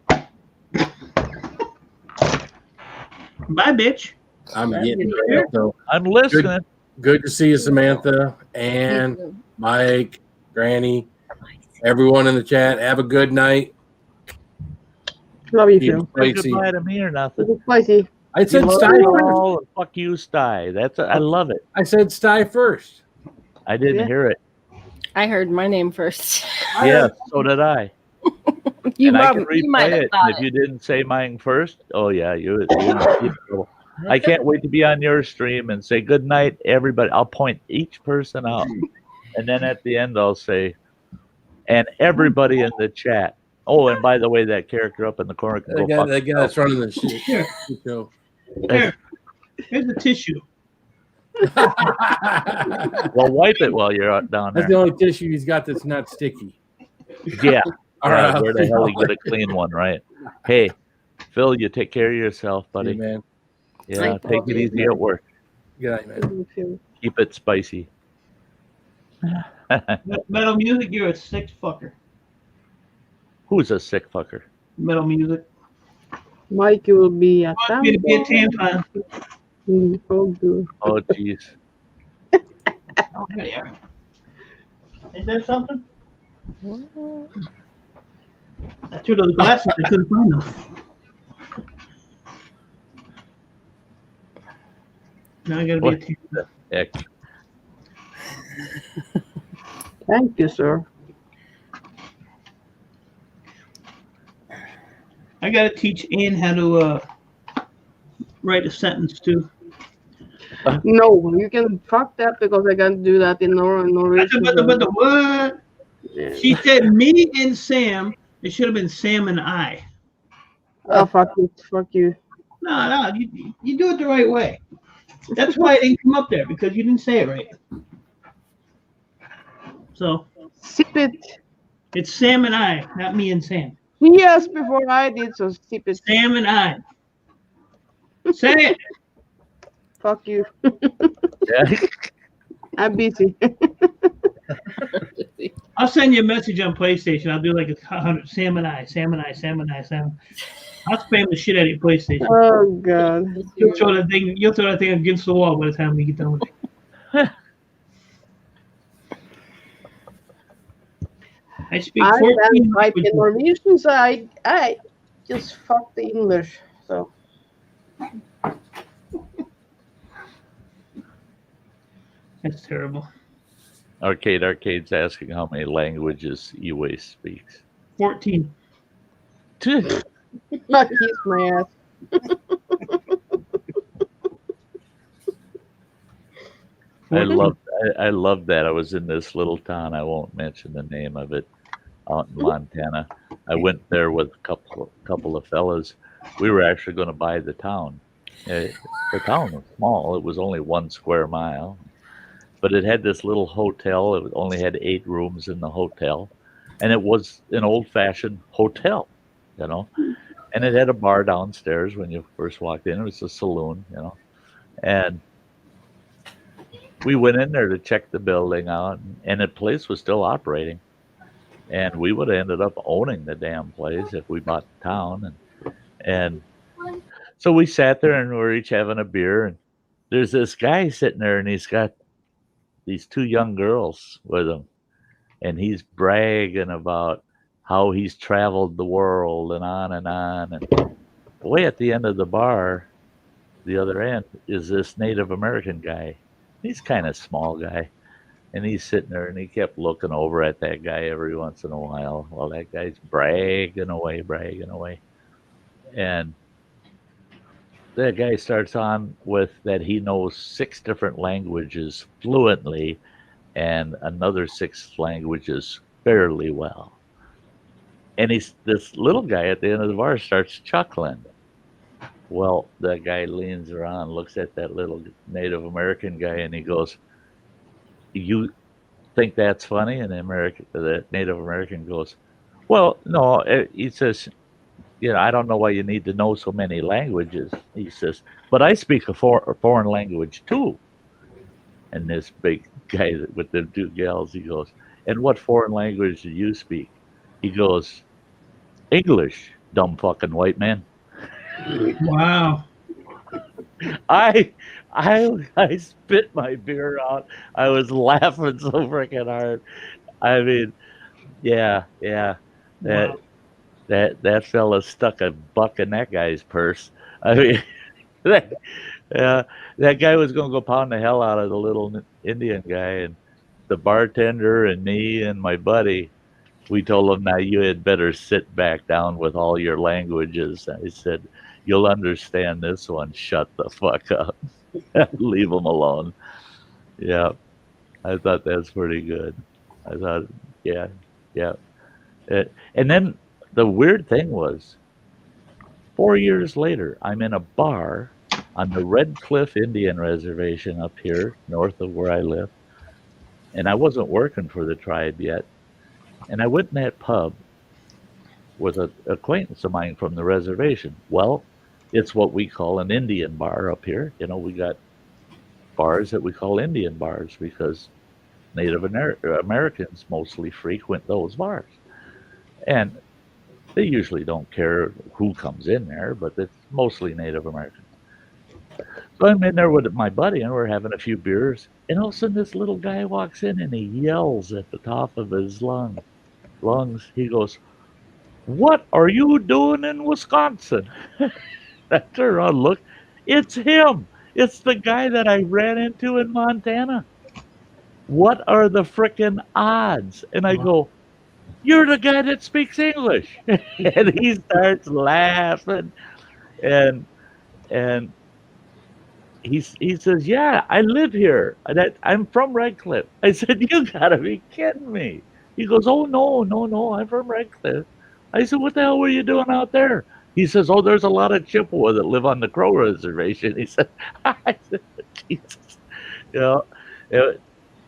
Bye, bitch. I'm That'd getting be there. So, I'm listening. good to see you, Samantha, and Mike, Granny, everyone in the chat. Have a good night. Love you, Keep Phil. it Say spicy. goodbye to me or nothing. It's spicy. I said You love Sty you first. all, and fuck you, Sty. I love it. I said Sty first. I didn't Yeah. hear it. I heard my name first. Yeah, so did I. You And I might, can you might replay have it. thought And if you didn't say mine first, oh yeah, you I can't wait to be on your stream and say good night, everybody. I'll point each person out, and then at the end I'll say, and everybody in the chat. Oh, and by the way, that character up in the corner can go fuck That guy that's running the shit Here, show. here. Here's the tissue. Well, wipe it while you're out down That's there. the only tissue he's got that's not sticky. Yeah. All Yeah, right, where the hell you get a clean one, right? Hey, Phil, you take care of yourself, buddy. man. Yeah, Thank take it you. easy at work. Good night, man. Love you, Phil. Keep it spicy. Metal music, you're a sick fucker. Who's a sick fucker? Metal music. Mike, you will be a Want me to be a tampon. Oh, good. Oh, jeez. Oh, yeah. Is there something? I threw those glasses. I couldn't find them. Now I gotta be a What tampon. the heck? Thank you, sir. I gotta teach Ann how to write a sentence too. No, you can fuck that because I can't do that in Norwegian. But what? Yeah. She said me and Sam. It should have been Sam and I. Oh, fuck it. Fuck you. No, you do it the right way. That's why it didn't come up there, because you didn't say it right. So Sip it. it's Sam and I, not me and Sam. Yes, before I did, so sip it. Sam and I. Say it. Fuck you. Yeah. I'm busy. I'll send you a message on PlayStation. I'll do like 100. Sam and I, Sam and I, Sam and I, Sam. I'll spam the shit out of your PlayStation. Oh, God. You'll throw that thing against the wall by the time we get done with it. I speak I 14 can type in languages. Norwegian, so I just fuck the English. So That's terrible. Arcade's asking how many languages Eway speaks. 14. I Not kiss my ass. love that. I was in this little town. I won't mention the name of it, out in Montana. I went there with a couple of fellas. We were actually going to buy the town. The town was small. It was only 1 square mile, but it had this little hotel. It only had 8 rooms in the hotel, and it was an old-fashioned hotel, you know. And it had a bar downstairs when you first walked in. It was a saloon, you know. And we went in there to check the building out, and the place was still operating. And we would have ended up owning the damn place if we bought the town. And so we sat there and we were each having a beer. And there's this guy sitting there, and he's got these 2 young girls with him. And he's bragging about how he's traveled the world and on and on. And way at the end of the bar, the other end, is this Native American guy. He's kind of small guy. And he's sitting there, and he kept looking over at that guy every once in a while that guy's bragging away. And that guy starts on with that he knows 6 different languages fluently and another 6 languages fairly well. And this little guy at the end of the bar starts chuckling. Well, that guy leans around, looks at that little Native American guy, and he goes, "You think that's funny?" And the Native American goes, "Well, no." He says, "I don't know why you need to know so many languages." He says, "But I speak a foreign language too." And this big guy with the 2 gals, he goes, "And what foreign language do you speak?" He goes, "English, dumb fucking white man." Wow. I spit my beer out. I was laughing so freaking hard. I mean, yeah. Wow. That fella stuck a buck in that guy's purse. I mean, that guy was going to go pound the hell out of the little Indian guy, and the bartender and me and my buddy, we told him, "Now you had better sit back down with all your languages." I said, "You'll understand this one. Shut the fuck up." Leave him alone. Yeah, I thought that's pretty good. I thought, yeah. And then the weird thing was, 4 years later, I'm in a bar on the Red Cliff Indian Reservation up here, north of where I live. And I wasn't working for the tribe yet. And I went in that pub with an acquaintance of mine from the reservation. Well, it's what we call an Indian bar up here. We got bars that we call Indian bars because Native Americans mostly frequent those bars. And they usually don't care who comes in there, but it's mostly Native Americans. So I'm in there with my buddy, and we're having a few beers. And all of a sudden, this little guy walks in, and he yells at the top of his lungs. He goes, "What are you doing in Wisconsin?" I turn around and look. It's him. It's the guy that I ran into in Montana. What are the frickin' odds? And I go, "You're the guy that speaks English." And he starts laughing. And he says, "Yeah, I live here. I'm from Red Cliff." I said, "You gotta be kidding me." He goes, "Oh, no, I'm from Red Cliff." I said, "What the hell were you doing out there?" He says, "Oh, there's a lot of Chippewa that live on the Crow Reservation." He said, I said, "Jesus." It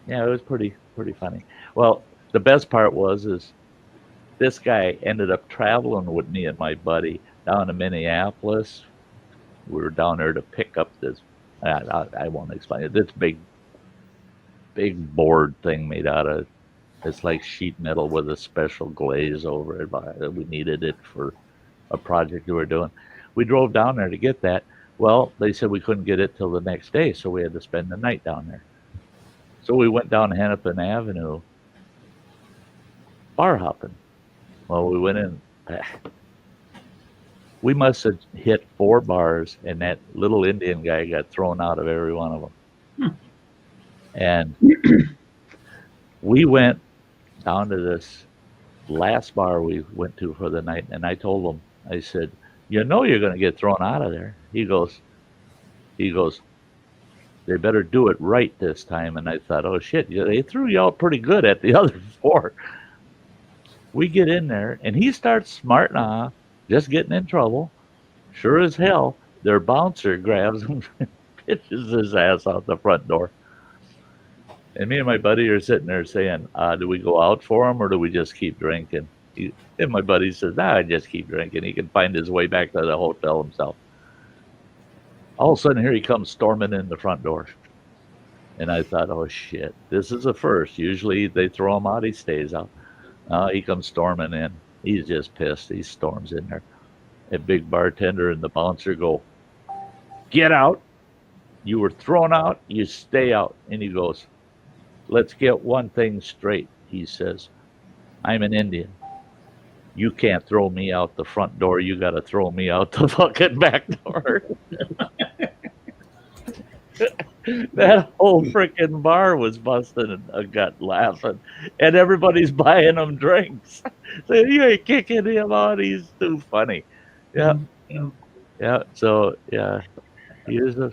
was pretty funny. Well, the best part is this guy ended up traveling with me and my buddy down to Minneapolis. We were down there to pick up this, I won't explain it, this big board thing made out of, it's like sheet metal with a special glaze over it. We needed it for a project we were doing. We drove down there to get that. Well, they said we couldn't get it till the next day, so we had to spend the night down there. So we went down Hennepin Avenue bar hopping. Well, we went in. We must have hit 4 bars, and that little Indian guy got thrown out of every one of them. And we went down to this last bar we went to for the night, and I told him, I said, you're going to get thrown out of there. He goes, they better do it right this time. And I thought, oh shit, they threw you out pretty good at the other 4. We get in there, and he starts smarting off, just getting in trouble. Sure as hell, their bouncer grabs him and pitches his ass out the front door. And me and my buddy are sitting there saying, do we go out for him or do we just keep drinking? And my buddy says, just keep drinking. He can find his way back to the hotel himself. All of a sudden, here he comes storming in the front door. And I thought, oh, shit, this is a first. Usually they throw him out, he stays out. He comes storming in. He's just pissed. He storms in there. A big bartender and the bouncer go, get out. You were thrown out. You stay out. And he goes, let's get one thing straight. He says, I'm an Indian. You can't throw me out the front door. You got to throw me out the fucking back door. That whole freaking bar was busting a gut laughing. And everybody's buying them drinks. So you ain't kicking him out. He's too funny. Yeah. Yeah. So, yeah, he is a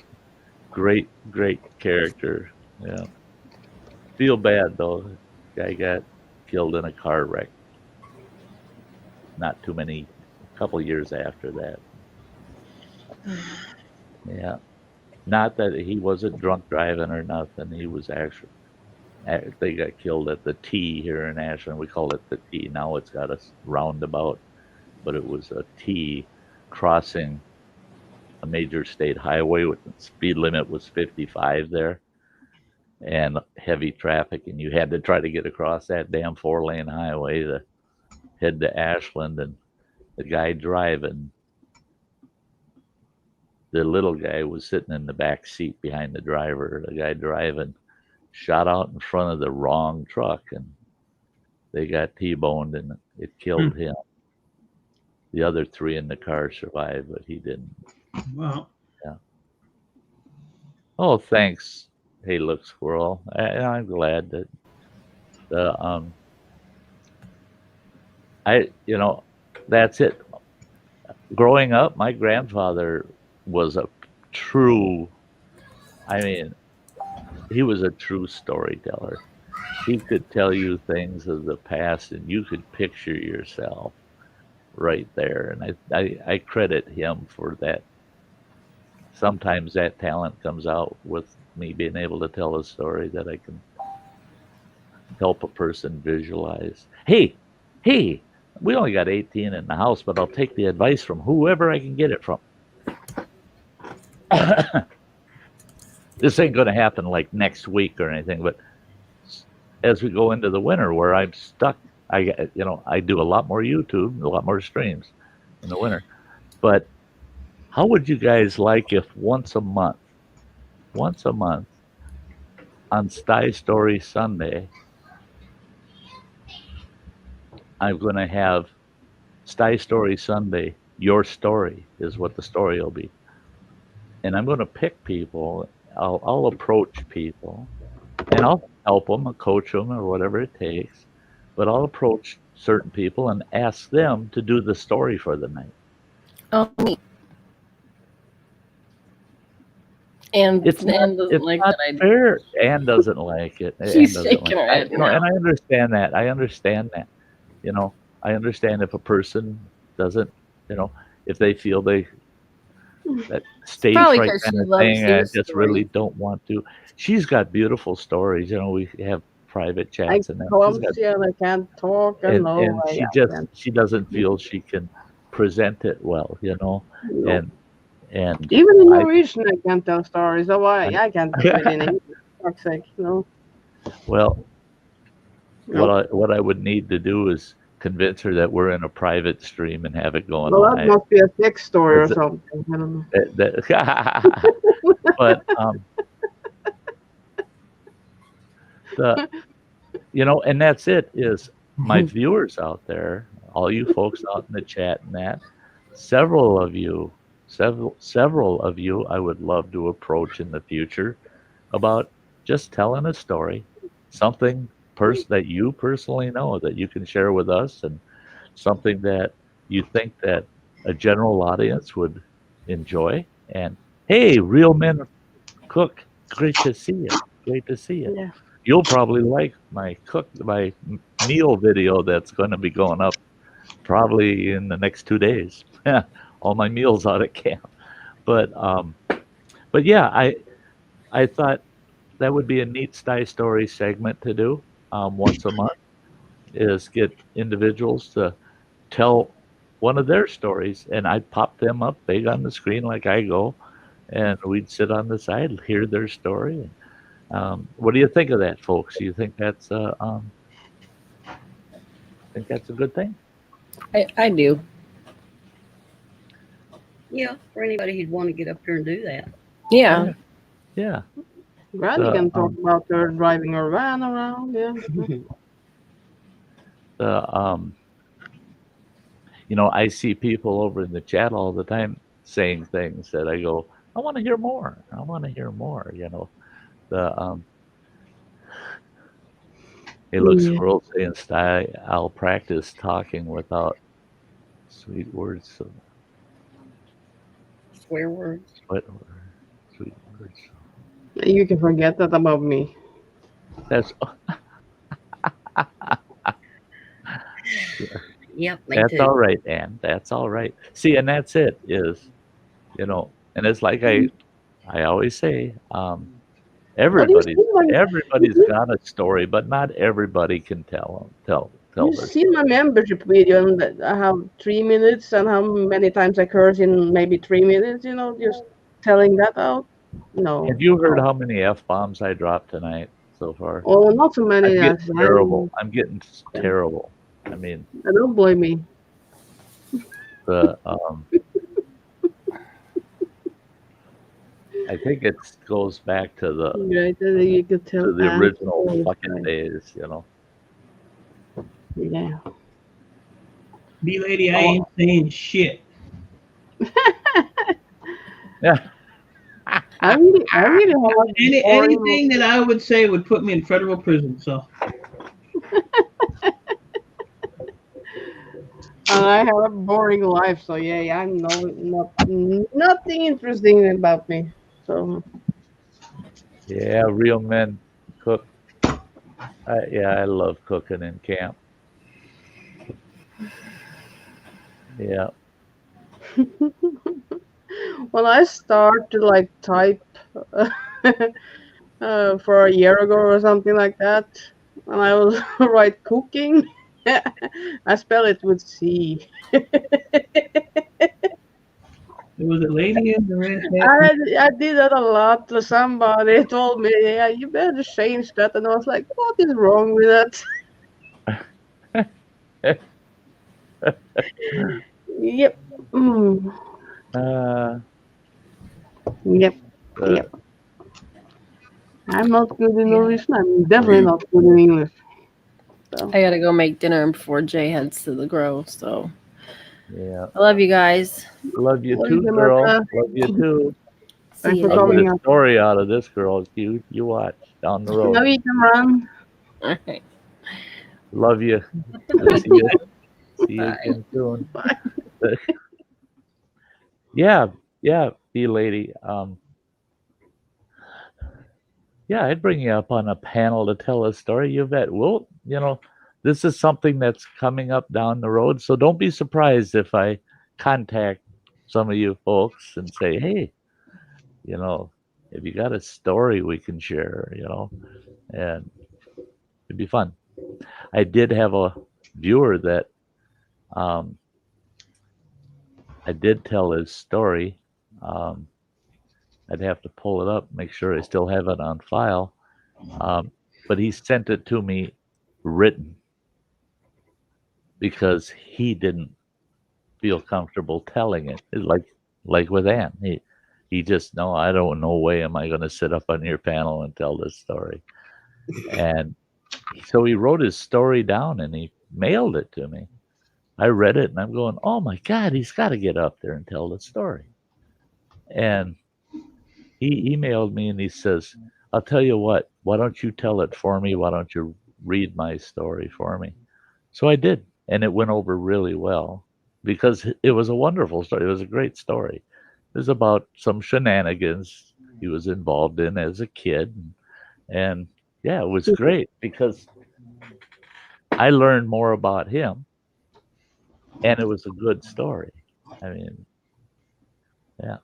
great, great character. Yeah. Feel bad, though. Guy got killed in a car wreck. Not too many, a couple of years after that. Yeah. Not that he wasn't drunk driving or nothing. He was actually, they got killed at the T here in Ashland. We call it the T. Now it's got a roundabout, but it was a T crossing a major state highway with the speed limit was 55 there and heavy traffic. And you had to try to get across that damn 4-lane highway to head to Ashland. And the guy driving, the little guy was sitting in the back seat behind the driver. The guy driving shot out in front of the wrong truck, and they got T-boned, and it killed him. The other 3 in the car survived, but he didn't. Wow. Yeah. Oh, thanks. Hey, look, squirrel. I'm glad that that's it. Growing up, my grandfather was a true, he was a true storyteller. He could tell you things of the past and you could picture yourself right there. And I credit him for that. Sometimes that talent comes out with me being able to tell a story that I can help a person visualize. Hey, we only got 18 in the house, but I'll take the advice from whoever I can get it from. This ain't going to happen like next week or anything, but as we go into the winter where I'm stuck, I do a lot more YouTube, a lot more streams in the winter. But how would you guys like if once a month on Sty Story Sunday, I'm going to have Sty Story Sunday, your story is what the story will be. And I'm going to pick people. I'll approach people, and I'll help them, or coach them, or whatever it takes. But I'll approach certain people and ask them to do the story for the night. Oh, neat. And It's Ann doesn't like not that idea. fair. Ann doesn't like it. She's Ann doesn't shaking her head. and I understand that. I understand that. I understand if a person doesn't, if they feel that stage Probably right 'cause kind she of loves thing, the I just story. really don't want to. She's got beautiful stories. We have private I chats and that. clumsy and I can't talk and no and way. she doesn't feel she can present it well, No. and Even in I- Norwegian, I can't tell stories. So I can't do it in English. For fuck's sake, no. well, No. what I would need to do is convince her that we're in a private stream and have it going Well, that live. must be a sex story or It's a- something. I don't know. But and that's it. Is my viewers out there, all you folks out in the chat and that, several of you, I would love to approach in the future about just telling a story, something that you personally know that you can share with us, and something that you think that a general audience would enjoy. And hey, Real Men Cook, great to see you. Great to see you. Yeah. You'll probably like my meal video that's going to be going up probably in the next 2 days. All my meals out at camp. But yeah, I thought that would be a neat Sty Story segment to do once a month, is get individuals to tell one of their stories, and I'd pop them up big on the screen like I go, and we'd sit on the side, hear their story. What do you think of that, folks? Do you think that's a good thing? I do. Yeah, for anybody who'd want to get up here and do that. Yeah. Yeah. Randy The, can talk about her driving her van around. Yeah. I see people over in the chat all the time saying things that I go, I want to hear more. I want to hear more. Hey, look, Yeah. Squirrel saying, Sty, I'll practice talking without sweet words. Swear words. Sweet words. You can forget that about me. That's Yep, me that's too. all right, Ann. That's all right. See, and that's it. And it's like I always say, everybody's got a story, but not everybody can tell You their see my membership video, and that I have 3 minutes, and how many times I curse in maybe 3 minutes. Just telling that out. No. Have you heard how many F-bombs I dropped tonight so far? Oh, not so many. I'm As getting terrible. I'm getting terrible. I mean, I don't blame me. I think it goes back to the Right, you could tell to the Anne original stories, fucking right. days, Yeah. B lady, I ain't saying shit. Yeah. I really have boring- Anything that I would say would put me in federal prison. So And I have a boring life, so yeah, I know nothing interesting about me. So Yeah, Real Men Cook. I love cooking in camp. Yeah. when I start to like type for a year ago or something like that, and I was write cooking, I spell it with C. there was a lady in the red hat. I did that a lot. Somebody told me, yeah, you better change that. And I was like, what is wrong with that? Yep. Mm. Yep. Yep. I'm not good in Norwegian. I'm definitely not good in English. So. I gotta go make dinner before Jay heads to the grow. So Yeah. I love you guys. Love you Love too, you, girl. Martha. Love you too. Thanks See for you. I'll coming get a up. story out of this girl. You watch down the road. Now you can run. All right. Love you. See you again soon. Yeah, B lady. Yeah, I'd bring you up on a panel to tell a story. You bet. Well, this is something that's coming up down the road, so don't be surprised if I contact some of you folks and say, hey, if you got a story we can share, and it'd be fun. I did have a viewer that I did tell his story. I'd have to pull it up, make sure I still have it on file. But he sent it to me written because he didn't feel comfortable telling it. It's like with Ann. He just, no, I don't, no way am I going to sit up on your panel and tell this story. And so he wrote his story down and he mailed it to me. I read it and I'm going, oh my God, he's got to get up there and tell the story. And he emailed me and he says, I'll tell you what. Why don't you tell it for me? Why don't you read my story for me? So I did, and it went over really well because it was a wonderful story. It was a great story. It was about some shenanigans he was involved in as a kid, and yeah, it was great because I learned more about him, and it was a good story. I mean, yeah.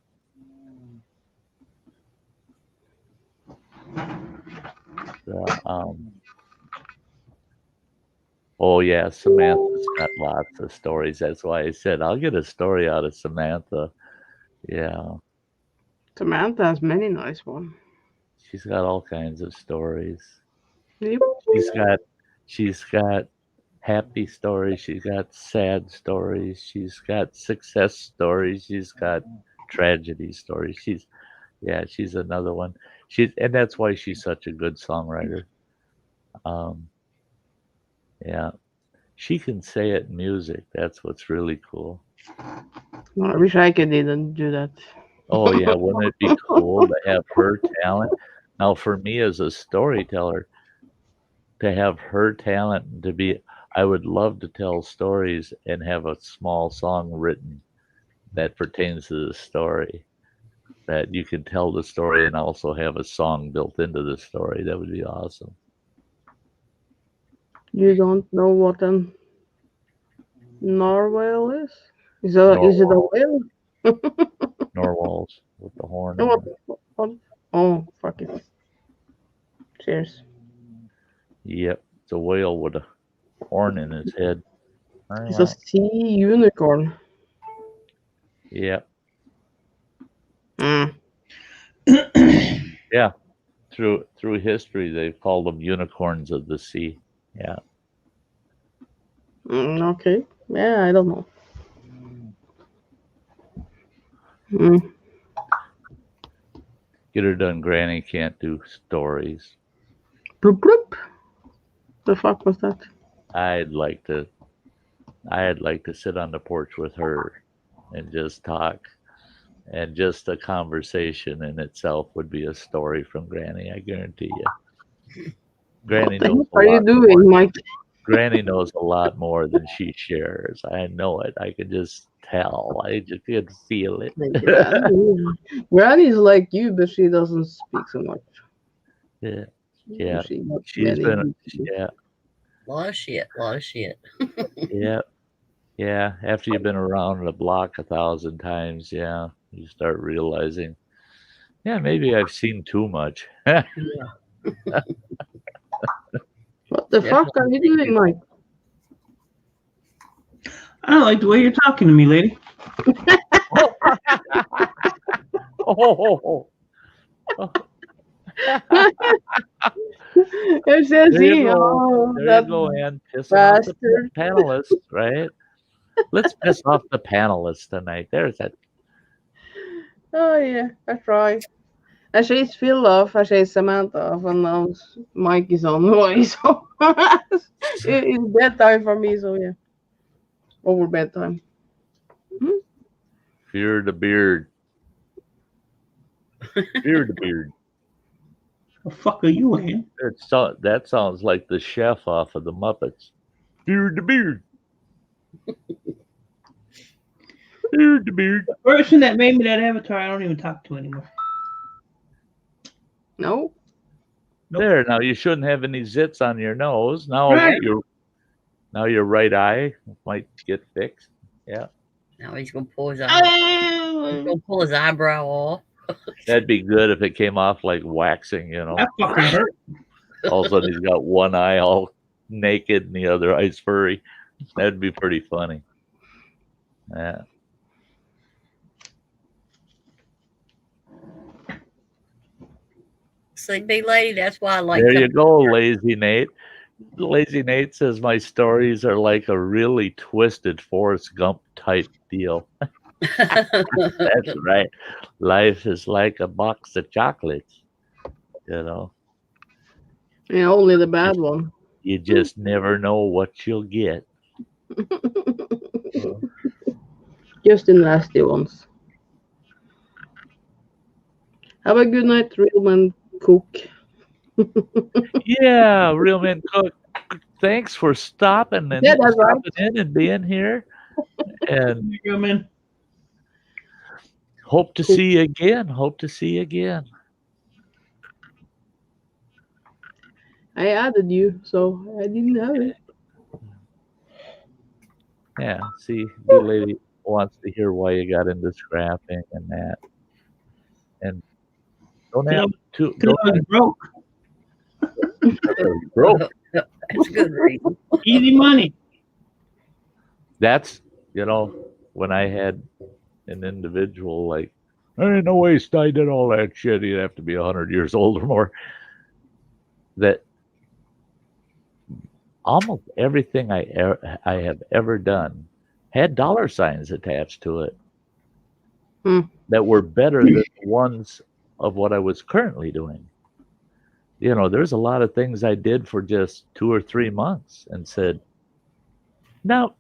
Oh yeah, Samantha's got lots of stories. That's why I said I'll get a story out of Samantha. Yeah, Samantha has many nice ones. she's got all kinds of stories. Yep. She's got happy stories. She's got sad stories. She's got success stories. She's got tragedy stories. She's another one. And that's why she's such a good songwriter. Yeah, she can say it in music. That's what's really cool. Well, I wish I could even do that. Oh yeah, wouldn't it be cool to have her talent? Now, for me as a storyteller, to have her talent and to be, I would love to tell stories and have a small song written that pertains to the story. That you can tell the story and also have a song built into the story. That would be awesome. You don't know what a narwhal is? Is it a whale? Narwhals with the horn. Oh, fuck it. Cheers. Yep, it's a whale with a horn in his head. It's a sea unicorn. Yep. Mm. Yeah. Through history, they've called them unicorns of the sea. Yeah. Okay. Yeah, I don't know. Mm. Get her done. Granny can't do stories. Bloop, bloop. The fuck was that? I'd like to sit on the porch with her and just talk. And just a conversation in itself would be a story from Granny, I guarantee you. Granny knows What are you doing, Mike? Granny knows a lot more than she shares. I know it. I can just tell. I just can feel it. Granny's like you, but she doesn't speak so much. Yeah. Yeah. She's been a lot of shit. Yeah. Yeah. After you've been around the block 1,000 times, yeah, you start realizing, yeah, maybe I've seen too much. What the fuck are you doing, Mike? I don't like the way you're talking to me, lady. Oh. It says There you here, go. There you go, Ann. Pissing off the panelists, right? Let's piss off the panelists tonight. There's that. Oh yeah, I try. I chase Phil off, I chase Samantha off, and now Mike is on the way, so it's bedtime for me, so yeah. Over bedtime. Fear the beard. Fear the beard. The fuck are you in? That sounds like the chef off of the Muppets. Fear the beard. Fear the beard. The person that made me that avatar, I don't even talk to anymore. No. Nope. There, now you shouldn't have any zits on your nose. Now Right. your right eye might get fixed. Yeah. Now he's gonna pull his eyebrow off. That'd be good if it came off like waxing, you know. That fucking hurt. All of a sudden he's got one eye all naked and the other eye's furry. That'd be pretty funny. Yeah. Sleepy lady, that's why I like There you go, Lazy Nate. Lazy Nate says my stories are like a really twisted Forrest Gump type deal. That's right. Life is like a box of chocolates, you know. Yeah, only the bad one. You just never know what you'll get. Just the nasty ones. Have a good night, Real Man Cook. Yeah, Real Man Cook. Thanks for stopping and Yeah, that's right. stopping in and being here. And You go, man. hope to see you again. Hope to see you again. I added you, so I didn't have it. Yeah, see, the lady wants to hear why you got into scrapping and that. And don't have to Because I was broke. broke. That's a good reason. Easy money. That's when I had an individual like, there ain't no way Sty did all that shit. He'd have to be 100 years old or more. That almost everything I have ever done had dollar signs attached to it that were better than the ones of what I was currently doing. There's a lot of things I did for just 2 or 3 months and said, no,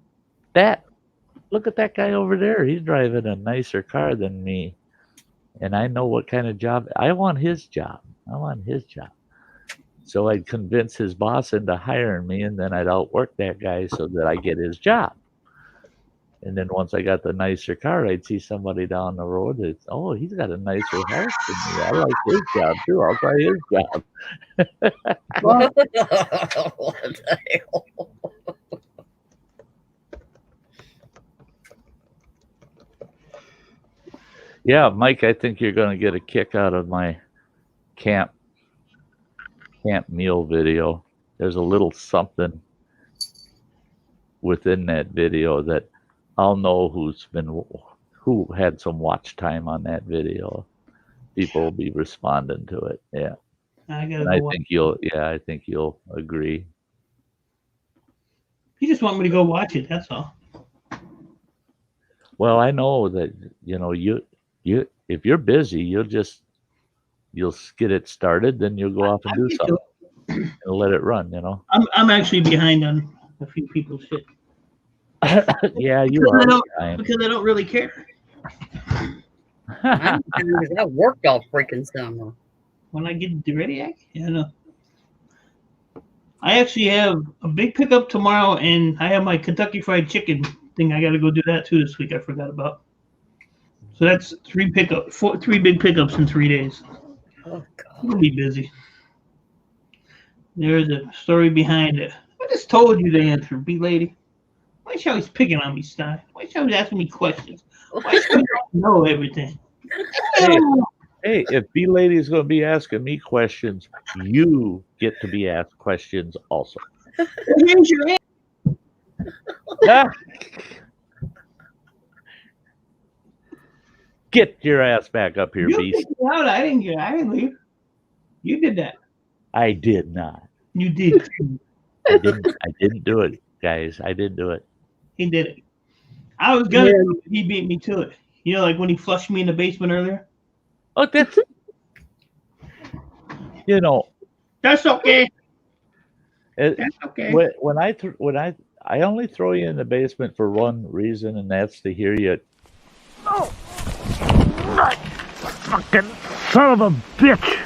look at that guy over there. He's driving a nicer car than me. And I know what kind of job. I want his job. So I'd convince his boss into hiring me, and then I'd outwork that guy so that I get his job. And then once I got the nicer car, I'd see somebody down the road. He's got a nicer house than me. I like his job too. I'll try his job. What the hell? Yeah, Mike, I think you're going to get a kick out of my camp meal video. There's a little something within that video that I'll know who had some watch time on that video. People will be responding to it. Yeah. I gotta And I go. think you'll agree. You just want me to go watch it. That's all. Well, I know that you if you're busy, you'll get it started, then you'll go off and do something and let it run. I'm actually behind on a few people's shit. Yeah, you Because are. because I don't really care. I worked all freaking summer. When I get ready, I know. I actually have a big pickup tomorrow, and I have my Kentucky Fried Chicken thing. I got to go do that too this week. I forgot about. So that's 3 big pickups in 3 days. Oh God. We'll be busy. There's a story behind it. I just told you the answer, B lady. Why is she always picking on me, Sty? Why is she always asking me questions? Why is she always know everything? Hey, if B lady is going to be asking me questions, you get to be asked questions also. Here's your answer. Ah. Get your ass back up here, You beast. kicked me out. I didn't leave. You did that. I did not. You did. I didn't do it, guys. I didn't do it. He did it. I was gonna do it, but he beat me to it. Like when he flushed me in the basement earlier? Oh, that's That's okay. It, That's okay. when I only throw you in the basement for one reason, and that's to hear you. Oh! Fucking son of a bitch!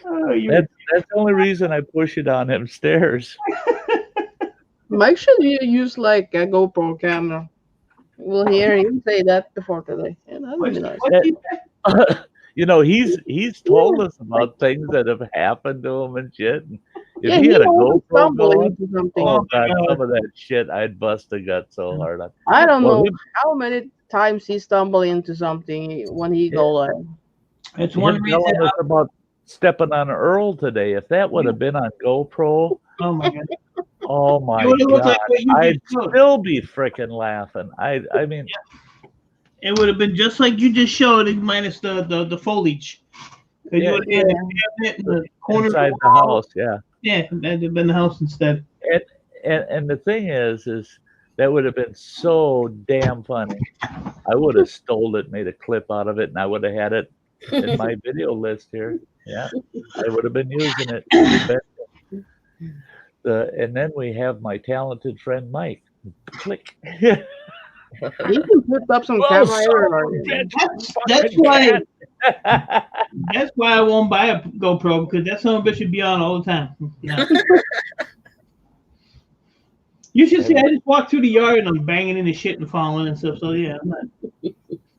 Oh, That's the only reason I push you down them stairs. Mike should use like a GoPro camera. We'll hear him say that before today. Yeah, that would be nice. He's told us about things that have happened to him and shit. And if Yeah, he had a always GoPro stumble going, into something. oh God, some of that shit I'd bust a gut so hard on. I don't Well, know how many times he stumbled into something when he go like. That's Him one reason. telling us about stepping on Earl today. If that would have been on GoPro, Oh my God. oh my It would've looked God, like what you I'd just showed. still be freaking laughing. I mean, It would have been just like you just showed, minus the foliage. You would have had the cabinet in the corner of inside the wall. house, yeah. Yeah, that'd have been the house instead. And the thing is that would have been so damn funny. I would have stole it, made a clip out of it, and I would have had it in my video list here. Yeah, I would have been using it. And then we have my talented friend Mike. Click. You can put up some Well, camera son of a everywhere. bitch, That's fucking why cat. that's why I won't buy a GoPro, because that son of a bitch should be on all the time. No. You should see I just walk through the yard and I'm banging into shit and falling and stuff. So yeah, I'm not.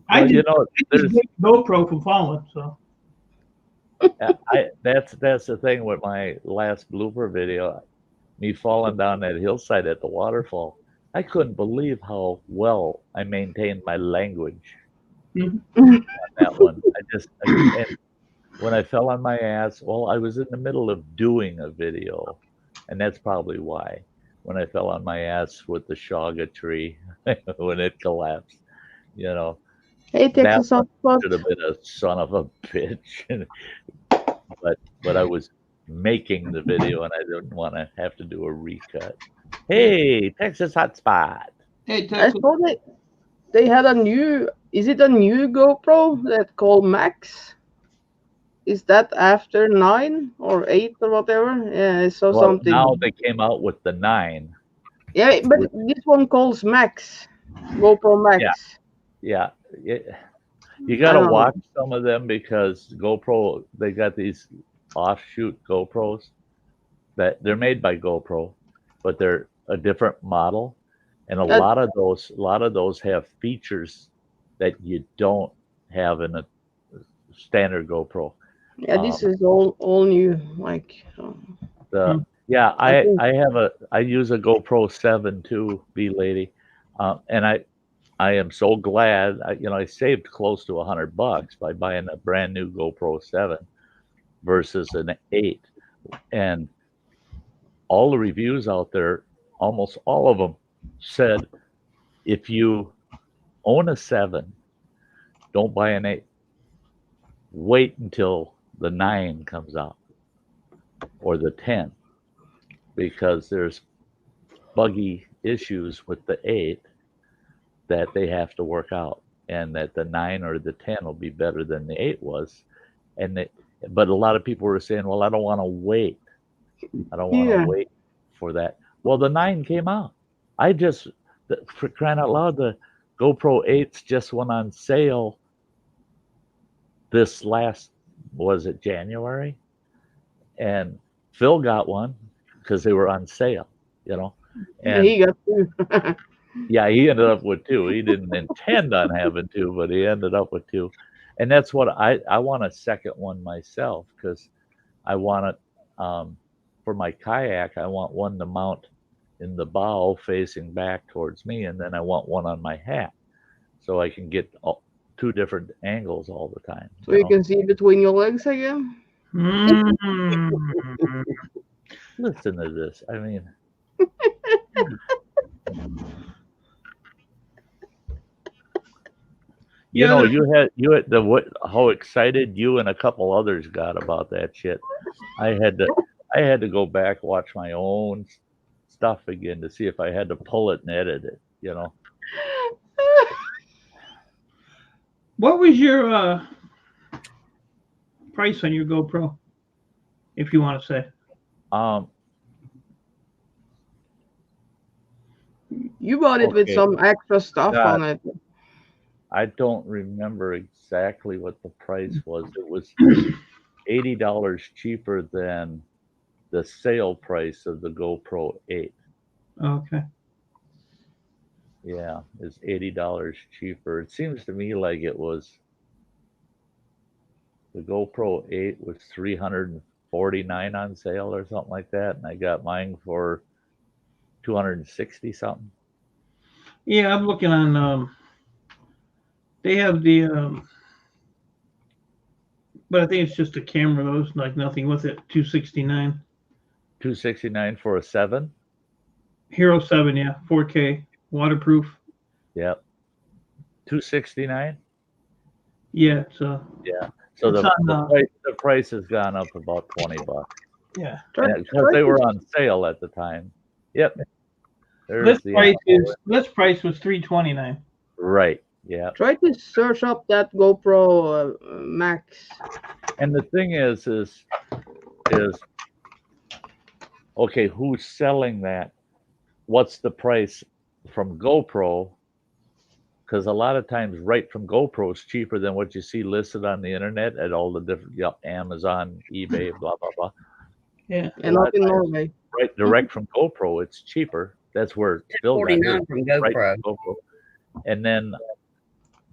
I Well, just, you know, I there's just make GoPro from falling. So that's the thing with my last blooper video, me falling down that hillside at the waterfall. I couldn't believe how well I maintained my language Mhm. on that one. And when I fell on my ass, well, I was in the middle of doing a video, and that's probably why. When I fell on my ass with the shaga tree when it collapsed, you know, Hey, that Texas one hotspot. should have been a son of a bitch. but I was making the video and I didn't want to have to do a recut. Hey, Texas hotspot. hey, I Texas, saw they had a new. Is it a new GoPro that called Max? Is that after 9 or 8 or whatever? Yeah, I saw Well, something. now they came out with the 9. Yeah, but this one calls Max. GoPro Max. Yeah, you I got to don't know. watch some of them because GoPro, they got these offshoot GoPros that they're made by GoPro, but they're a different model, and a lot of those have features that you don't have in a standard GoPro. Yeah, this is all new. Like, Yeah, I think- I use a GoPro 7 too, B lady, and I am so glad. I saved close to $100 by buying a brand new GoPro 7 versus an 8, and all the reviews out there, almost all of them said, if you own a 7, don't buy an 8. Wait until the 9 comes out or the 10, because there's buggy issues with the 8 that they have to work out, and that the 9 or the 10 will be better than the 8 was. But a lot of people were saying, well, I don't want to wait. I don't want to Yeah. wait for that. Well, the 9 came out. For crying out loud, the GoPro 8s just went on sale this last, was it January? And Phil got one because they were on sale, And he got 2. yeah, he ended up with 2. He didn't intend on having 2, but he ended up with 2. And that's what I want a second one myself, because I want it for my kayak. I want one to mount in the bow facing back towards me, and then I want one on my hat so I can get 2 different angles all the time. So you can see between your legs again. Listen to this. I mean, you had how excited you and a couple others got about that shit. I had to go back, watch my own stuff again to see if I had to pull it and edit it. what was your price on your GoPro, if you want to say? You bought it with Okay. some extra stuff God. on it. I don't remember exactly what the price was. It was $80 cheaper than the sale price of the GoPro 8. Okay. Yeah, it's $80 cheaper. It seems to me like it was the GoPro 8 was $349 on sale or something like that, and I got mine for $260 something. Yeah, I'm looking on. They have the, but I think it's just a camera. Those like nothing with it. $269. $269 for a 7. Hero 7, yeah, 4K, waterproof. Yep. $269. Yeah, Yeah. So the price has gone up about $20. Yeah. Because they were on sale at the time. Yep. List price was $329. Right. Yeah. Try to search up that GoPro Max. And the thing is okay, who's selling that? What's the price from GoPro because a lot of times right from GoPro is cheaper than what you see listed on the internet at all the different Amazon, eBay, blah blah blah. Yeah. And not in Norway. Right, direct from GoPro, it's cheaper. That's where Phil got his, 49 from right GoPro. from GoPro. And then,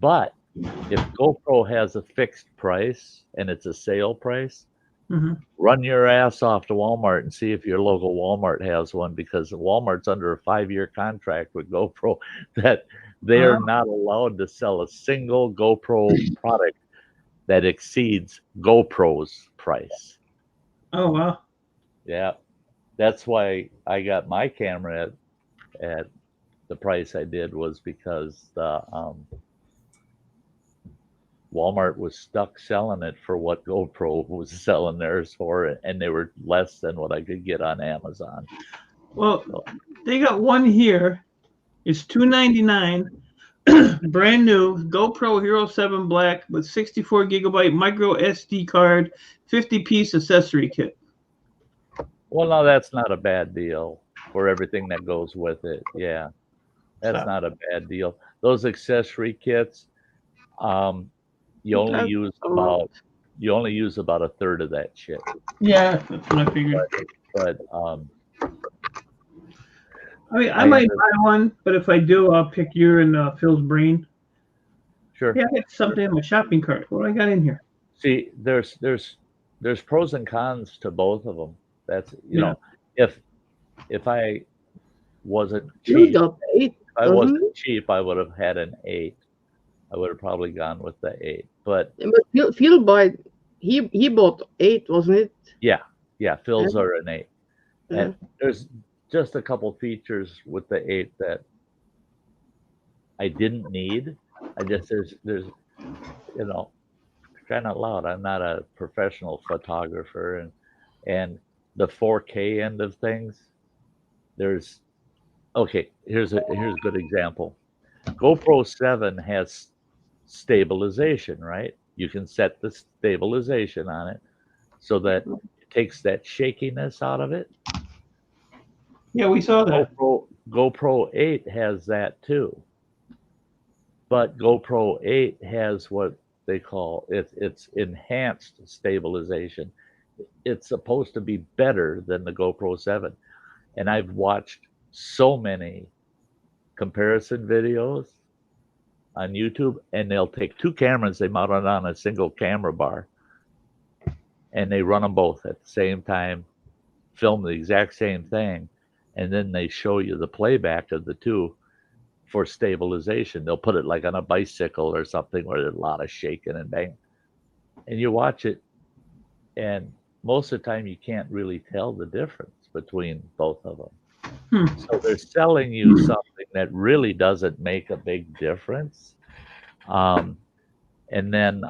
but if GoPro has a fixed price and it's a sale price, Mhm. run your ass off to Walmart and see if your local Walmart has one, because Walmart's under a 5-year contract with GoPro that they are not allowed to sell a single GoPro product that exceeds GoPro's price. Oh wow. Yeah. That's why I got my camera at the price I did, was because the Walmart was stuck selling it for what GoPro was selling theirs for, and they were less than what I could get on Amazon. Well, they got one here. It's $299, brand new GoPro Hero 7 Black with 64 gigabyte micro SD card, 50-piece accessory kit. Well, no, that's not a bad deal for everything that goes with it. Yeah, that's not a bad deal. Those accessory kits, you only use about a third of that shit. Yeah, that's what I figured. But I mean, I might buy one, but if I do, I'll pick your and Phil's brain. Sure. Yeah, I got something in my shopping cart. What do I got in here? See, there's pros and cons to both of them. That's, you know, if I wasn't cheap, I would have had an 8. I would have probably gone with the 8. But Phil he bought 8, wasn't it? Yeah, Phil's are an 8. And there's just a couple features with the 8 that I didn't need. I just there's you know, kind of loud. I'm not a professional photographer, and the 4K end of things. Here's a good example. GoPro 7 has stabilization, right? You can set the stabilization on it so that it takes that shakiness out of it. Yeah, we saw that. GoPro 8 has that too. But GoPro 8 has what they call it's enhanced stabilization. It's supposed to be better than the GoPro 7. And I've watched so many comparison videos on YouTube, and they'll take 2 cameras, they mount it on a single camera bar, and they run them both at the same time, film the exact same thing, and then they show you the playback of the 2 for stabilization. They'll put it like on a bicycle or something where there's a lot of shaking and bang. And you watch it, and most of the time you can't really tell the difference between both of them. So they're selling you something that really doesn't make a big difference. And then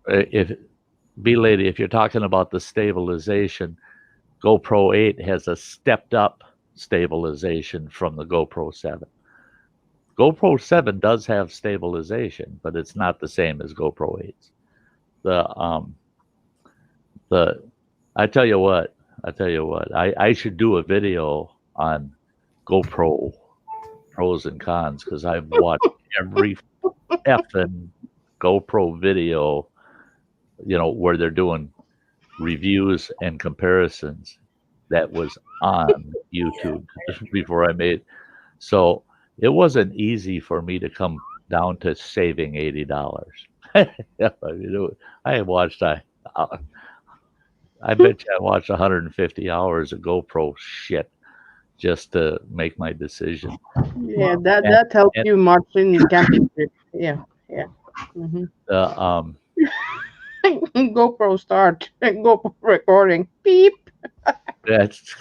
if you're talking about the stabilization, GoPro 8 has a stepped up stabilization from the GoPro 7. GoPro 7 does have stabilization, but it's not the same as GoPro 8's. I tell you what, I should do a video on GoPro pros and cons, because I've watched every effing GoPro video, where they're doing reviews and comparisons that was on YouTube before I made. So it wasn't easy for me to come down to saving $80. I watched, I bet you I watched 150 hours of GoPro shit just to make my decision. Yeah, that helped you march in camping trip. Yeah. Mm-hmm. GoPro start, GoPro recording, beep. That's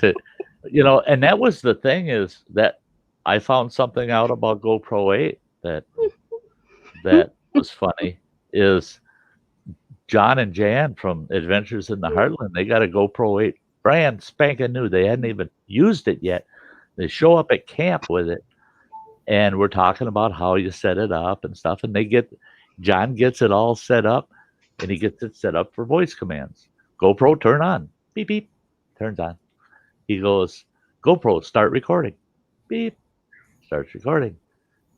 and that was the thing, is that I found something out about GoPro 8 that was funny. Is John and Jan from Adventures in the Heartland, they got a GoPro 8 brand spanking new. They hadn't even used it yet. They show up at camp with it, and we're talking about how you set it up and stuff. And John gets it all set up, and he gets it set up for voice commands. GoPro, turn on, beep beep, turns on. He goes, GoPro, start recording. Beep. Starts recording.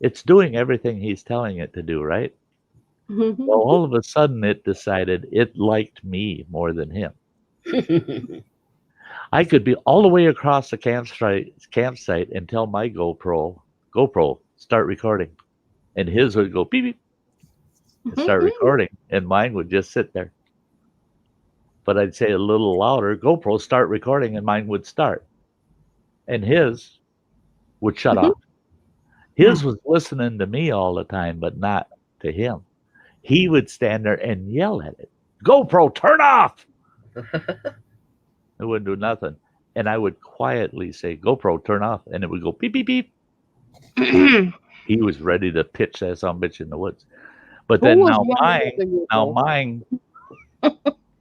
It's doing everything he's telling it to do, right? Well, all of a sudden it decided it liked me more than him. I could be all the way across the campsite and tell my GoPro, start recording. And his would go beep, beep, and start recording. And mine would just sit there. But I'd say a little louder, GoPro, start recording, and mine would start. And his would shut off. His was listening to me all the time, but not to him. He would stand there and yell at it. GoPro, turn off! It wouldn't do nothing. And I would quietly say, GoPro, turn off. And it would go beep, beep, beep. He was ready to pitch that bitch in the woods. But then now mine,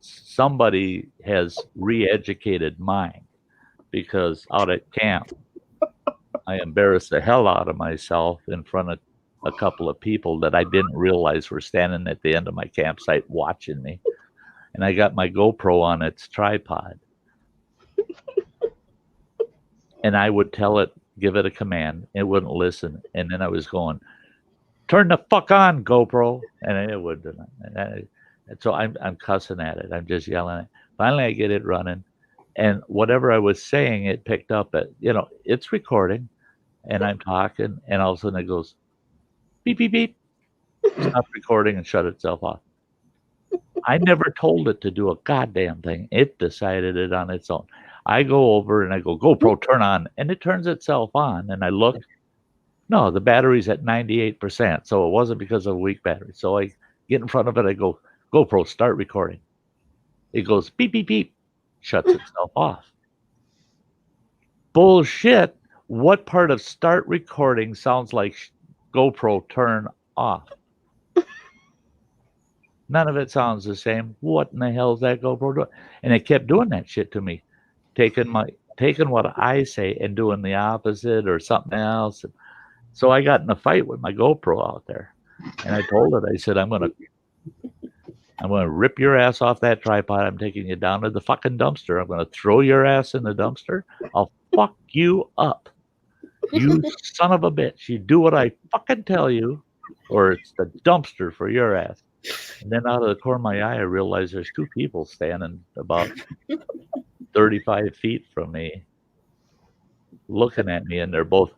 somebody has re-educated mine, because out at camp, I embarrassed the hell out of myself in front of a couple of people that I didn't realize were standing at the end of my campsite watching me. And I got my GoPro on its tripod. And I would tell it, give it a command. It wouldn't listen. And then I was going, turn the fuck on, GoPro. And it would. And so I'm cussing at it. I'm just yelling at it. Finally, I get it running. And whatever I was saying, it picked up at, it's recording. And I'm talking. And all of a sudden it goes, beep, beep, beep. Stop recording and shut itself off. I never told it to do a goddamn thing. It decided it on its own. I go over and I go, GoPro, turn on. And it turns itself on. And I look. No, the battery's at 98%. So it wasn't because of a weak battery. So I get in front of it. I go, GoPro, start recording. It goes, beep, beep, beep. Shuts itself off. Bullshit. What part of start recording sounds like GoPro turn off? None of it sounds the same. What in the hell is that GoPro doing? And it kept doing that shit to me, taking what I say and doing the opposite or something else. So I got in a fight with my GoPro out there, and I told it, I said, I'm gonna rip your ass off that tripod. I'm taking you down to the fucking dumpster. I'm gonna throw your ass in the dumpster. I'll fuck you up. You son of a bitch. You do what I fucking tell you, or it's the dumpster for your ass. And then out of the corner of my eye, I realized there's two people standing about 35 feet from me, looking at me, and they're both.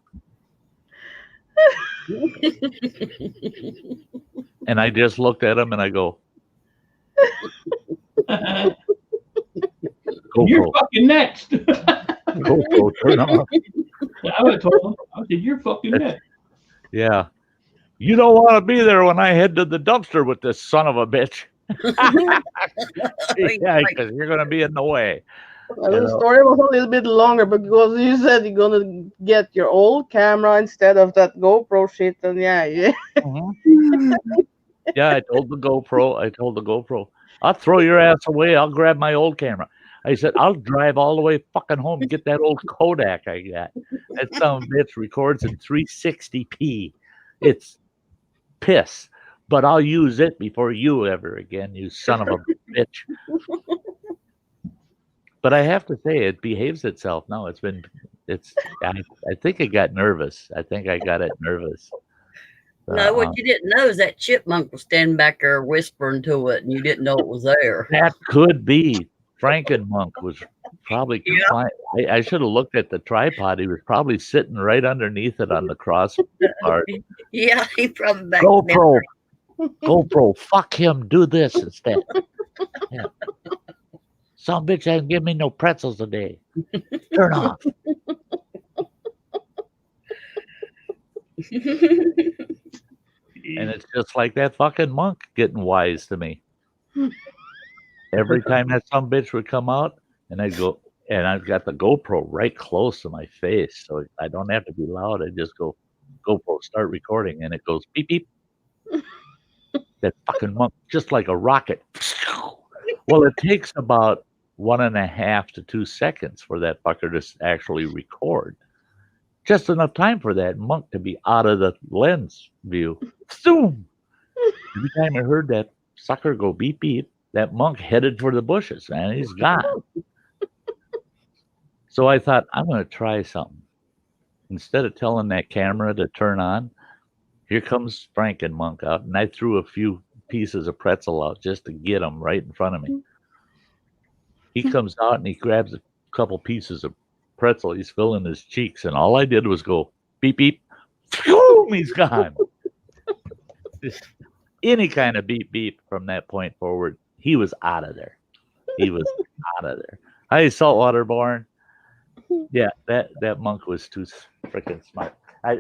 And I just looked at them and I go, You're fucking next. GoPro, turn on. I would have told him. I said, you're fucking next. Yeah. You don't want to be there when I head to the dumpster with this son of a bitch. Yeah, because you're going to be in the way. Well, the story was a little bit longer because you said you're gonna get your old camera instead of that GoPro shit, and yeah. Mm-hmm. Yeah, I told the GoPro, I'll throw your ass away. I'll grab my old camera. I said, I'll drive all the way fucking home and get that old Kodak I got. That son of a bitch records in 360p. It's piss, but I'll use it before you ever again, you son of a bitch. But I have to say, it behaves itself now. I think it got nervous. I think I got it nervous. No, what you didn't know is that chipmunk was standing back there whispering to it, and you didn't know it was there. That could be. Frankenmonk was probably. Yeah. I should have looked at the tripod. He was probably sitting right underneath it on the cross part. Yeah, he probably back GoPro, GoPro, fuck him. Do this instead. Yeah. Some bitch hasn't given me no pretzels today. Turn off. And it's just like that fucking monk getting wise to me. Every time that some bitch would come out, and I'd go, and I've got the GoPro right close to my face, so I don't have to be loud. I just go, GoPro, start recording, and it goes beep beep. That fucking monk, just like a rocket. Well, it takes about 1.5 to 2 seconds for that fucker to actually record. Just enough time for that monk to be out of the lens view. Zoom! Every time I heard that sucker go beep beep, that monk headed for the bushes, man. He's gone. So I thought, I'm going to try something. Instead of telling that camera to turn on, here comes Frank and Monk out, and I threw a few pieces of pretzel out just to get him right in front of me. He comes out and he grabs a couple pieces of pretzel. He's filling his cheeks, and all I did was go beep beep. Boom, he's gone. Just any kind of beep beep from that point forward, he was out of there. He was out of there. Hey, saltwater born. Yeah, that monk was too freaking smart. I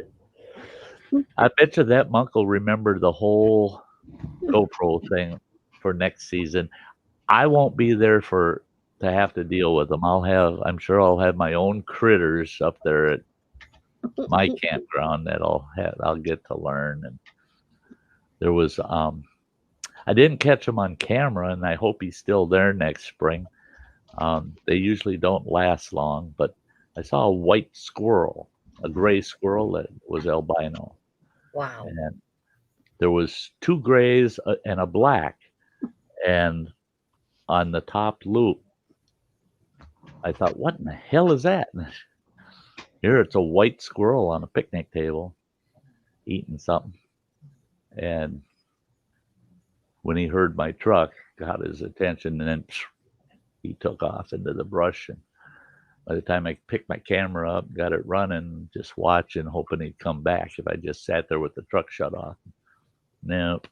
bet you that monk will remember the whole GoPro thing for next season. I won't be there to have to deal with them. I'm sure I'll have my own critters up there at my campground that I'll get to learn. And there was I didn't catch him on camera, and I hope he's still there next spring. They usually don't last long, but I saw a white squirrel, a gray squirrel that was albino. Wow. And there was 2 grays and a black, and on the top loop, I thought, what in the hell is that? Here it's a white squirrel on a picnic table eating something. And when he heard my truck, got his attention, and then he took off into the brush. And by the time I picked my camera up, got it running, just watching, hoping he'd come back if I just sat there with the truck shut off. Nope,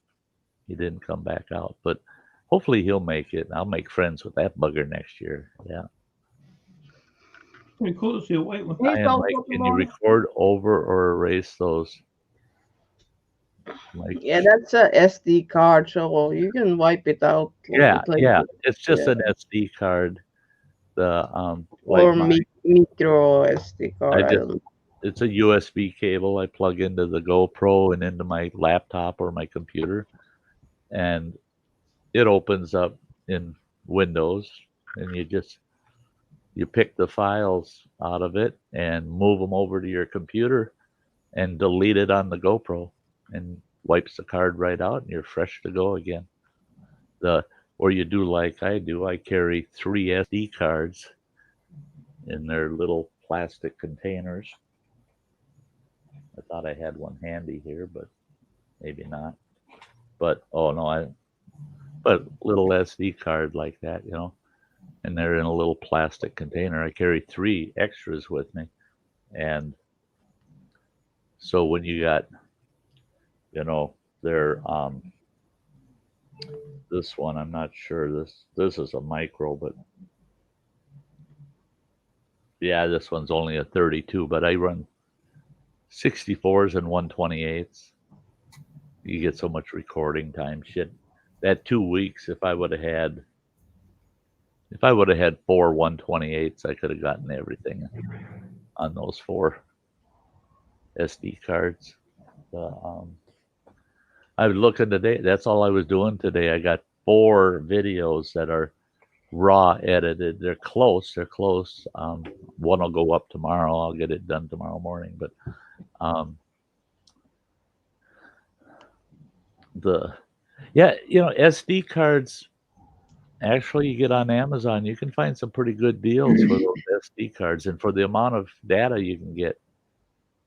he didn't come back out. But hopefully he'll make it. I'll make friends with that bugger next year. Yeah. Pretty cool to see a white one. I am like, can you record over or erase those? Like, Yeah, that's a SD card, so you can wipe it out. yeah. It's just an SD card. The Or micro SD card. It's a USB cable I plug into the GoPro and into my laptop or my computer, and it opens up in Windows, and you pick the files out of it and move them over to your computer and delete it on the GoPro, and wipes the card right out, and you're fresh to go again. Or you do like I do. I carry 3 SD cards in their little plastic containers. I thought I had one handy here, but maybe not. But but little SD card like that, and they're in a little plastic container. I carry 3 extras with me, and so when you got, they're this one, I'm not sure. This is a micro, but yeah, this one's only a 32, but I run 64s and 128s. You get so much recording time. Shit, that 2 weeks, if I would have had 4 128s, I could have gotten everything on those 4 SD cards. I was looking today. That's all I was doing today. I got 4 videos that are raw edited. They're close. One will go up tomorrow. I'll get it done tomorrow morning. But SD cards. Actually, you get on Amazon, you can find some pretty good deals for those SD cards, and for the amount of data you can get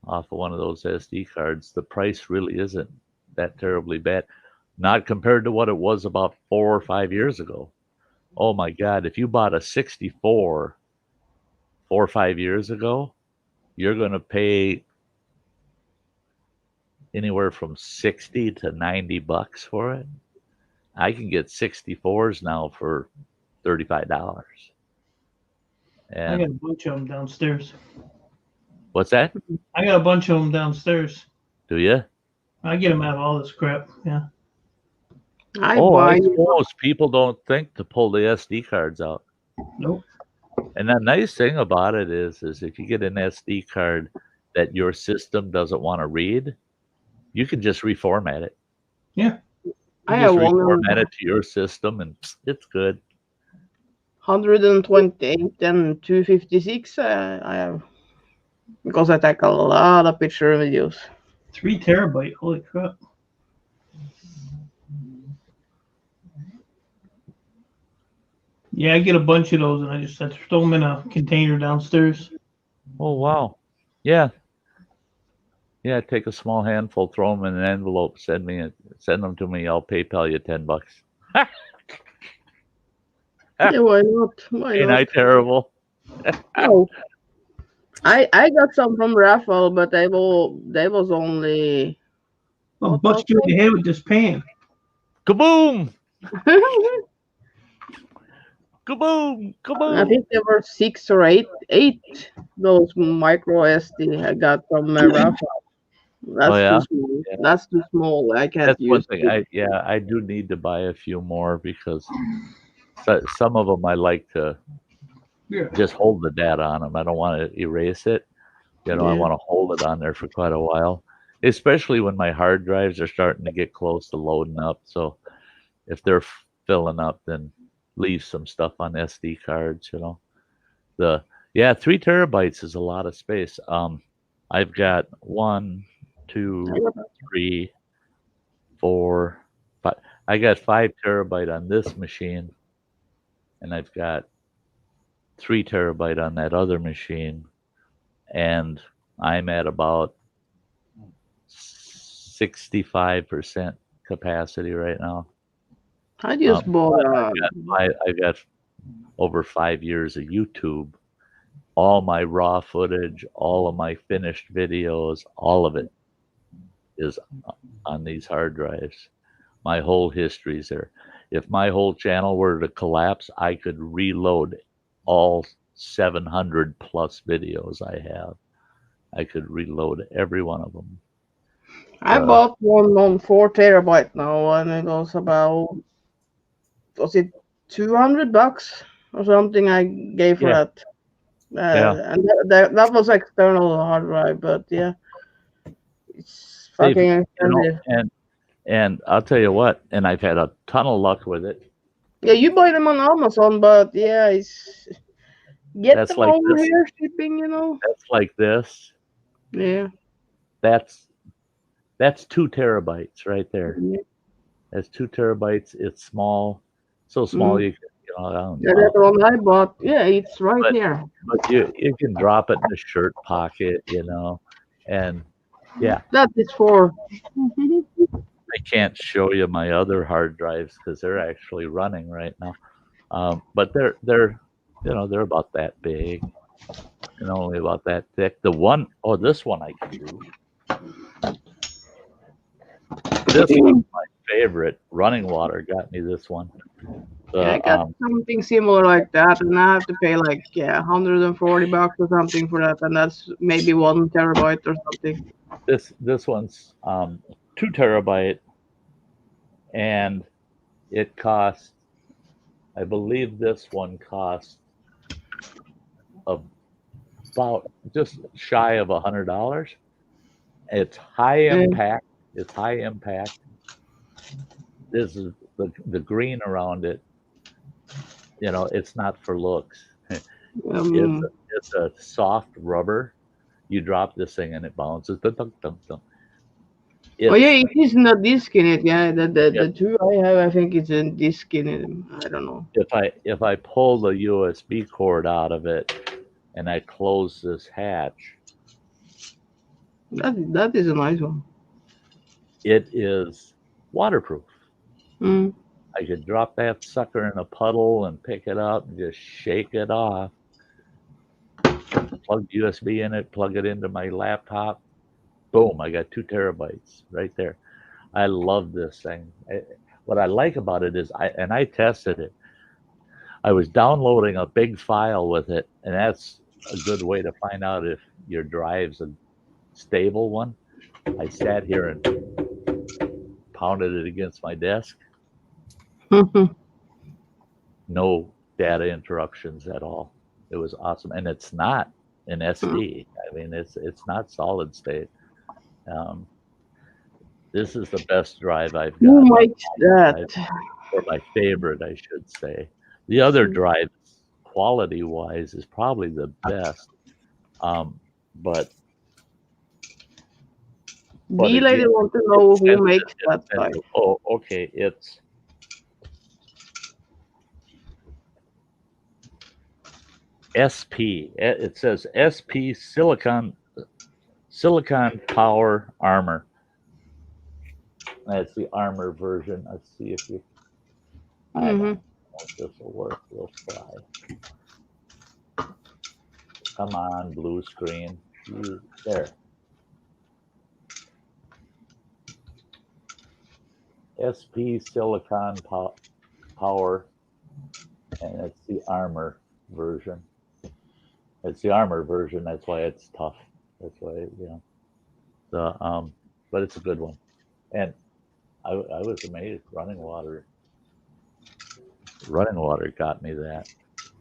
off of one of those SD cards, the price really isn't that terribly bad. Not compared to what it was about 4 or 5 years ago. Oh my God, if you bought a 64 4 or 5 years ago, you're going to pay anywhere from 60 to 90 bucks for it. I can get 64s now for $35. And I got a bunch of them downstairs. What's that? I got a bunch of them downstairs. Do you? I get them out of all this crap. Yeah. I suppose people don't think to pull the SD cards out. Nope. And the nice thing about it is if you get an SD card that your system doesn't want to read, you can just reformat it. Yeah. I have one reformat it to your system, and it's good. 128 and 256. I have, because I take a lot of picture videos. 3 terabyte. Holy crap. Yeah, I get a bunch of those, and I throw them in a container downstairs. Oh wow. Yeah. Yeah, take a small handful, throw them in an envelope, send them to me. I'll PayPal you $10. Yeah, why not? Why Ain't not? I terrible? No. I got some from raffle, but they was only. I'll bust you in the head with this pan. Kaboom! Kaboom! Kaboom! I think there were 6 or 8 those micro SD I got from raffle. That's yeah? too small. Yeah. That's too small. I can't That's one use thing. it. I do need to buy a few more because some of them I like to just hold the data on them. I don't want to erase it. I Yeah. want to hold it on there for quite a while, especially when my hard drives are starting to get close to loading up. So if they're filling up, then leave some stuff on SD cards. 3 terabytes is a lot of space. I've got 1, 2, 3, 4, 5. I got 5 terabyte on this machine, and I've got 3 terabyte on that other machine, and I'm at about 65% capacity right now. I just bought I got over 5 years of YouTube. All my raw footage, all of my finished videos, all of it is on these hard drives. My whole history's there. If my whole channel were to collapse, I could reload all 700 plus videos I have. I could reload every one of them. I bought one on 4 terabyte now, and it was about, was it $200 or something I gave for that. And that was external hard drive, but yeah, it's fucking expensive. And I'll tell you what, and I've had a ton of luck with it. Yeah, you buy them on Amazon, but yeah, it's That's them like over this. here shipping, That's like this. Yeah. That's 2 terabytes right there. Yeah. That's 2 terabytes. It's small, so small you can, that one I bought. Yeah, it's right here. But you can drop it in the shirt pocket, and yeah. That is for. I can't show you my other hard drives because they're actually running right now, but they're about that big and only about that thick. This one I can do. This one's my favorite. Running Water got me this one. I got something similar like that, and I have to pay like $140 or something for that, and that's maybe 1 terabyte or something. This one's 2 terabyte, and it costs, I believe this one costs about just shy of $100. It's high impact. It's high impact. This is the green around it. It's not for looks. It's a soft rubber. You drop this thing and it bounces. It isn't a disc in it. Yeah, the 2 I have, I think it's a disc in it. I don't know. If I pull the USB cord out of it and I close this hatch, that is a nice one. It is waterproof. Mm. I could drop that sucker in a puddle and pick it up and just shake it off. Plug USB in it, plug it into my laptop. Boom, I got 2 terabytes right there. I love this thing. What I like about it is, I tested it. I was downloading a big file with it, and that's a good way to find out if your drive's a stable one. I sat here and pounded it against my desk. No data interruptions at all. It was awesome, and it's not an SD. I mean, it's not solid state. This is the best drive I've got. Who makes that? Or my favorite, I should say. The other drive, quality-wise, is probably the best. But B-Lady want to know who makes that drive. Oh, okay. SP. It says SP silicon power armor. That's the armor version. Let's see if you. I don't know if this will work. We'll try. Come on, blue screen. There. SP silicon power, and it's the armor version. It's the armor version. That's why it's tough. That's why but it's a good one. And I was amazed. Running water got me that.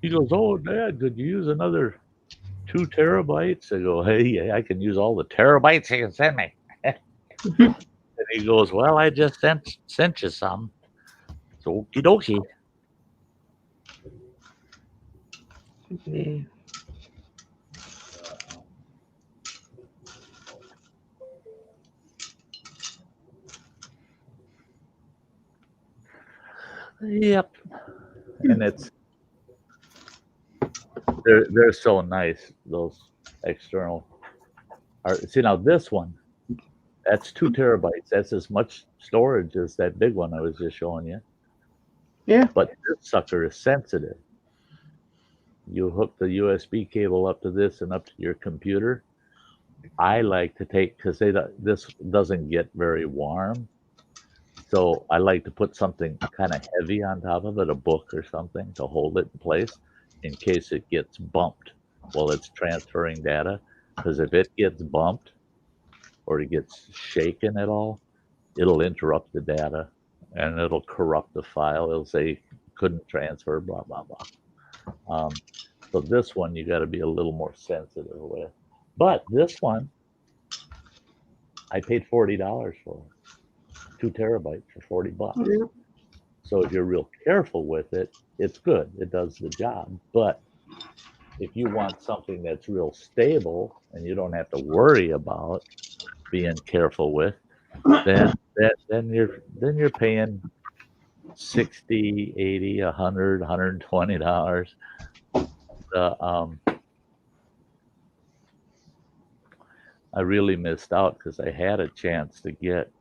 He goes, "Oh, Dad, could you use another 2 terabytes?" I go, "Hey, I can use all the terabytes you can send me." And he goes, "Well, I just sent you some. So okie dokie." Yeah. Yep. And they're so nice, those external. See, now this one, that's 2 terabytes. That's as much storage as that big one I was just showing you. Yeah. But this sucker is sensitive. You hook the USB cable up to this and up to your computer. I like to take, because this doesn't get very warm. So I like to put something kind of heavy on top of it, a book or something, to hold it in place in case it gets bumped while it's transferring data. Because if it gets bumped or it gets shaken at all, it'll interrupt the data and it'll corrupt the file. It'll say couldn't transfer, blah, blah, blah. So this one you got to be a little more sensitive with. But this one, I paid $40 for it. 2 terabytes for $40. Yeah. So if you're real careful with it, it's good. It does the job. But if you want something that's real stable and you don't have to worry about being careful with, then you're paying $60, $80, $100, $120. I really missed out because I had a chance to get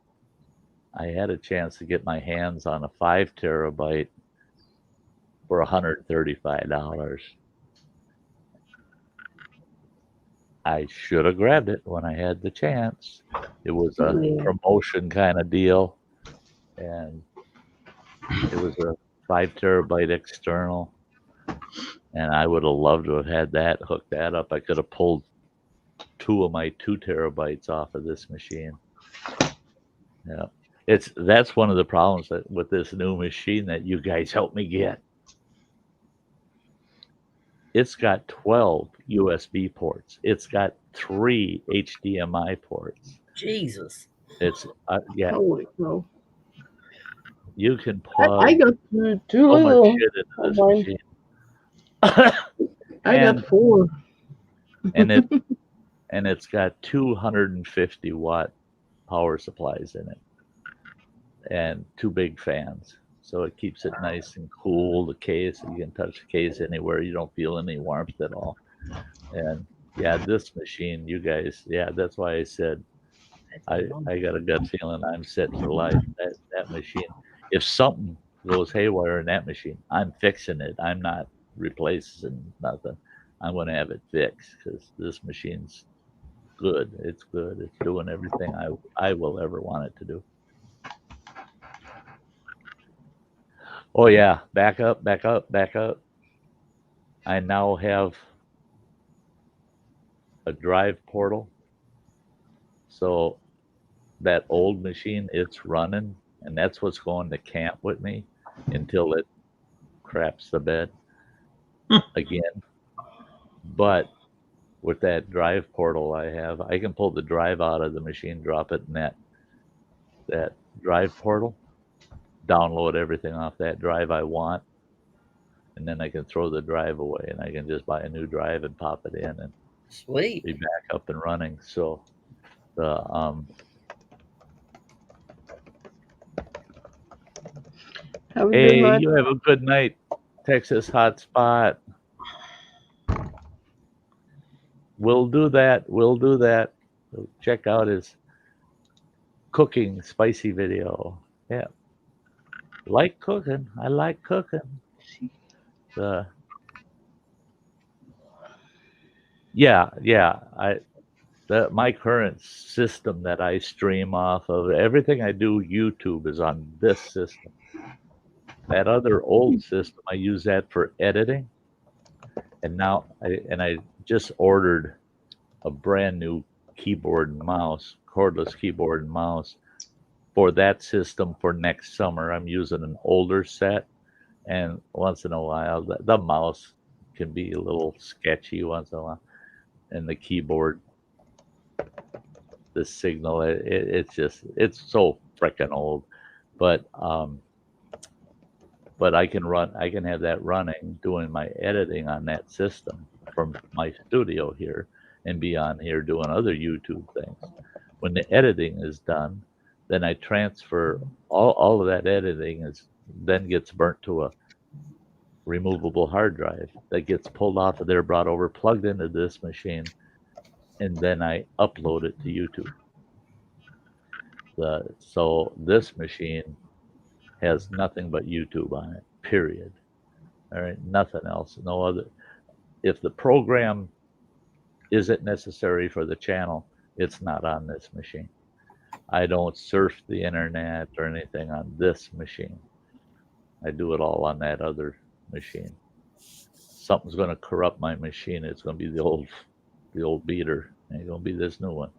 my hands on a 5 terabyte for $135. I should have grabbed it when I had the chance. It was a promotion kind of deal, and it was a 5 terabyte external, and I would have loved to have had that, hooked that up. I could have pulled 2 of my 2 terabytes off of this machine. Yeah. That's one of the problems with this new machine that you guys helped me get. It's got 12 USB ports. It's got 3 HDMI ports. Jesus. It's yeah. Holy cow. You can plug I got two so little. much shit into this machine. I got 4. and it's got 250 watt power supplies in it. And 2 big fans, so it keeps it nice and cool. The case, you can touch the case anywhere, you don't feel any warmth at all. And yeah, this machine, you guys, yeah, that's why I said I got a gut feeling I'm set for life. That machine, if something goes haywire in that machine, I'm fixing it. I'm not replacing nothing. I'm going to have it fixed because this machine's good. It's good. It's doing everything I will ever want it to do. Oh yeah, back up. I now have a drive portal. So that old machine, it's running, and that's what's going to camp with me until it craps the bed again. But with that drive portal I have, I can pull the drive out of the machine, drop it in that drive portal, download everything off that drive I want, and then I can throw the drive away and I can just buy a new drive and pop it in and Sweet. be back up and running. So the Have a good hey, night. you have a good night, Texas hotspot. we'll do that. We'll do that. Check out his cooking spicy video. Yeah. Like cooking. I like cooking. My current system that I stream off of, everything I do YouTube is on this system. That other old system, I use that for editing. And now I just ordered a brand new keyboard and mouse, cordless keyboard and mouse for that system for next summer. I'm using an older set, and once in a while the mouse can be a little sketchy once in a while, and the keyboard, the signal, it's so freaking old, but I can have that running, doing my editing on that system from my studio here, and be on here doing other YouTube things. When the editing is done, then I transfer all of that editing then gets burnt to a removable hard drive that gets pulled off of there, brought over, plugged into this machine, and then I upload it to YouTube. So this machine has nothing but YouTube on it, period. All right, nothing else, no other. If the program isn't necessary for the channel, it's not on this machine. I don't surf the internet or anything on this machine. I do it all on that other machine. Something's going to corrupt my machine. It's going to be the old beater. It ain't going to be this new one.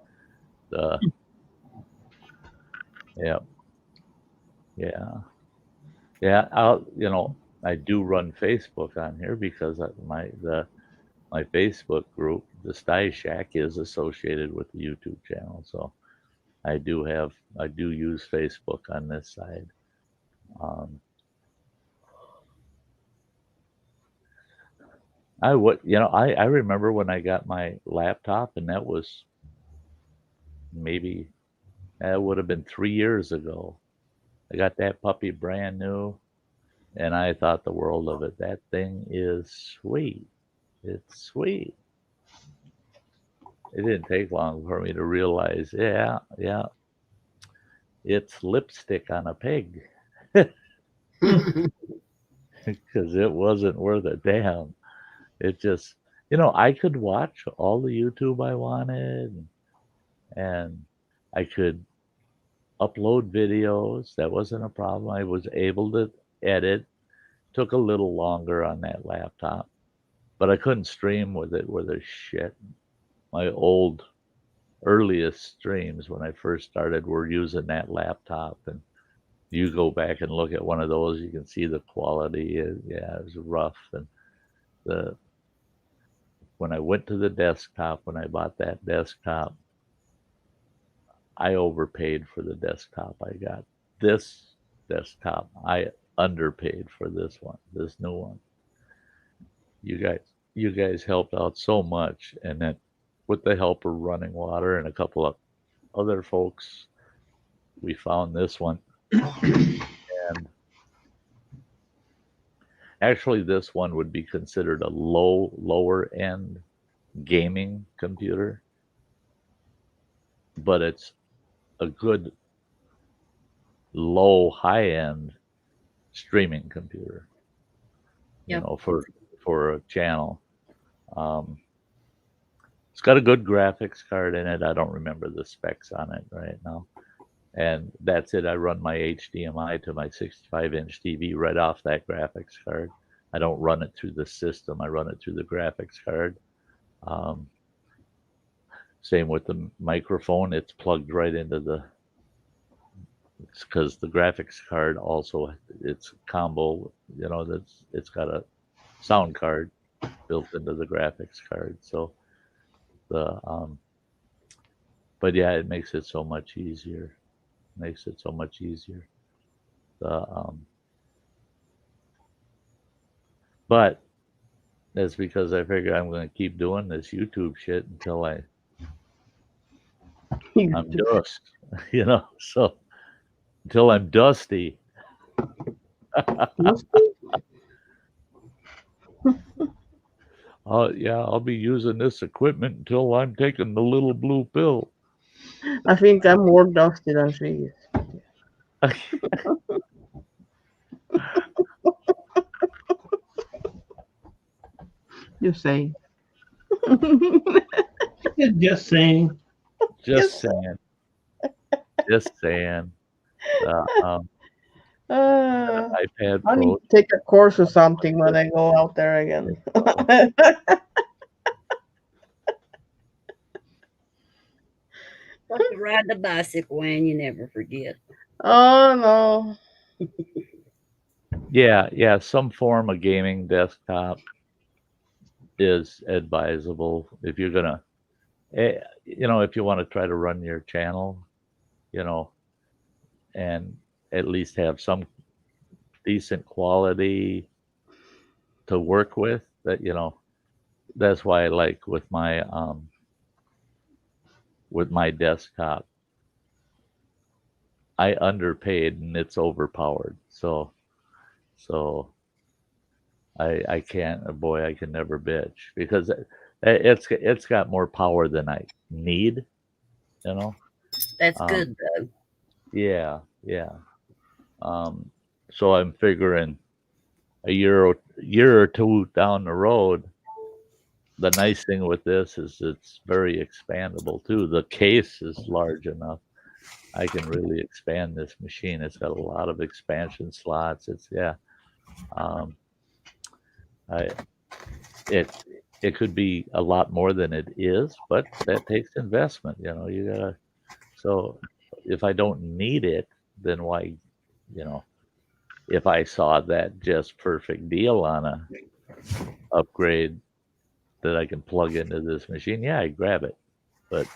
Yeah. I do run Facebook on here because my Facebook group, the Sty Shack, is associated with the YouTube channel. So I do use Facebook on this side. I remember when I got my laptop, and that was that would have been 3 years ago. I got that puppy brand new, and I thought the world of it. That thing is sweet. It's sweet. It didn't take long for me to realize, yeah, it's lipstick on a pig. Because it wasn't worth a damn. It just, I could watch all the YouTube I wanted, and I could upload videos. That wasn't a problem. I was able to edit. Took a little longer on that laptop, but I couldn't stream with it with a shit. My earliest streams when I first started were using that laptop, and you go back and look at one of those, you can see the quality. It was rough. And when I went to the desktop, when I bought that desktop, I overpaid for the desktop I got. This desktop, I underpaid for this new one. You guys helped out so much, and then with the help of Running Water and a couple of other folks, we found this one. And actually, this one would be considered a lower end gaming computer, but it's a good high end streaming computer. Yep. For a channel. It's got a good graphics card in it. I don't remember the specs on it right now. And that's it. I run my HDMI to my 65-inch TV right off that graphics card. I don't run it through the system. I run it through the graphics card. Same with the microphone. It's plugged right into because the graphics card also, it's combo, it's got a sound card built into the graphics card. So but yeah, it makes it so much easier. But that's because I figure I'm going to keep doing this YouTube shit until I'm dust, so until I'm dusty. Yeah, I'll be using this equipment until I'm taking the little blue pill. I think I'm more dusty than she is. Just saying. Just saying. Just saying. Just saying. Um, iPad I need Pro. to take a course or something when I go out there again. Like to ride the bicycle, and you never forget. Oh no. Yeah, some form of gaming desktop is advisable if you're gonna, if you want to try to run your channel, and at least have some decent quality to work with. That's why I like with my desktop, I underpaid and it's overpowered. So I can't, boy, I can never bitch because it's got more power than I need, That's Um, good though. Yeah. So I'm figuring a year or two down the road, the nice thing with this is it's very expandable too. The case is large enough. I can really expand this machine. It's got a lot of expansion slots. Um, it could be a lot more than it is, but that takes investment. You gotta. So if I don't need it, then why? If I saw that just perfect deal on a upgrade that I can plug into this machine, yeah, I grab it. But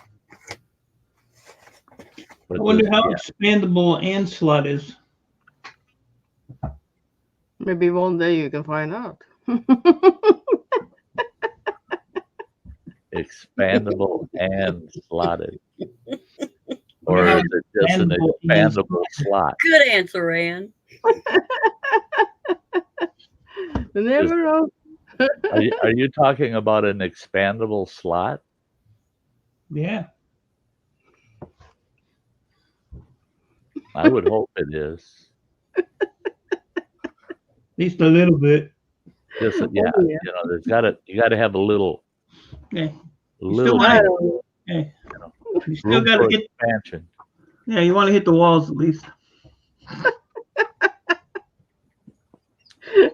I wonder this, how expandable an slot is. Maybe one day you can find out. expandable and slotted, or is it just an expandable slot? Good answer, Ann. Never know. Are you talking about an expandable slot? Yeah. I would hope it is. At least a little bit. Just Yeah. you got to have a little. Yeah. Little I bit, don't know. Hey, you still room got for to hit. expansion. Yeah, you want to hit the walls at least.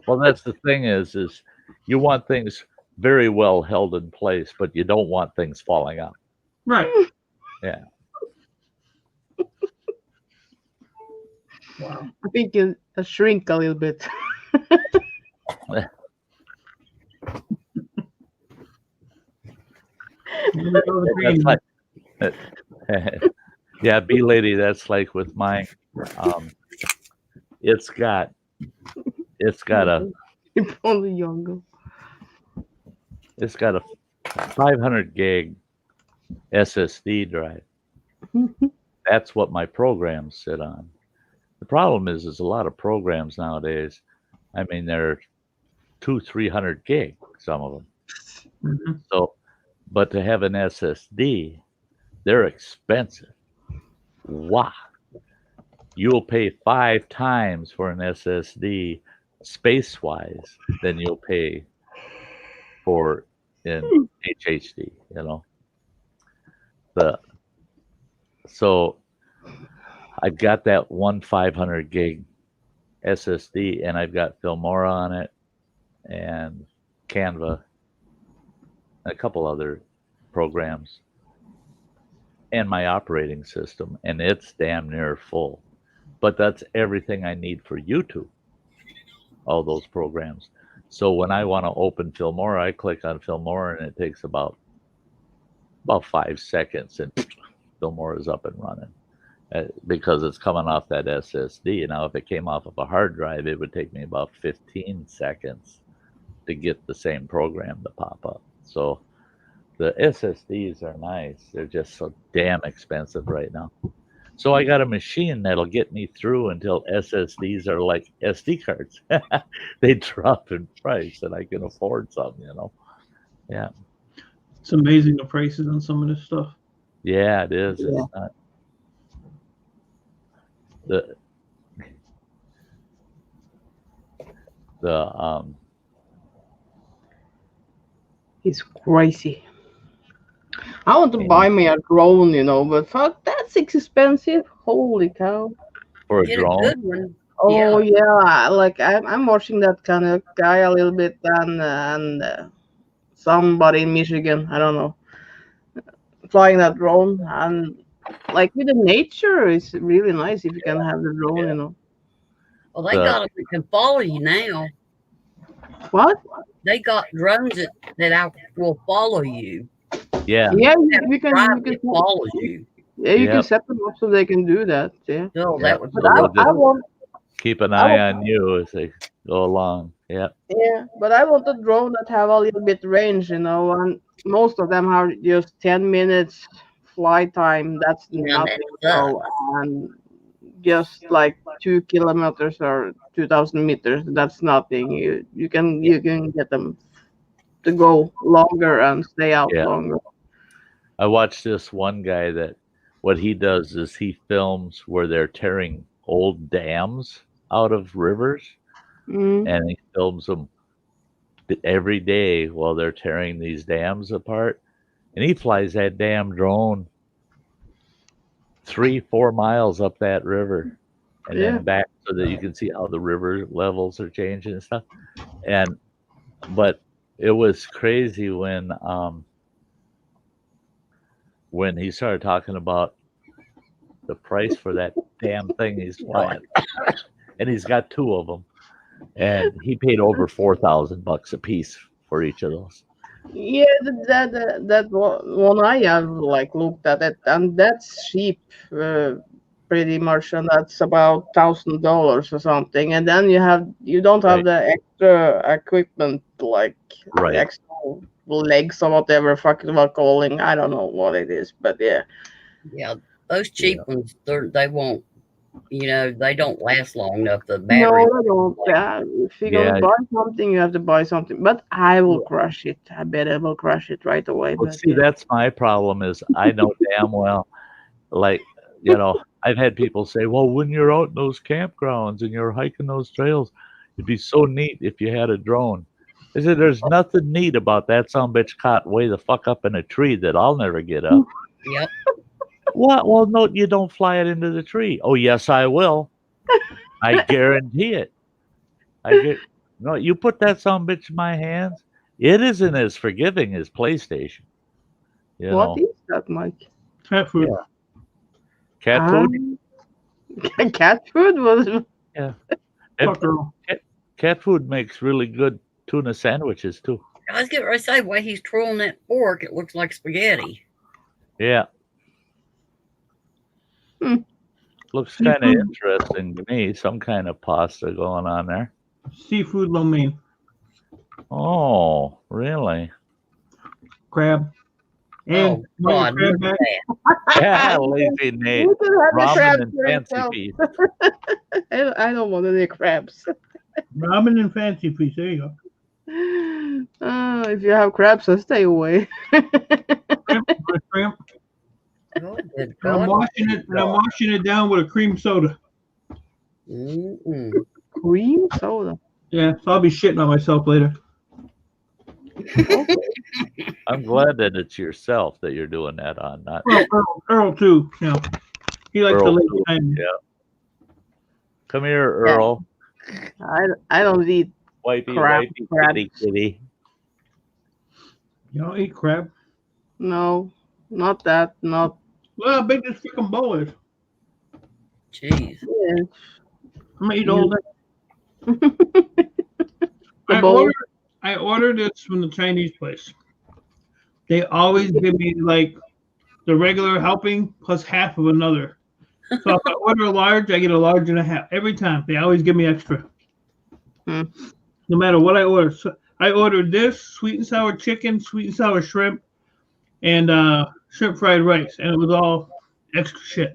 Well, that's the thing is you want things very well held in place, but you don't want things falling out. Right. Yeah. Wow. I think you shrink a little bit. That's like, yeah, bee lady. That's like with mine. It's got a If only younger. it's got a 500 gig SSD drive. That's what my programs sit on. The problem is a lot of programs nowadays. I mean, they're 200-300 gig, some of them. Mm-hmm. So, but to have an SSD, they're expensive. Wow. You'll pay 5 times for an SSD space-wise than you'll pay for in HHD, So I've got that one 500 gig SSD, and I've got Filmora on it, and Canva, and a couple other programs, and my operating system, and it's damn near full. But that's everything I need for YouTube, all those programs. So when I want to open Filmora, I click on Filmora, and it takes about 5 seconds, and Filmora is up and running. Because it's coming off that SSD. Now, if it came off of a hard drive, it would take me about 15 seconds to get the same program to pop up. So the SSDs are nice. They're just so damn expensive right now. So I got a machine that'll get me through until SSDs are like SD cards. They drop in price and I can afford some, Yeah. It's amazing the prices on some of this stuff. Yeah, it is. Yeah. It's not the It's crazy. I want to buy me a drone, but fuck, that's expensive. Holy cow. for a Get a drone. good one. Oh yeah, like I'm watching that kind of guy a little bit, and somebody in Michigan, I don't know, flying that drone, and like with the nature, it's really nice if you can have the drone, Well, they got them that can follow you now. What? They got drones that will follow you. Yeah. Yeah, That you can. drive that follows you. Yeah, you can Yep. set them up so they can do that. Yeah. No, Yeah. that was But So they'll I just want. keep an I eye want- on you as they go along. Yeah. Yeah, but I want a drone that have a little bit range, and most of them have just 10 minutes flight time. That's Yeah, nothing. that So, and just like 2 kilometers or 2,000 meters, that's nothing. You can get them to go longer and stay out Yeah. longer. I watched this one guy that what he does is he films where they're tearing old dams out of rivers, Mm. and he films them every day while they're tearing these dams apart. And he flies that damn drone 3-4 miles up that river and Yeah. then back so that you can see how the river levels are changing and stuff. But it was crazy when he started talking about the price for that damn thing he's flying. And he's got 2 of them. And he paid over $4,000 a piece for each of those. Yeah, that one I have like looked at it, and that's cheap, pretty much, and that's about $1,000 or something. And then you don't have Right. the extra equipment like Right. the extra legs or whatever fucking we're calling. I don't know what it is, but yeah. Yeah, those cheap ones, they won't. They don't last long enough. The No, battery. I don't. If you're Yeah. gonna buy something, you have to buy something. But I will crush it. I bet I will crush it right away. Well, But see, yeah. that's my problem is I know damn well, like, I've had people say, well, when you're out in those campgrounds and you're hiking those trails, it'd be so neat if you had a drone. I said, there's nothing neat about that sumbitch caught way the fuck up in a tree that I'll never get up. Yep. What? Well, no, you don't fly it into the tree. Oh, yes, I will. I guarantee it. No, you put that sumbitch in my hands, it isn't as forgiving as PlayStation. What is that, Mike? Cat food. Yeah. Cat food? Cat food was. Yeah. Fuck girl. Cat food makes really good tuna sandwiches too. I was getting ready to say, the way he's twirling that fork, it looks like spaghetti. Yeah. Hmm. Looks kind of interesting to me. Some kind of pasta going on there. Seafood lo mein. Oh, really? Crab. Oh, And want God. your Look crab at back? that. Yeah, lazy Nate. You can have the Ramen crabs and for fancy yourself. feast. I don't want any crabs. Ramen and fancy feast. There you go. If you have crabs, then stay away. Shrimp. Oh, good And I'm God. washing it down with a cream soda. Mm-mm. Cream soda. Yeah, so I'll be shitting on myself later. I'm glad that it's yourself that you're doing that on, not Well, Earl too. Yeah, he likes to Earl, lay too. behind me. Yeah. Come here, Earl. I don't eat. Wipey, Crap, wipey, crap. kitty, kitty. You don't eat crab. No, not that. Not. Look how big this freaking bowl is. Jeez. Yeah. I'm gonna eat all that. The bowl. I ordered this from the Chinese place. They always give me like the regular helping plus half of another. So if I order a large, I get a large and a half every time. They always give me extra. Hmm. No matter what I order. So I ordered this sweet and sour chicken, sweet and sour shrimp, and shrimp fried rice, and it was all extra shit.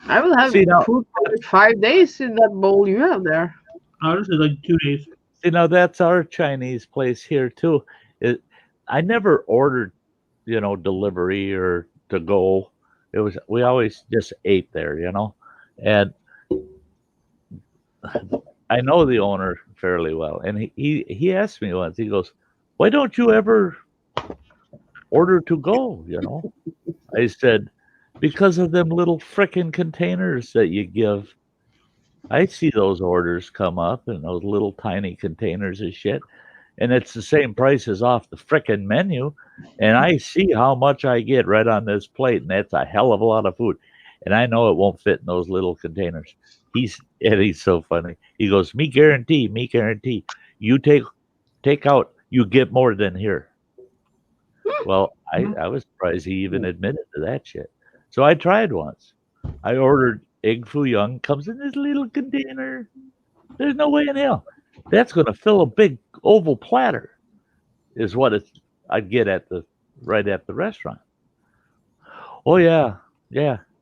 I will have See, now- food for like 5 days in that bowl you have there. Oh, this is like 2 days. That's our Chinese place here too. I never ordered, delivery or to go. We always just ate there, and I know the owner fairly well, and he asked me once. He goes, "Why don't you ever order to go?" I said, "Because of them little frickin' containers that you give. I see those orders come up in those little tiny containers of shit, and it's the same price as off the frickin' menu, and I see how much I get right on this plate, and that's a hell of a lot of food, and I know it won't fit in those little containers." He's so funny. He goes, me guarantee, you take out, you get more than here." Well, I was surprised he even admitted to that shit. So I tried once. I ordered egg foo young, comes in this little container. There's no way in hell that's going to fill a big oval platter, is what I'd get right at the restaurant. Oh yeah.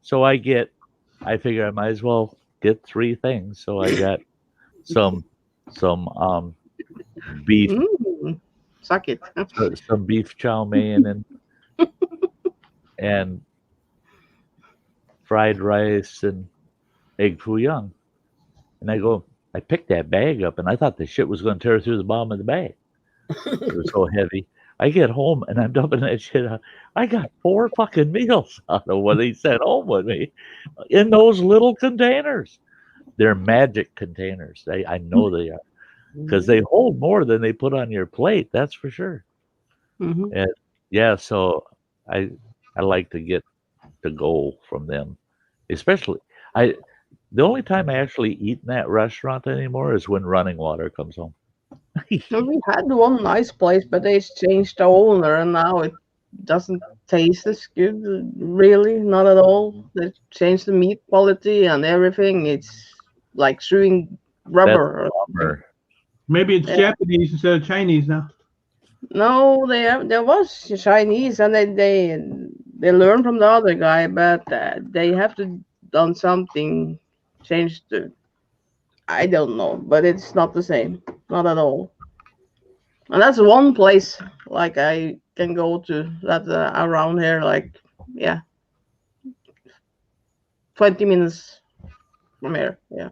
So I figure I might as well get 3 things. So I got some beef, Suck it. some beef chow mein and fried rice and egg foo young. And I picked that bag up, and I thought the shit was going to tear through the bottom of the bag. It was so heavy. I get home, and I'm dumping that shit out. I got 4 fucking meals out of what he sent home with me in those little containers. They're magic containers. I know they are, because they hold more than they put on your plate. That's for sure. Mm-hmm. And yeah, so I like to get to go from them, especially the only time I actually eat in that restaurant anymore is when running water comes home. So we had one nice place, but they changed the owner, and now it doesn't taste as good, really, not at all. They changed the meat quality and everything. It's like chewing rubber. Bummer. Maybe it's Japanese instead of Chinese now. No, there was Chinese, and they learned from the other guy, but they have to done something, changed the. I don't know, but it's not the same, not at all. And that's one place like I can go to that around here, like 20 minutes from here. Yeah.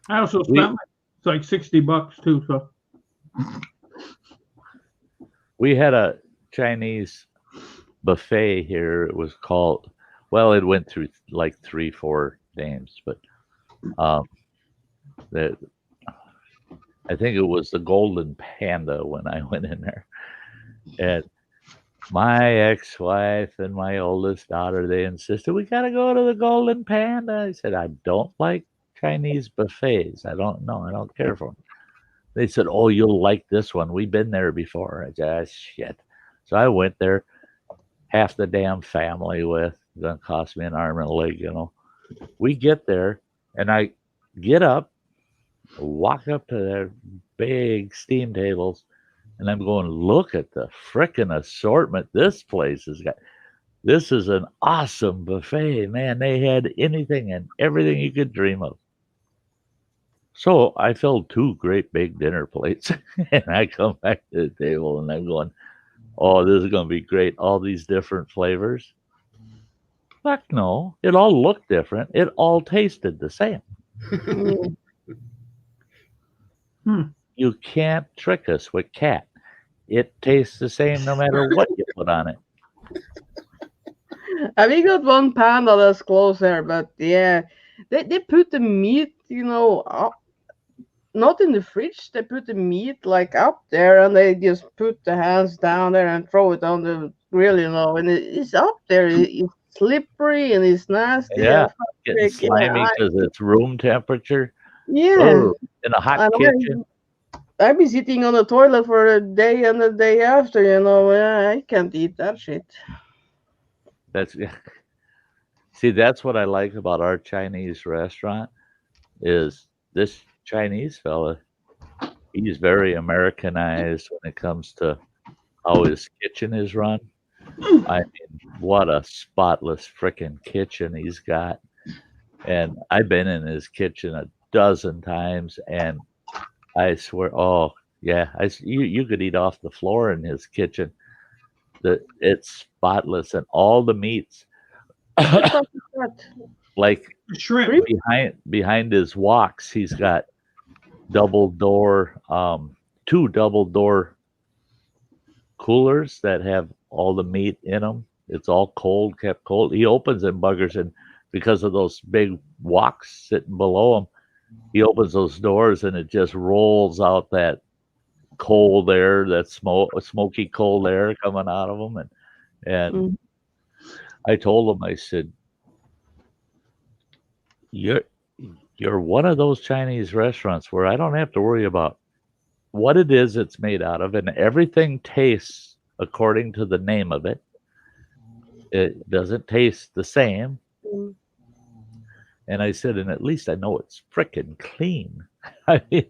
I also spent it's like $60 too. So we had a Chinese buffet here. It was called, well, it went through like 3-4 names, but I think it was the Golden Panda when I went in there. And my ex-wife and my oldest daughter, they insisted, we got to go to the Golden Panda. I said, I don't like Chinese buffets. I don't care for them. They said, oh, you'll like this one. We've been there before. I said, shit. So I went there, half the damn family with. It's going to cost me an arm and a leg, We get there, and I get up, walk up to their big steam tables, and I'm going, look at the frickin' assortment this place has got. This is an awesome buffet, man. They had anything and everything you could dream of. So I filled 2 great big dinner plates, and I come back to the table, and I'm going, oh, this is going to be great. All these different flavors. Fuck no. It all looked different. It all tasted the same. You can't trick us with cat. It tastes the same no matter what you put on it. We got one panda that's close there, but yeah, they put the meat, up, not in the fridge. They put the meat like up there, and they just put the hands down there and throw it on the grill, and it's up there. It's slippery and it's nasty. Yeah, getting slimy because it's room temperature. Yeah, ooh, in a hot kitchen. I've been sitting on the toilet for a day and the day after, I can't eat that shit. That's what I like about our Chinese restaurant is this Chinese fella. He's very Americanized when it comes to how his kitchen is run. I mean, what a spotless freaking kitchen he's got. And I've been in his kitchen a dozen times, and I swear, oh yeah, you could eat off the floor in his kitchen. It's spotless, and all the meats, like Shrimp. behind his woks, he's got double door, 2 double door coolers that have all the meat in them. It's all cold, kept cold. He opens them buggers, and because of those big woks sitting below him, he opens those doors, and it just rolls out that cold air, that smoky cold air coming out of them. And I told him, I said, you're one of those Chinese restaurants where I don't have to worry about what it is it's made out of, and everything tastes according to the name of it. It doesn't taste the same. And I said, and at least I know it's frickin' clean. I mean,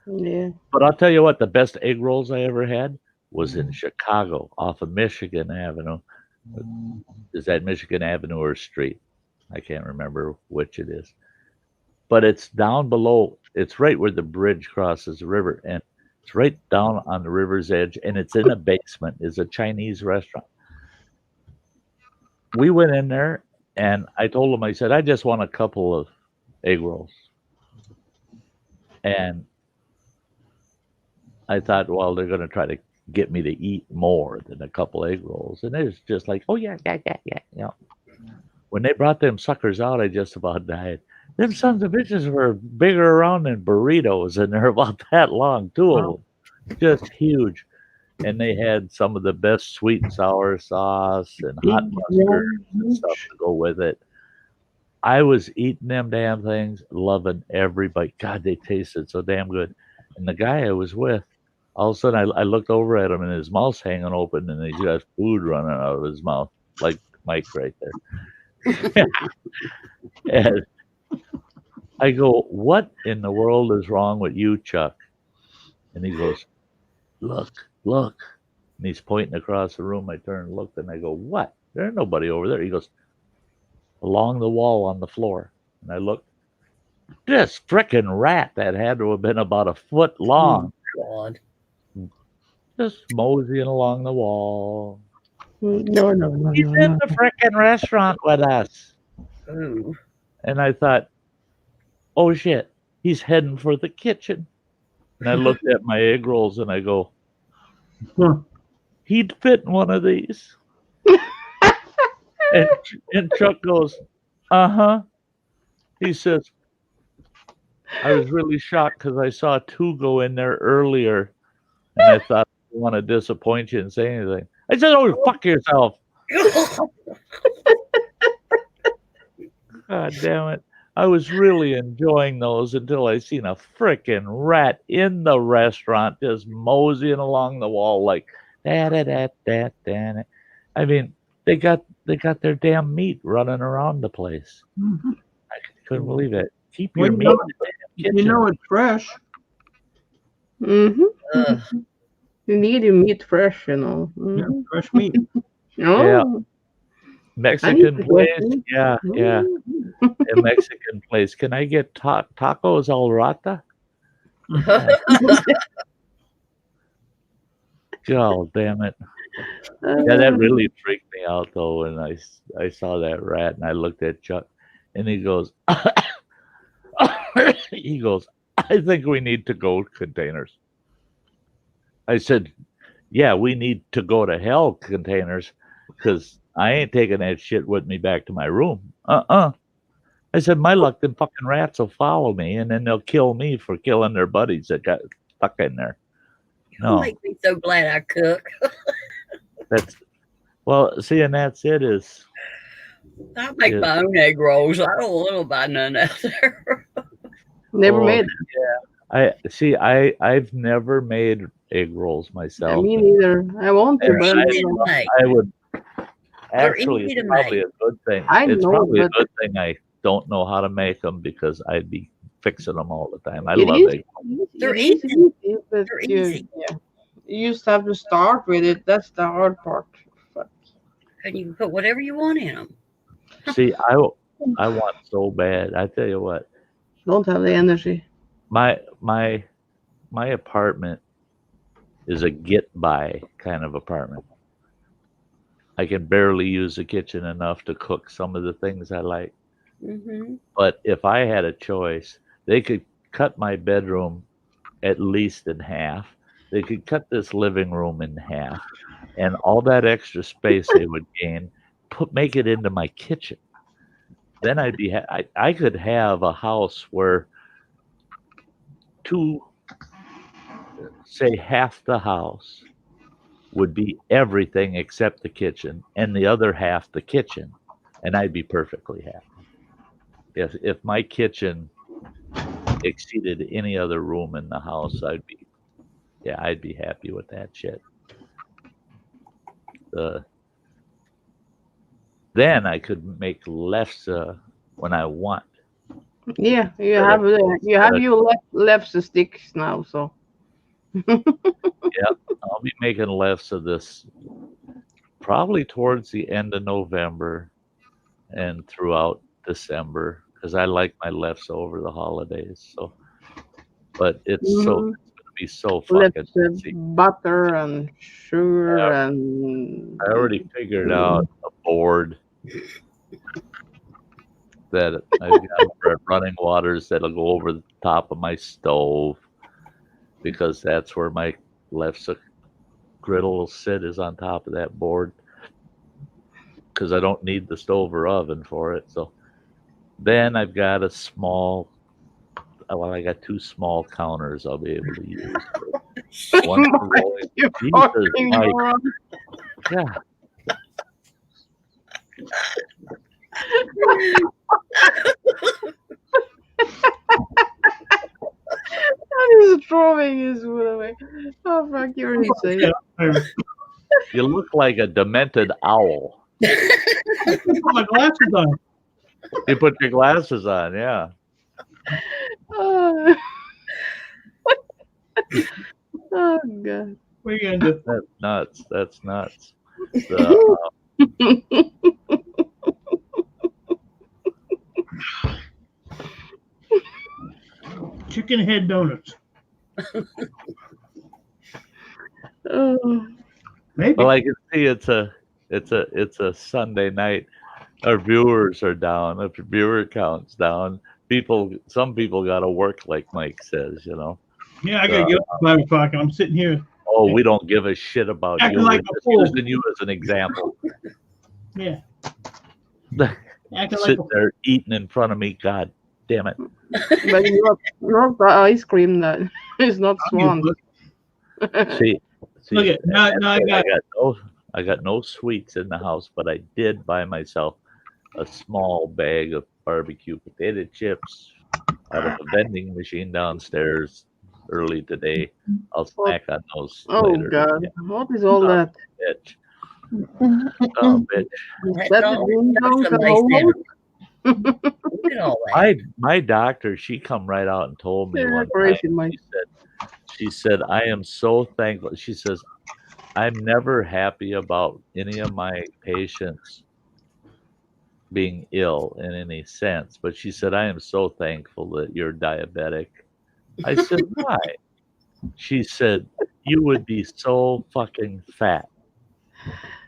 Yeah. but I'll tell you what, the best egg rolls I ever had was in Chicago off of Michigan Avenue. Is that Michigan Avenue or Street? I can't remember which it is. But it's down below. It's right where the bridge crosses the river. And it's right down on the river's edge. And it's in a basement. It's a Chinese restaurant. We went in there, and I told him, I said, I just want a couple of egg rolls. And I thought, well, they're going to try to get me to eat more than a couple egg rolls. And it was just like, oh, yeah. You know, when they brought them suckers out, I just about died. Them sons of bitches were bigger around than burritos, and they're about that long, 2 of them. Just huge. And they had some of the best sweet and sour sauce and hot mustard and stuff to go with it. I was eating them damn things, loving every bite. God, they tasted so damn good. And the guy I was with, all of a sudden I looked over at him, and his mouth's hanging open, and he's got food running out of his mouth, like Mike right there. And I go, what in the world is wrong with you, Chuck? And he goes, look. And he's pointing across the room. I turned and looked, and I go, what? There's nobody over there. He goes, along the wall on the floor. And I looked, this frickin' rat that had to have been about a foot long. God. Just moseying along the wall. No. He's in the frickin' restaurant with us. Ooh. And I thought, oh shit, he's heading for the kitchen. And I looked at my egg rolls, and I go, he'd fit in one of these. and Chuck goes, uh-huh. He says, I was really shocked because I saw 2 go in there earlier, and I thought I didn't want to disappoint you and say anything. I said, oh, fuck yourself. God damn it. I was really enjoying those until I seen a frickin' rat in the restaurant just moseying along the wall like that. I mean, they got their damn meat running around the place. Mm-hmm. I couldn't believe it. Keep Well, your meat in the damn kitchen. You know it's fresh. You need your meat fresh, you know. Yeah, fresh meat. Yeah. Mexican to place, go. yeah. A Mexican place. Can I get tacos al rata? God damn it! Yeah, that really freaked me out though. When I saw that rat, and I looked at Chuck, and he goes, I think we need to-go containers. I said, yeah, we need to go to hell containers, because I ain't taking that shit with me back to my room. I said, my luck, them fucking rats will follow me, and then they'll kill me for killing their buddies that got stuck in there. You make me so glad I cook. See, and that's it. Is I make my own egg rolls. I don't want to buy none out there. Never made it. I've never made egg rolls myself. Me neither. I want to, but I would. Actually, it's probably a good thing. It's probably a good thing I don't know how to make them, because I'd be fixing them all the time. I love egg rolls. They're easy. But They're easy. You just have to start with it. That's the hard part. Fuck. And you can put whatever you want in them. See, I want so bad. I tell you what. Don't have the energy. My apartment is a get by kind of apartment. I can barely use the kitchen enough to cook some of the things I like. Mm-hmm. But if I had a choice, they could cut my bedroom at least in half. They could cut this living room in half, and all that extra space they would gain, make it into my kitchen. Then I'd be I could have a house where say half the house would be everything except the kitchen, and the other half the kitchen, and I'd be perfectly happy. If my kitchen exceeded any other room in the house, I'd be happy with that shit. Then I could make lefse when I want. Yeah, you have your left sticks now, so. Yeah, I'll be making lefse this probably towards the end of November and throughout December, because I like my lefse over the holidays. So, but it's going to be so fucking easy. Butter and sugar and. I already figured out a board that I've got for running waters that'll go over the top of my stove, because that's where my lefse griddle will sit, is on top of that board, because I don't need the stove or oven for it. So then I've got I got 2 small counters I'll be able to use. One for rolling. Jesus, Mike. Yeah. That is throwing his food away. Oh fuck, you're insane. You look like a demented owl. Put my glasses on. You put your glasses on, yeah. Oh, oh god. What are you gonna do? That's nuts. That's nuts. Chicken head donuts. Oh. Maybe. Well, I can see it's a Sunday night. Our viewers are down. If your viewer count's down, some people got to work, like Mike says. Yeah, I gotta get up at 5 o'clock, and I'm sitting here. Oh, we don't give a shit about Acting you. like We're a just fool. using you as an example. Yeah. Sit there eating in front of me. God damn it. But not the ice cream that is not Swan. See, Look at now. I got no sweets in the house, but I did buy myself a small bag of barbecue potato chips out of a vending machine downstairs early today. I'll snack on those later. God, Yeah. what is all that? Bitch. Oh, bitch. Is that the ding dong to Look at all that. My doctor, she come right out and told me one time, she said, I am so thankful. She says, I'm never happy about any of my patients being ill in any sense. But she said, I am so thankful that you're diabetic. I said, why? She said, you would be so fucking fat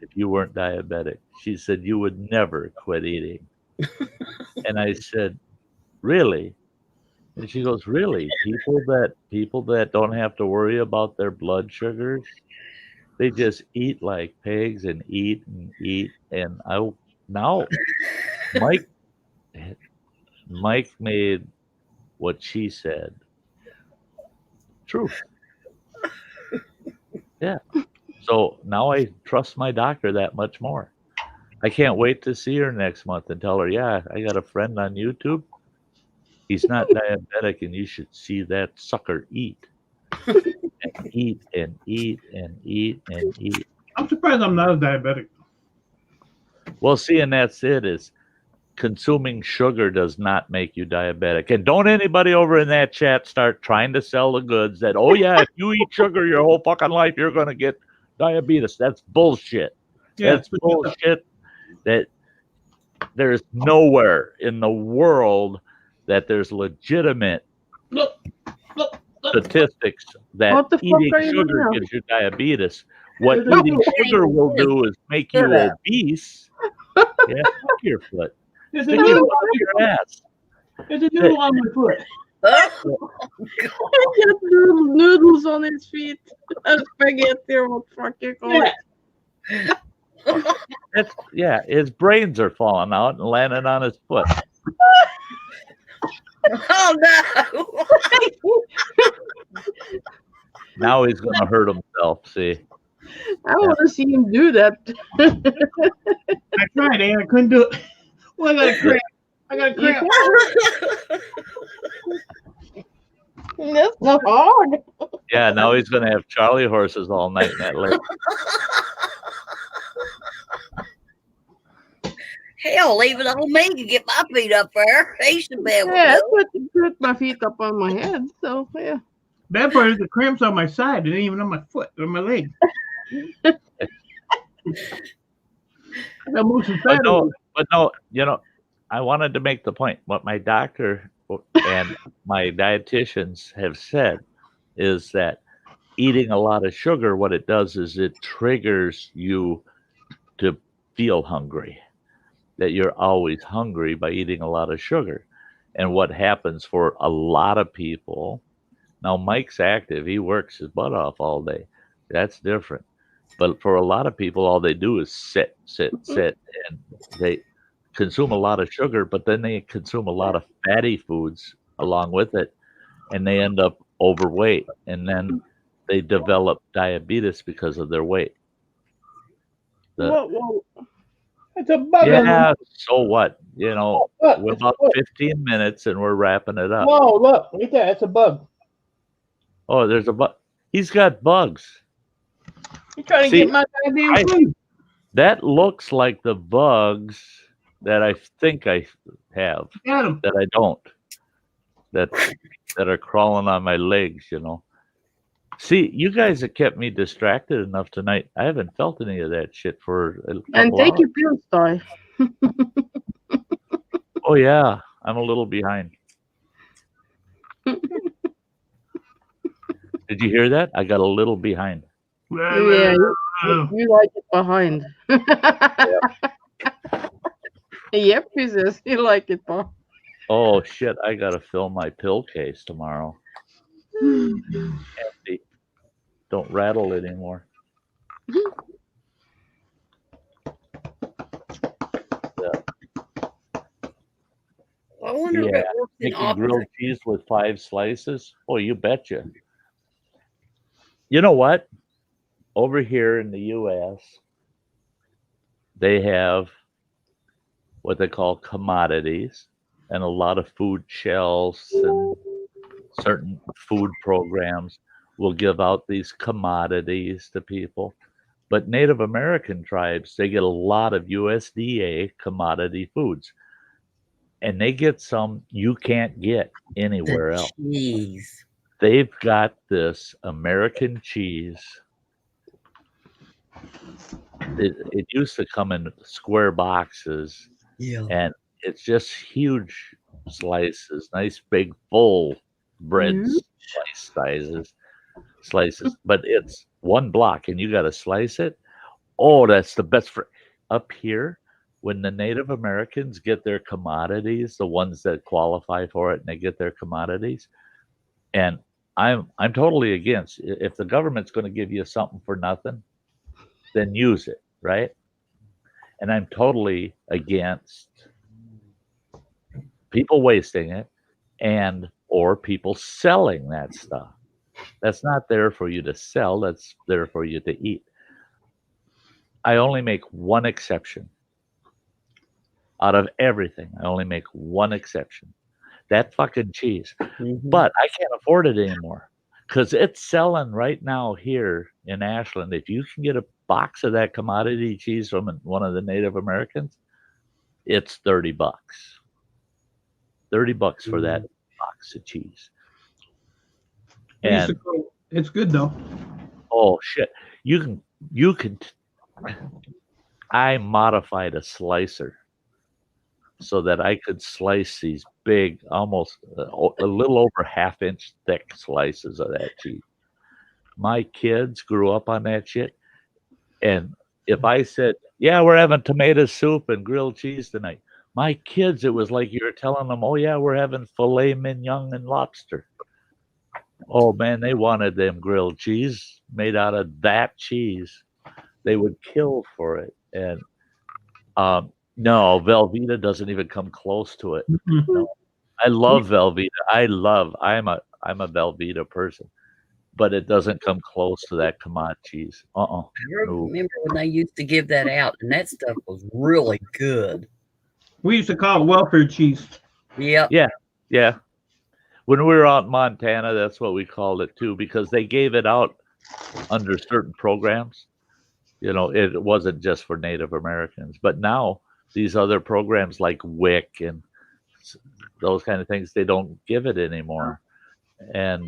if you weren't diabetic. She said, you would never quit eating. And I said, really? And she goes, really? People that don't have to worry about their blood sugars, they just eat like pigs and eat and eat. And now Mike made what she said true. Yeah. So now I trust my doctor that much more. I can't wait to see her next month and tell her, yeah, I got a friend on YouTube. He's not diabetic, and you should see that sucker eat. And eat and eat and eat and eat. I'm surprised I'm not a diabetic. Well, see, and that's it, is consuming sugar does not make you diabetic. And don't anybody over in that chat start trying to sell the goods that, oh, yeah, if you eat sugar your whole fucking life, you're going to get diabetes. That's bullshit. Yeah, That's bullshit. That there's nowhere in the world that there's legitimate statistics that eating sugar gives you diabetes. What There's a eating sugar will do is make you Shut up. obese. Yeah, fuck your foot. There's a Stick your noodle. foot up your ass. There's a noodle on my foot. Oh, He got noodles on his feet. Spaghetti or what the fuck you call it. Yeah, his brains are falling out and landing on his foot. oh no. Now he's going to hurt himself. See, I want to see him do that. I tried, and I couldn't do it. Well, I got a cramp. I got a cramp. That's not hard. yeah, now he's going to have Charlie horses all night in that lake. Hell, leave it on me to get my feet up there. He should be able Yeah, to. put my feet up on my head. So yeah. Bad part is the cramps on my side. It ain't even on my foot or my leg. I got motion But fat. no, you know, I wanted to make the point. What my doctor and my dietitians have said is that eating a lot of sugar, what it does is it triggers you to feel hungry, that you're always hungry by eating a lot of sugar. And what happens for a lot of people, now Mike's active, he works his butt off all day. That's different. But for a lot of people, all they do is sit, and they consume a lot of sugar, but then they consume a lot of fatty foods along with it, and they end up overweight, and then they develop diabetes because of their weight. Whoa. It's a bug. Yeah, so what? You know, Look, we're it's about a bug. 15 minutes and we're wrapping it up. No, look, right there. It's a bug. Oh, there's a bug. He's got bugs. You're trying to See, get my goddamn food. That looks like the bugs that I think I have, Got him. that I don't, that are crawling on my legs, you know. See, you guys have kept me distracted enough tonight. I haven't felt any of that shit for a couple And take hours. your pills, Sty. Oh, yeah. I'm a little behind. Did you hear that? I got a little behind. Yeah, you like it behind. Yep, he says you like it behind. Oh, shit. I got to fill my pill case tomorrow. Empty. Don't rattle it anymore. I wonder if Yeah, it works in making opposite. grilled cheese with 5 slices. Oh, you betcha. You know what? Over here in the U.S., they have what they call commodities, and a lot of food shelves and certain food programs will give out these commodities to people. But Native American tribes, they get a lot of USDA commodity foods, and they get some you can't get anywhere else. Cheese. They've got this American cheese. It used to come in square boxes, Yeah. and it's just huge slices, nice big full bread slices. But it's one block, and you got to slice it. Oh, that's the best for up here. When the Native Americans get their commodities, the ones that qualify for it, and they get their commodities, and I'm totally against. If the government's going to give you something for nothing, then use it, right? And I'm totally against people wasting it and or people selling that stuff. That's not there for you to sell, that's there for you to eat. I only make one exception. Out of everything, I only make one exception. That fucking cheese. But I can't afford it anymore because it's selling right now here in Ashland. If you can get a box of that commodity cheese from one of the Native Americans, it's $30. $30 for that box of cheese. And It's good though. oh shit, you can. I modified a slicer so that I could slice these big, almost a little over half-inch thick slices of that cheese. My kids grew up on that shit. And if I said, "Yeah, we're having tomato soup and grilled cheese tonight," my kids, it was like you were telling them, "Oh yeah, we're having filet mignon and lobster." Oh man, they wanted them grilled cheese made out of that cheese. They would kill for it. And no, Velveeta doesn't even come close to it. No. I love Velveeta. I'm a Velveeta person, but it doesn't come close to that Kamat cheese. I No. remember when they used to give that out, and that stuff was really good. We used to call it welfare cheese. Yep. Yeah. When we were out in Montana, that's what we called it too, because they gave it out under certain programs. You know, it wasn't just for Native Americans, but now these other programs like WIC and those kind of things, they don't give it anymore. And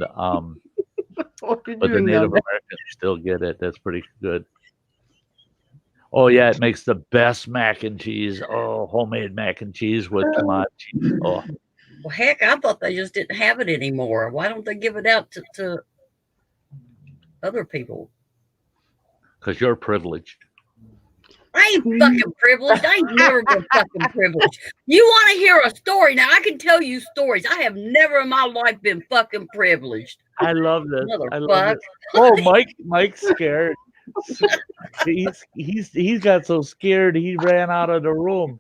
What you but the doing Native now? Americans still get it. That's pretty good. Oh yeah, it makes the best mac and cheese. Oh, homemade mac and cheese with tomato cheese. Oh, Well, heck, I thought they just didn't have it anymore. Why don't they give it out to other people? because you're privileged. I ain't fucking privileged. I ain't never been fucking privileged. You want to hear a story? Now, I can tell you stories. I have never in my life been fucking privileged. I love this. I love Motherfucker. this. Oh, Mike's scared. He's got so scared he ran out of the room.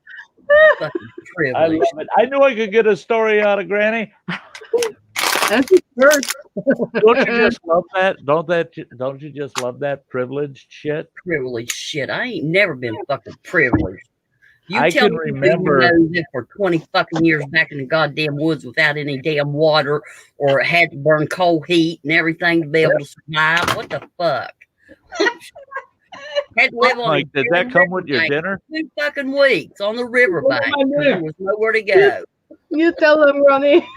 Fucking I privileged. love it. I knew I could get a story out of Granny. That's his first. Don't you just love that? Don't you just love that privileged shit? Privileged shit. I ain't never been fucking privileged. You I tell can me remember- you know that for 20 fucking years back in the goddamn woods without any damn water or had to burn coal heat and everything to be able to survive. What the fuck? Had to live on Mike, a did that come with your riverbank dinner? 2 fucking weeks on the riverbank. my dinner? There was nowhere to go. You tell them, Ronnie.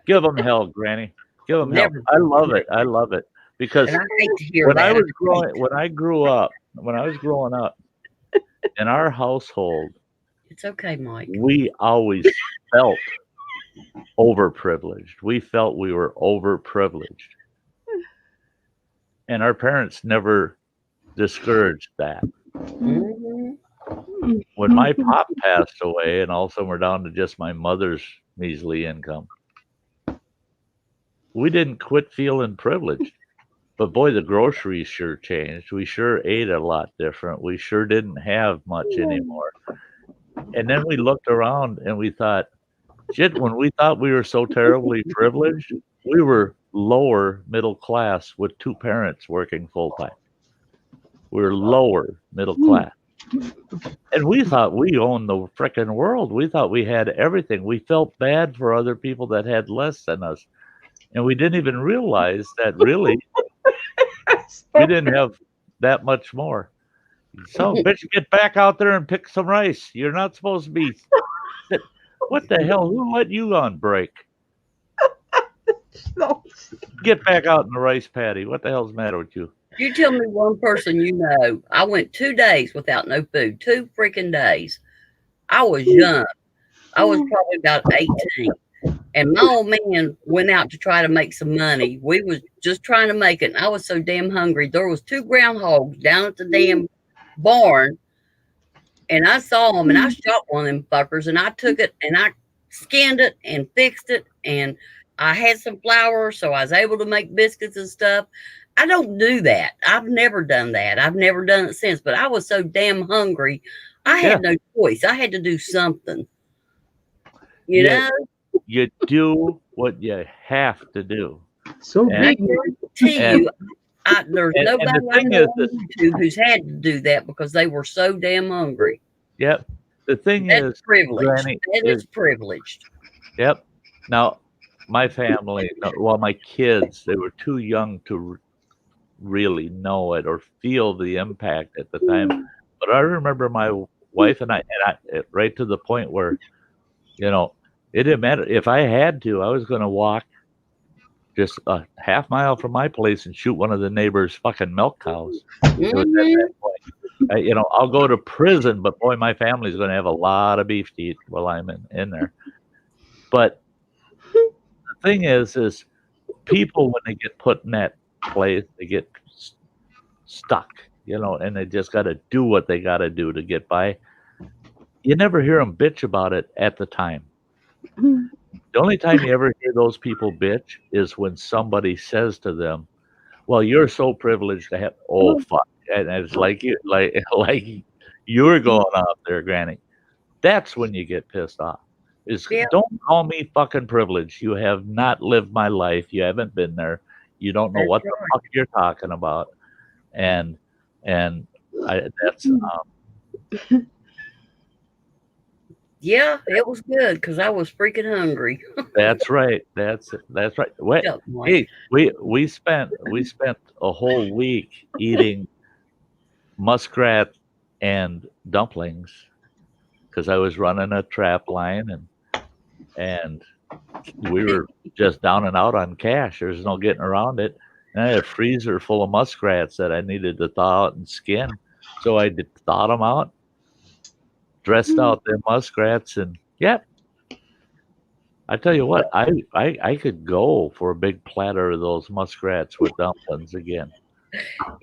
Give them hell, Granny. Give them hell. Never. I love it. I love it because And I hate to hear when that. I was growing up, in our household, It's okay, Mike. we always felt overprivileged. We felt we were overprivileged. And our parents never discouraged that. Mhm. When my pop passed away and all of a sudden we're down to just my mother's measly income, we didn't quit feeling privileged. But boy, the groceries sure changed. We sure ate a lot different. We sure didn't have much anymore. And then we looked around and we thought, shit, when we thought we were so terribly privileged, we were lower middle class with 2 parents working full time. We were lower middle class. And we thought we owned the frickin' world. We thought we had everything. We felt bad for other people that had less than us. And we didn't even realize that really we didn't have that much more. So, bitch, get back out there and pick some rice. You're not supposed to be. What the hell? Who let you on break? No. Get back out in the rice paddy. What the hell's the matter with you? You tell me one person you know. I went 2 days without no food. 2 freaking days. I was young. I was probably about 18. And my old man went out to try to make some money. We was just trying to make it. And I was so damn hungry. There was 2 groundhogs down at the damn barn. And I saw them and I shot one of them fuckers and I took it and I skinned it and fixed it. And I had some flour, so I was able to make biscuits and stuff. I don't do that. I've never done that. I've never done it since. But I was so damn hungry. I had no choice. I had to do something. You know? You do what you have to do. So And- big. Tell you, there's and nobody the I thing know is on that- YouTube who's had to do that because they were so damn hungry. Yep. The thing That's is, privileged. Granny, That is privileged. yep. Now, my family, well, my kids, they were too young to really know it or feel the impact at the time. But I remember my wife and I, right to the point where, you know, it didn't matter. If I had to, I was going to walk just a half mile from my place and shoot one of the neighbors' fucking milk cows. It was at that point. You know, I'll go to prison, but boy, my family's going to have a lot of beef to eat while I'm in there. But the thing is people, when they get put in that place, they get stuck. you know, and they just got to do what they got to do to get by. You never hear them bitch about it at the time. The only time you ever hear those people bitch is when somebody says to them, "Well, you're so privileged to have." Oh fuck! And it's like you, like you're going out there, Granny. That's when you get pissed off. Is Yeah. don't call me fucking privileged. You have not lived my life. You haven't been there. You don't know That's what right. the fuck you're talking about. And that's Yeah, it was good because I was freaking hungry. that's right. That's right. Wait, Yep, Mike. hey, we spent a whole week eating muskrat and dumplings because I was running a trap line and we were just down and out on cash. There's no getting around it. And I had a freezer full of muskrats that I needed to thaw out and skin. So I thawed them out, dressed out the muskrats, and yep. I tell you what, I could go for a big platter of those muskrats with dumplings again.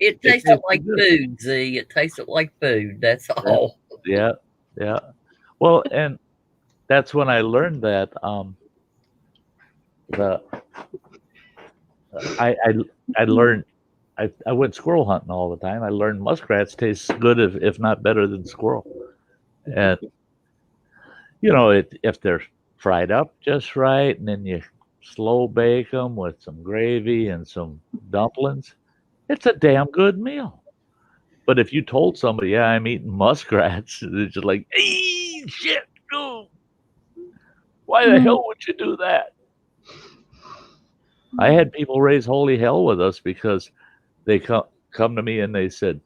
It tasted like food, Z. It tasted like food. That's all. Yeah, yeah. Well, and that's when I learned that I learned I went squirrel hunting all the time. I learned muskrats taste good if not better than squirrel. And you know, if they're fried up just right, and then you slow bake them with some gravy and some dumplings, it's a damn good meal. But if you told somebody, "Yeah, I'm eating muskrats," they're just like, "Hey, shit, no! Why the hell would you do that?" I had people raise holy hell with us because they come to me and they said,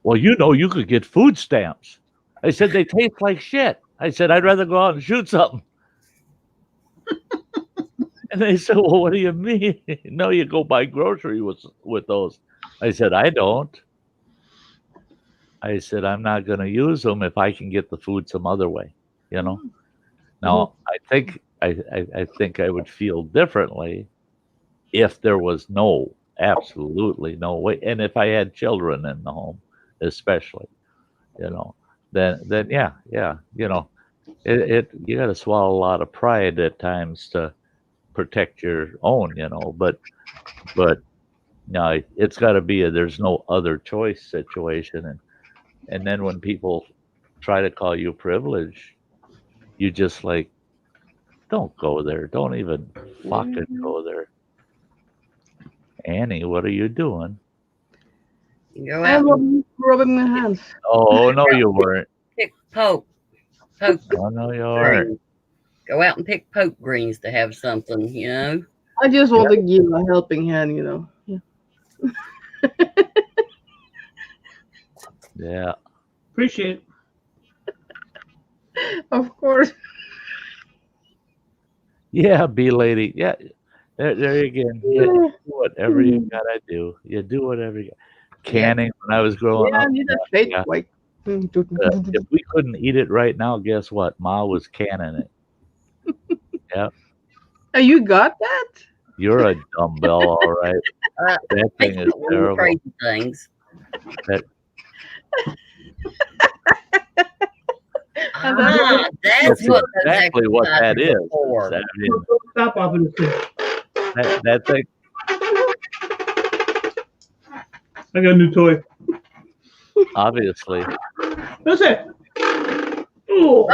"Well, you know, you could get food stamps." I said, "They taste like shit." I said, "I'd rather go out and shoot something." And they said, "Well, what do you mean?" "No, you go buy groceries with those." I said, "I don't." I said, "I'm not going to use them if I can get the food some other way, you know." Now, I think I would feel differently if there was absolutely no way, and if I had children in the home, especially, you know, then yeah, you know, it you got to swallow a lot of pride at times to protect your own, you know, but no, it's got to be a there's no other choice situation, and then when people try to call you privileged, you just like, don't go there, don't even fucking go there. Annie, what are you doing? Go I'm out and rubbing my hands. Oh no, you weren't. pick poke Oh no, you weren't. greens. Go out and pick poke greens to have something, you know. I just want to give a helping hand, you know. Yeah. Yeah. Appreciate it. Of course. Yeah, bee lady. Yeah. There again. You do whatever you gotta do. You do whatever you canning when I was growing Yeah, I up. need a fake yeah. like. If we couldn't eat it right now, guess what? Ma was canning it. Yeah. Oh, you got that? You're a dumbbell, all right. That thing Making is up little terrible. crazy things. That, That's what those exactly what that exercises is. are for. I mean, Stop off of this thing. that thing. I got a new toy. Obviously. That's it. Oh,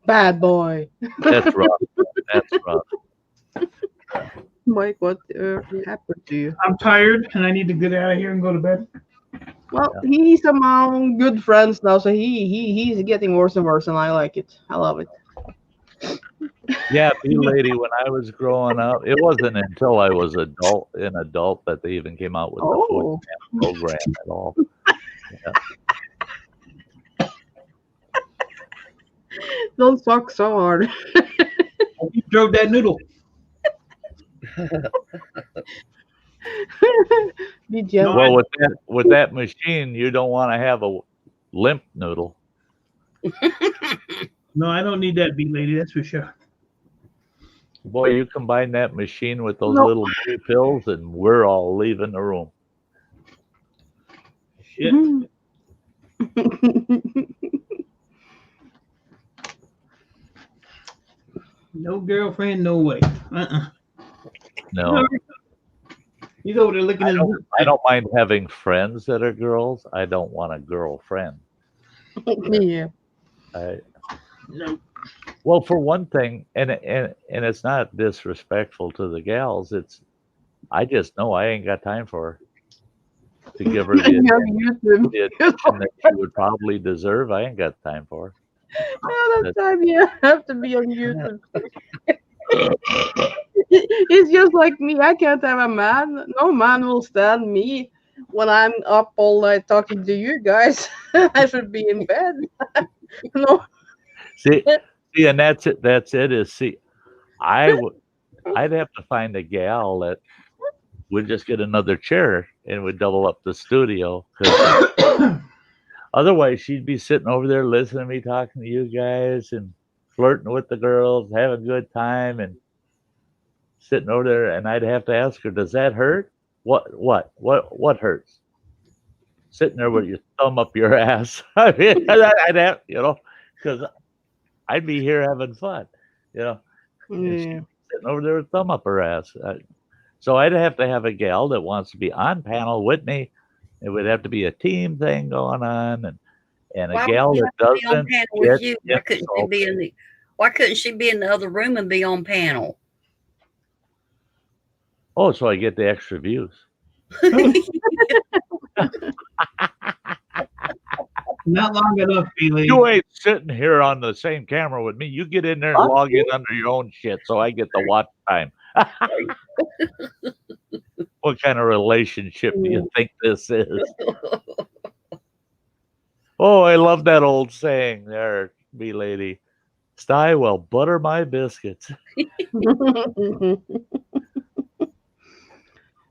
Bad boy. That's rough. That's rough. Mike, what the earth happened to you? I'm tired and I need to get out of here and go to bed. Well, he's among good friends now, so he's getting worse and worse, and I like it. I love it. Yeah, bee lady, when I was growing up, it wasn't until I was an adult that they even came out with the food stamp program at all. Yeah. Don't suck so hard. You drove that noodle. Be gentle. Well, with that machine, you don't want to have a limp noodle. No, I don't need that beat lady, that's for sure. Boy, you combine that machine with those little blue pills, and we're all leaving the room. shit. No girlfriend, no way. No, He's over there looking I at his book. don't mind having friends that are girls. I don't want a girlfriend. Yeah. No. Well, for one thing, and it's not disrespectful to the gals. It's I just know I ain't got time for her to give her the attention that she would probably deserve. I ain't got time for her. All that time you have to be on YouTube. It's just like me. I can't have a man. No man will stand me when I'm up all night talking to you guys. I should be in bed. No. See, and that's it. That's it. Is see, I'd have to find a gal that would just get another chair and would double up the studio. 'Cause otherwise, she'd be sitting over there listening to me talking to you guys and flirting with the girls, having a good time, and sitting over there. And I'd have to ask her, "Does that hurt? What hurts?" Sitting there with your thumb up your ass. I mean, I'd have, because I'd be here having fun, And she'd Yeah. be sitting over there with thumb up her ass. So I'd have to have a gal that wants to be on panel with me. It would have to be a team thing going on, and a Why gal would she that have to be on doesn't panel with get you? Why couldn't she be in the other room and be on panel? Oh, so I get the extra views. Not long enough, Bailey. You ain't sitting here on the same camera with me. You get in there and log in under your own shit, so I get the watch time. What kind of relationship do you think this is? Oh, I love that old saying there, B lady. Sty will butter my biscuits.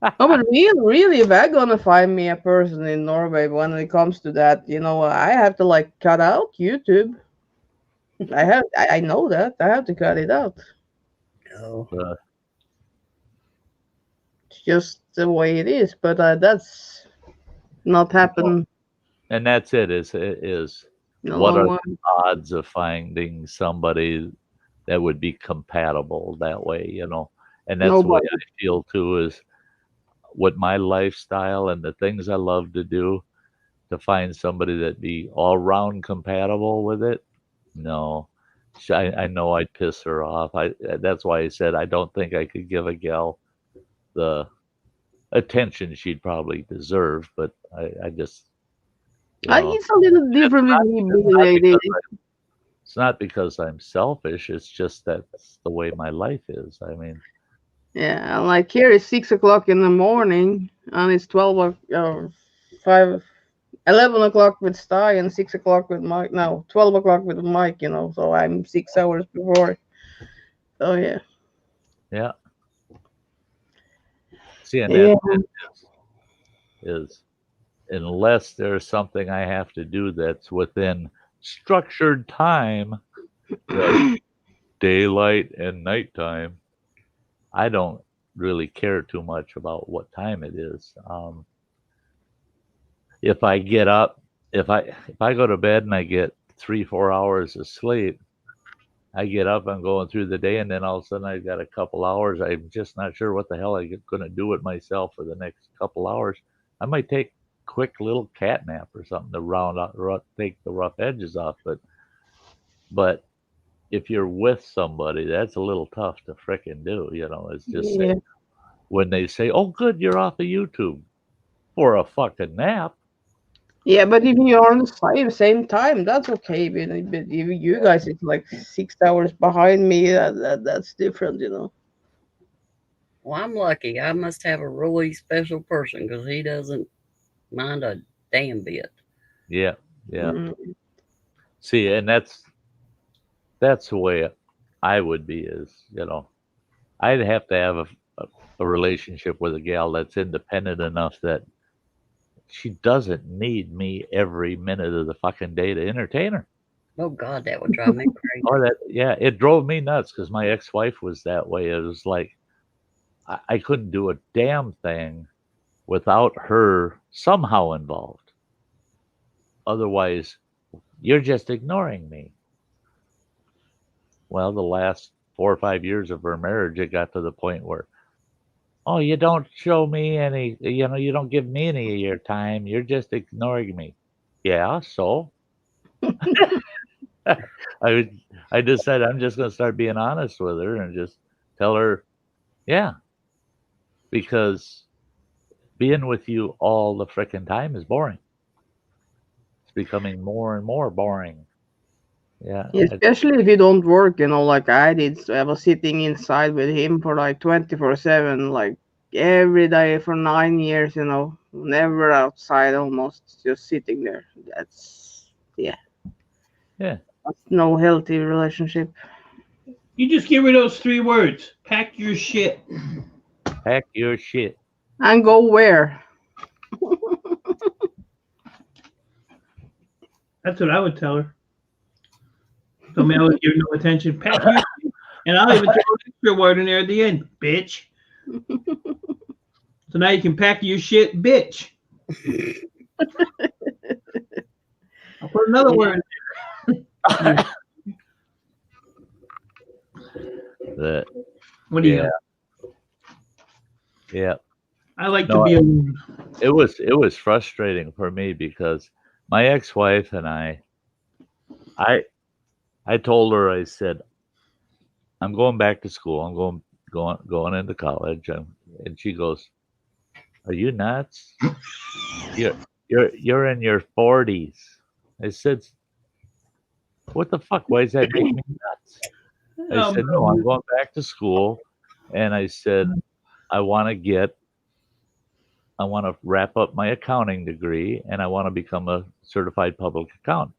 Oh, but really, if I'm gonna find me a person in Norway when it comes to that, I have to like cut out YouTube. I know that. I have to cut it out. Oh. It's just the way it is, but that's not happen. And that's it. Is No what are one. the odds of finding somebody that would be compatible that way? And that's the way Nobody. I feel too. Is with my lifestyle and the things I love to do, to find somebody that be all round compatible with it. No, I know I'd piss her off. That's why I said I don't think I could give a gal the attention she'd probably deserve. But I just, It's a little different with me, big lady. it's not because I'm selfish. It's just that's the way my life is. I mean, Yeah, like here it's 6 o'clock in the morning, and it's 11 o'clock with Sty and 6 o'clock with Mike. No, 12 o'clock with Mike. So I'm 6 hours before. So yeah. yeah. See, and Yeah. that is unless there's something I have to do that's within structured time, like daylight and nighttime, I don't really care too much about what time it is. If I get up, if I go to bed and I get 3-4 hours of sleep, I get up, I'm going through the day, and then all of a sudden I've got a couple hours. I'm just not sure what the hell I'm going to do with myself for the next couple hours. I might take a quick little cat nap or something to round out, take the rough edges off. But if you're with somebody, that's a little tough to frickin' do. It's just when they say, "Oh, good, you're off of YouTube for a fucking nap." Yeah, but if you're on the same time, that's okay. But if you guys, it's like 6 hours behind me. That's different. Well, I'm lucky. I must have a really special person because he doesn't mind a damn bit. Yeah. Mm. See, and that's the way I would be. Is I'd have to have a relationship with a gal that's independent enough that she doesn't need me every minute of the fucking day to entertain her. Oh God, that would drive me crazy. Or it drove me nuts because my ex-wife was that way. It was like I couldn't do a damn thing without her somehow involved. Otherwise, you're just ignoring me. Well, the last 4 or 5 years of her marriage, it got to the point where, oh, you don't show me any, you don't give me any of your time. You're just ignoring me. Yeah, so I decided I'm just going to start being honest with her and just tell her, yeah, because being with you all the frickin' time is boring. It's becoming more and more boring. Yeah. Especially if you don't work, like I did. So I was sitting inside with him for like 24/7, like every day for 9 years, never outside, almost just sitting there. That's, yeah. Yeah. That's no healthy relationship. You just get rid of those 3 words. Pack your shit. Pack your shit. And go where? That's what I would tell her. Tell me I would give no attention. Pack your shit. And I'll even throw an extra word in there at the end. Bitch. So now you can pack your shit, bitch. I'll put another word in there. What do you got? Yeah. I like to be alone. It was frustrating for me because my ex-wife and I told her, I said, I'm going back to school. I'm going into college. And she goes, are you nuts? You're in your 40s. I said, what the fuck? Why does that make me nuts? I said, no, I'm going back to school. And I said, I want to wrap up my accounting degree and I want to become a certified public accountant.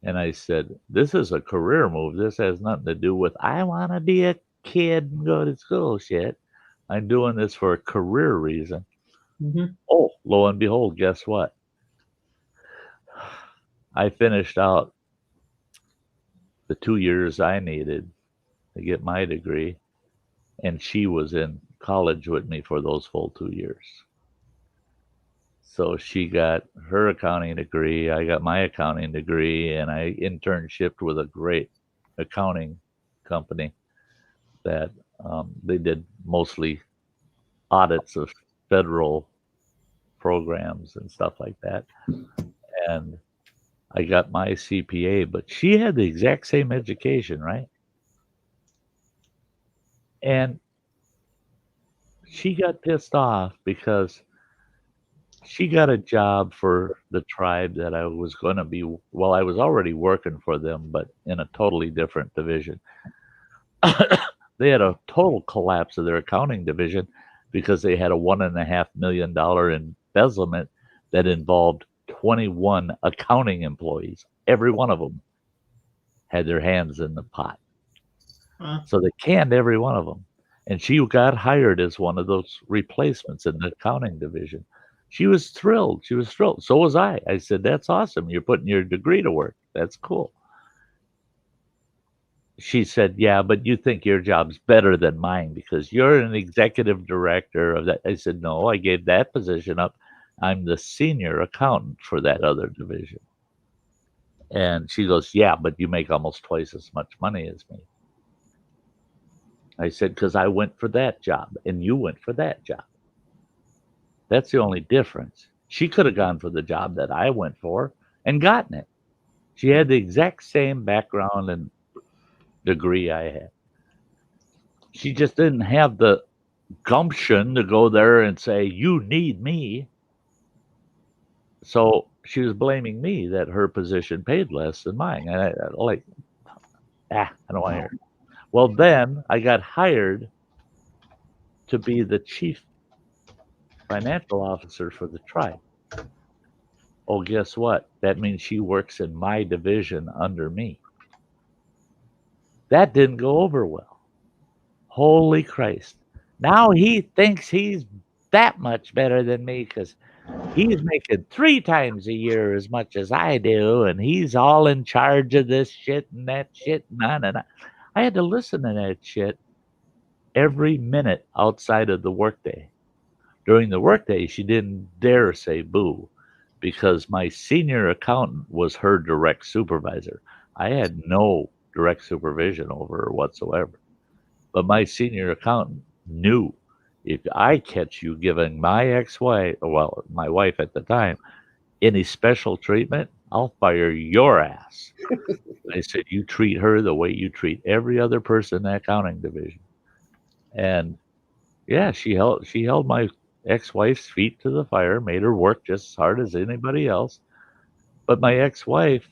And I said, this is a career move. This has nothing to do with, I want to be a kid and go to school shit. I'm doing this for a career reason. Mm-hmm. Oh, lo and behold, guess what? I finished out the 2 years I needed to get my degree. And she was in college with me for those full 2 years. So she got her accounting degree. I got my accounting degree, and I internshiped with a great accounting company that they did mostly audits of federal programs and stuff like that. And I got my CPA, but she had the exact same education, right? And she got pissed off because she got a job for the tribe that I was going to be, well, I was already working for them, but in a totally different division. They had a total collapse of their accounting division because they had a $1.5 million embezzlement that involved 21 accounting employees. Every one of them had their hands in the pot. So they canned every one of them. And she got hired as one of those replacements in the accounting division. She was thrilled. She was thrilled. So was I. I said, that's awesome. You're putting your degree to work. That's cool. She said, yeah, but you think your job's better than mine because you're an executive director of that. I said, no, I gave that position up. I'm the senior accountant for that other division. And she goes, yeah, but you make almost twice as much money as me. I said, because I went for that job and you went for that job. That's the only difference. She could have gone for the job that I went for and gotten it. She had the exact same background and degree I had. She just didn't have the gumption to go there and say, you need me. So she was blaming me that her position paid less than mine. And I don't want to hear it. Well, then I got hired to be the chief financial officer for the tribe. Oh, guess what? That means she works in my division under me. That didn't go over well. Holy Christ. Now he thinks he's that much better than me because he's making 3 times a year as much as I do, and he's all in charge of this shit and that shit. And I had to listen to that shit every minute outside of the workday. During the workday, she didn't dare say boo. because my senior accountant was her direct supervisor. I had no direct supervision over her whatsoever. But my senior accountant knew, if I catch you giving my ex-wife, well, my wife at the time, any special treatment, I'll fire your ass. I said, you treat her the way you treat every other person in the accounting division. And yeah, she held my ex-wife's feet to the fire, made her work just as hard as anybody else. But my ex-wife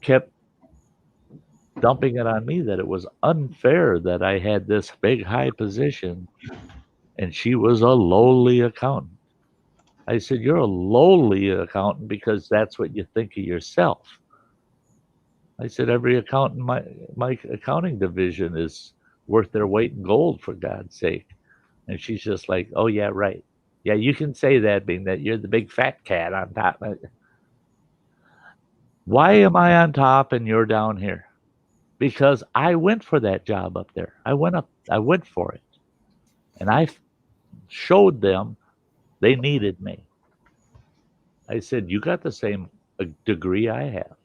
kept dumping it on me that it was unfair that I had this big high position and she was a lowly accountant. I said, you're a lowly accountant because that's what you think of yourself. I said, every accountant in my accounting division is worth their weight in gold, for God's sake. And she's just like, oh, yeah, right. Yeah, you can say that, being that you're the big fat cat on top. Why am I on top and you're down here? Because I went for that job up there. I went for it. And I showed them they needed me. I said, you got the same degree I have.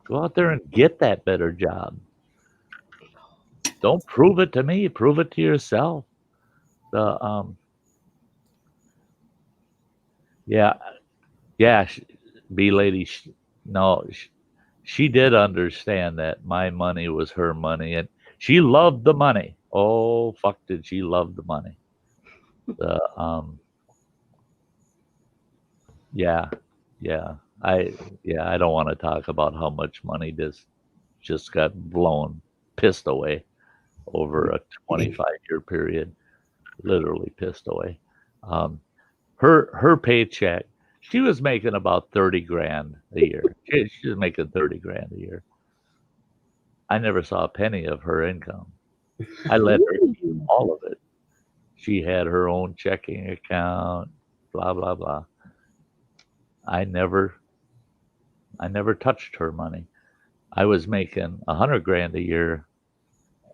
Go out there and get that better job. Don't prove it to me. Prove it to yourself. B lady. She did understand that my money was her money, and she loved the money. Oh, fuck, did she love the money? I don't want to talk about how much money just got pissed away over a 25-year period, literally pissed away. Her paycheck, she was making about 30 grand a year. She was making 30 grand a year. I never saw a penny of her income. I let her keep all of it. She had her own checking account, blah, blah, blah. I never touched her money. I was making 100 grand a year,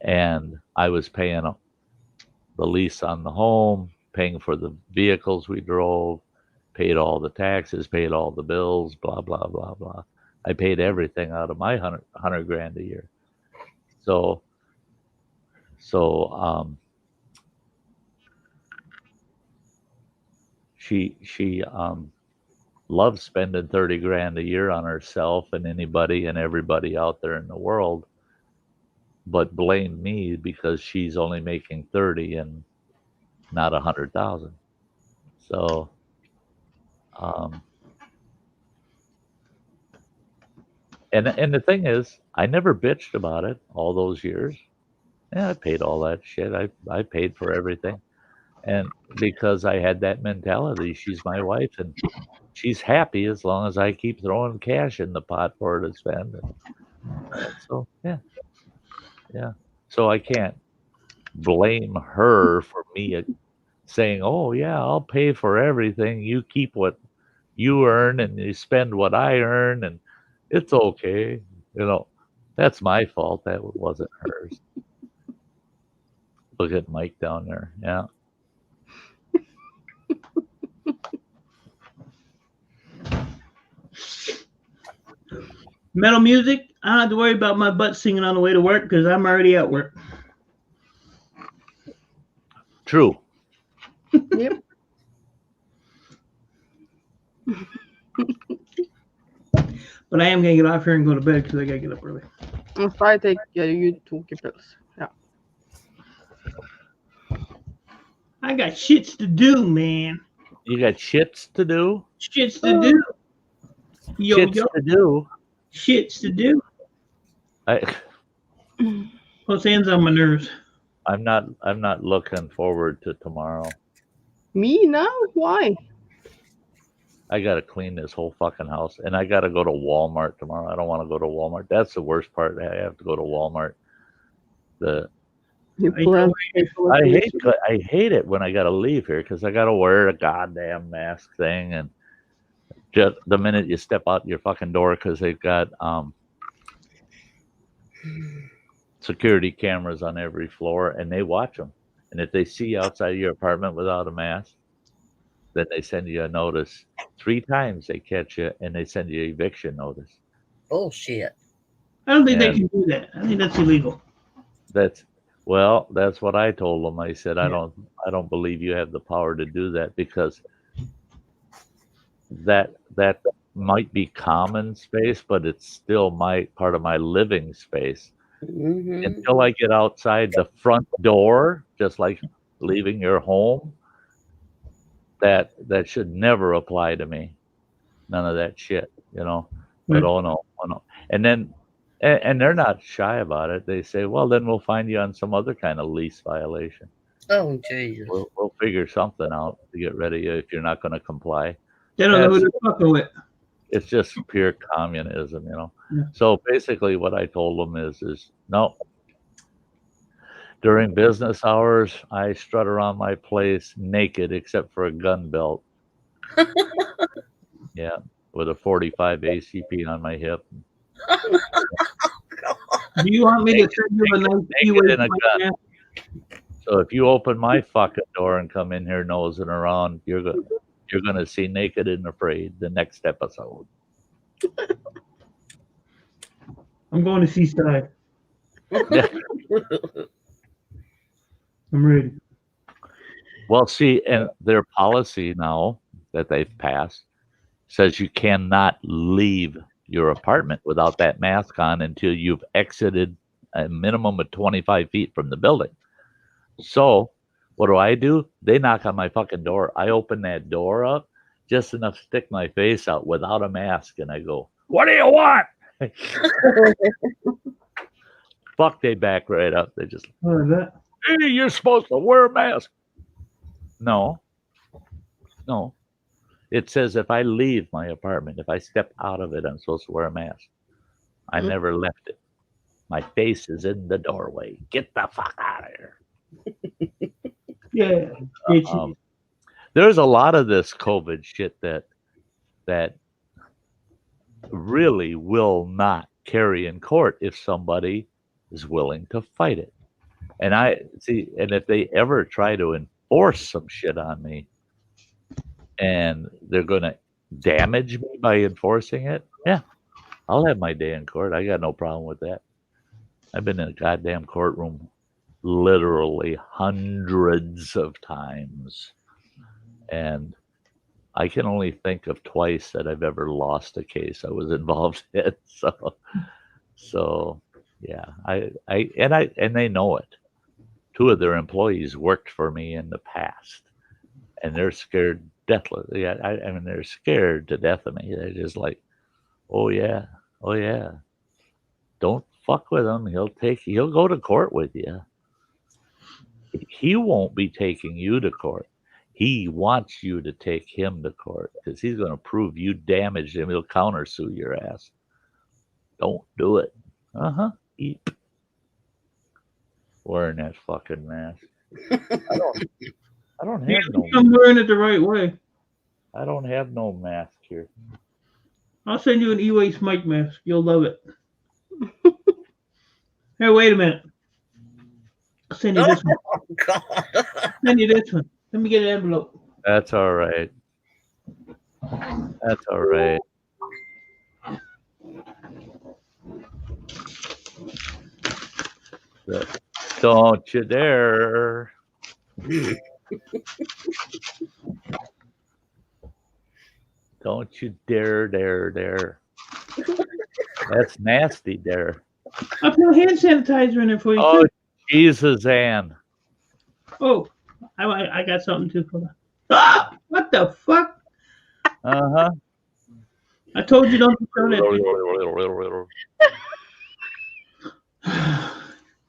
and I was paying the lease on the home, paying for the vehicles we drove, paid all the taxes, paid all the bills, blah, blah, blah, blah. I paid everything out of my 100 grand a year. So she loves spending 30 grand a year on herself and anybody and everybody out there in the world, but blamed me because she's only making 30 and not 100,000. So, and the thing is, I never bitched about it all those years. Yeah, I paid all that shit. I paid for everything. And because I had that mentality, she's my wife and she's happy as long as I keep throwing cash in the pot for her to spend. So, yeah. So I can't blame her for me saying, oh, yeah, I'll pay for everything. You keep what you earn and you spend what I earn, and it's okay. That's my fault. That wasn't hers. Look at Mike down there. Yeah. Metal music, I don't have to worry about my butt singing on the way to work because I'm already at work. True. Yep. But I am going to get off here and go to bed because I got to get up early. If I take you took your pills. Yeah. I got shits to do, man. You got shits to do? Shits to do. Shits to do? Shits to do. What's hands on my nerves? I'm not looking forward to tomorrow. Me now? Why? I got to clean this whole fucking house, and I got to go to Walmart tomorrow. I don't want to go to Walmart. That's the worst part. I have to go to Walmart. I hate it when I got to leave here because I got to wear a goddamn mask thing, and just the minute you step out your fucking door, because they've got security cameras on every floor, and they watch them. And if they see you outside of your apartment without a mask, then they send you a notice. 3 times they catch you, and they send you an eviction notice. Bullshit. I don't think they And- can do that. I think that's illegal. That's what I told them. I said, I don't believe you have the power to do that, because that might be common space, but it's still part of my living space. Mm-hmm. Until I get outside the front door, just like leaving your home, that should never apply to me. None of that shit, you know. But Right. oh no. And then and they're not shy about it. They say, well, then we'll find you on some other kind of lease violation. Oh, Jesus. We'll figure something out to get rid of you if you're not going to comply. They don't know who That's- they're fucking with. It's just pure communism, you know. Yeah. So basically what I told them is no. During business hours, I strut around my place naked except for a gun belt. Yeah, with a 45 ACP on my hip. Do you want me to send you a nice Naked in a Kiwi gun. mask? So if you open my fucking door and come in here nosing around, you're gonna see Naked and Afraid the next episode. I'm going to see Sty. I'm ready. Well, see, and their policy now that they've passed says you cannot leave your apartment without that mask on until you've exited a minimum of 25 feet from the building. So what do? They knock on my fucking door. I open that door up just enough to stick my face out without a mask, and I go, "What do you want?" Fuck, they back right up. They just, What is that? "Hey, you're supposed to wear a mask." No. It says if I leave my apartment, if I step out of it, I'm supposed to wear a mask. I never left it. My face is in the doorway. Get the fuck out of here. Yeah. There's a lot of this COVID shit that really will not carry in court if somebody is willing to fight it. And if they ever try to enforce some shit on me and they're going to damage me by enforcing it, yeah, I'll have my day in court. I got no problem with that. I've been in a goddamn courtroom literally hundreds of times. And I can only think of twice that I've ever lost a case I was involved in. So yeah, and they know it. 2 of their employees worked for me in the past, and they're scared deathless. Yeah, I mean, they're scared to death of me. They're just like, oh yeah, don't fuck with him. He'll go to court with you. He won't be taking you to court. He wants you to take him to court because he's going to prove you damaged him. He'll countersue your ass. Don't do it. Eep. Wearing that fucking mask. I don't have no. I'm wearing it the right way. I don't have no mask here. I'll send you an e-waste mic mask. You'll love it. Hey, wait a minute. I'll send you this one. Oh, God. Send you this one. Let me get an envelope. That's all right. That's all right. Don't you dare. Don't you dare. That's nasty there. I put hand sanitizer in it for you. Oh, too. Jesus, Ann. Oh, I got something too for that. Ah, what the fuck? Uh-huh. I told you don't show that.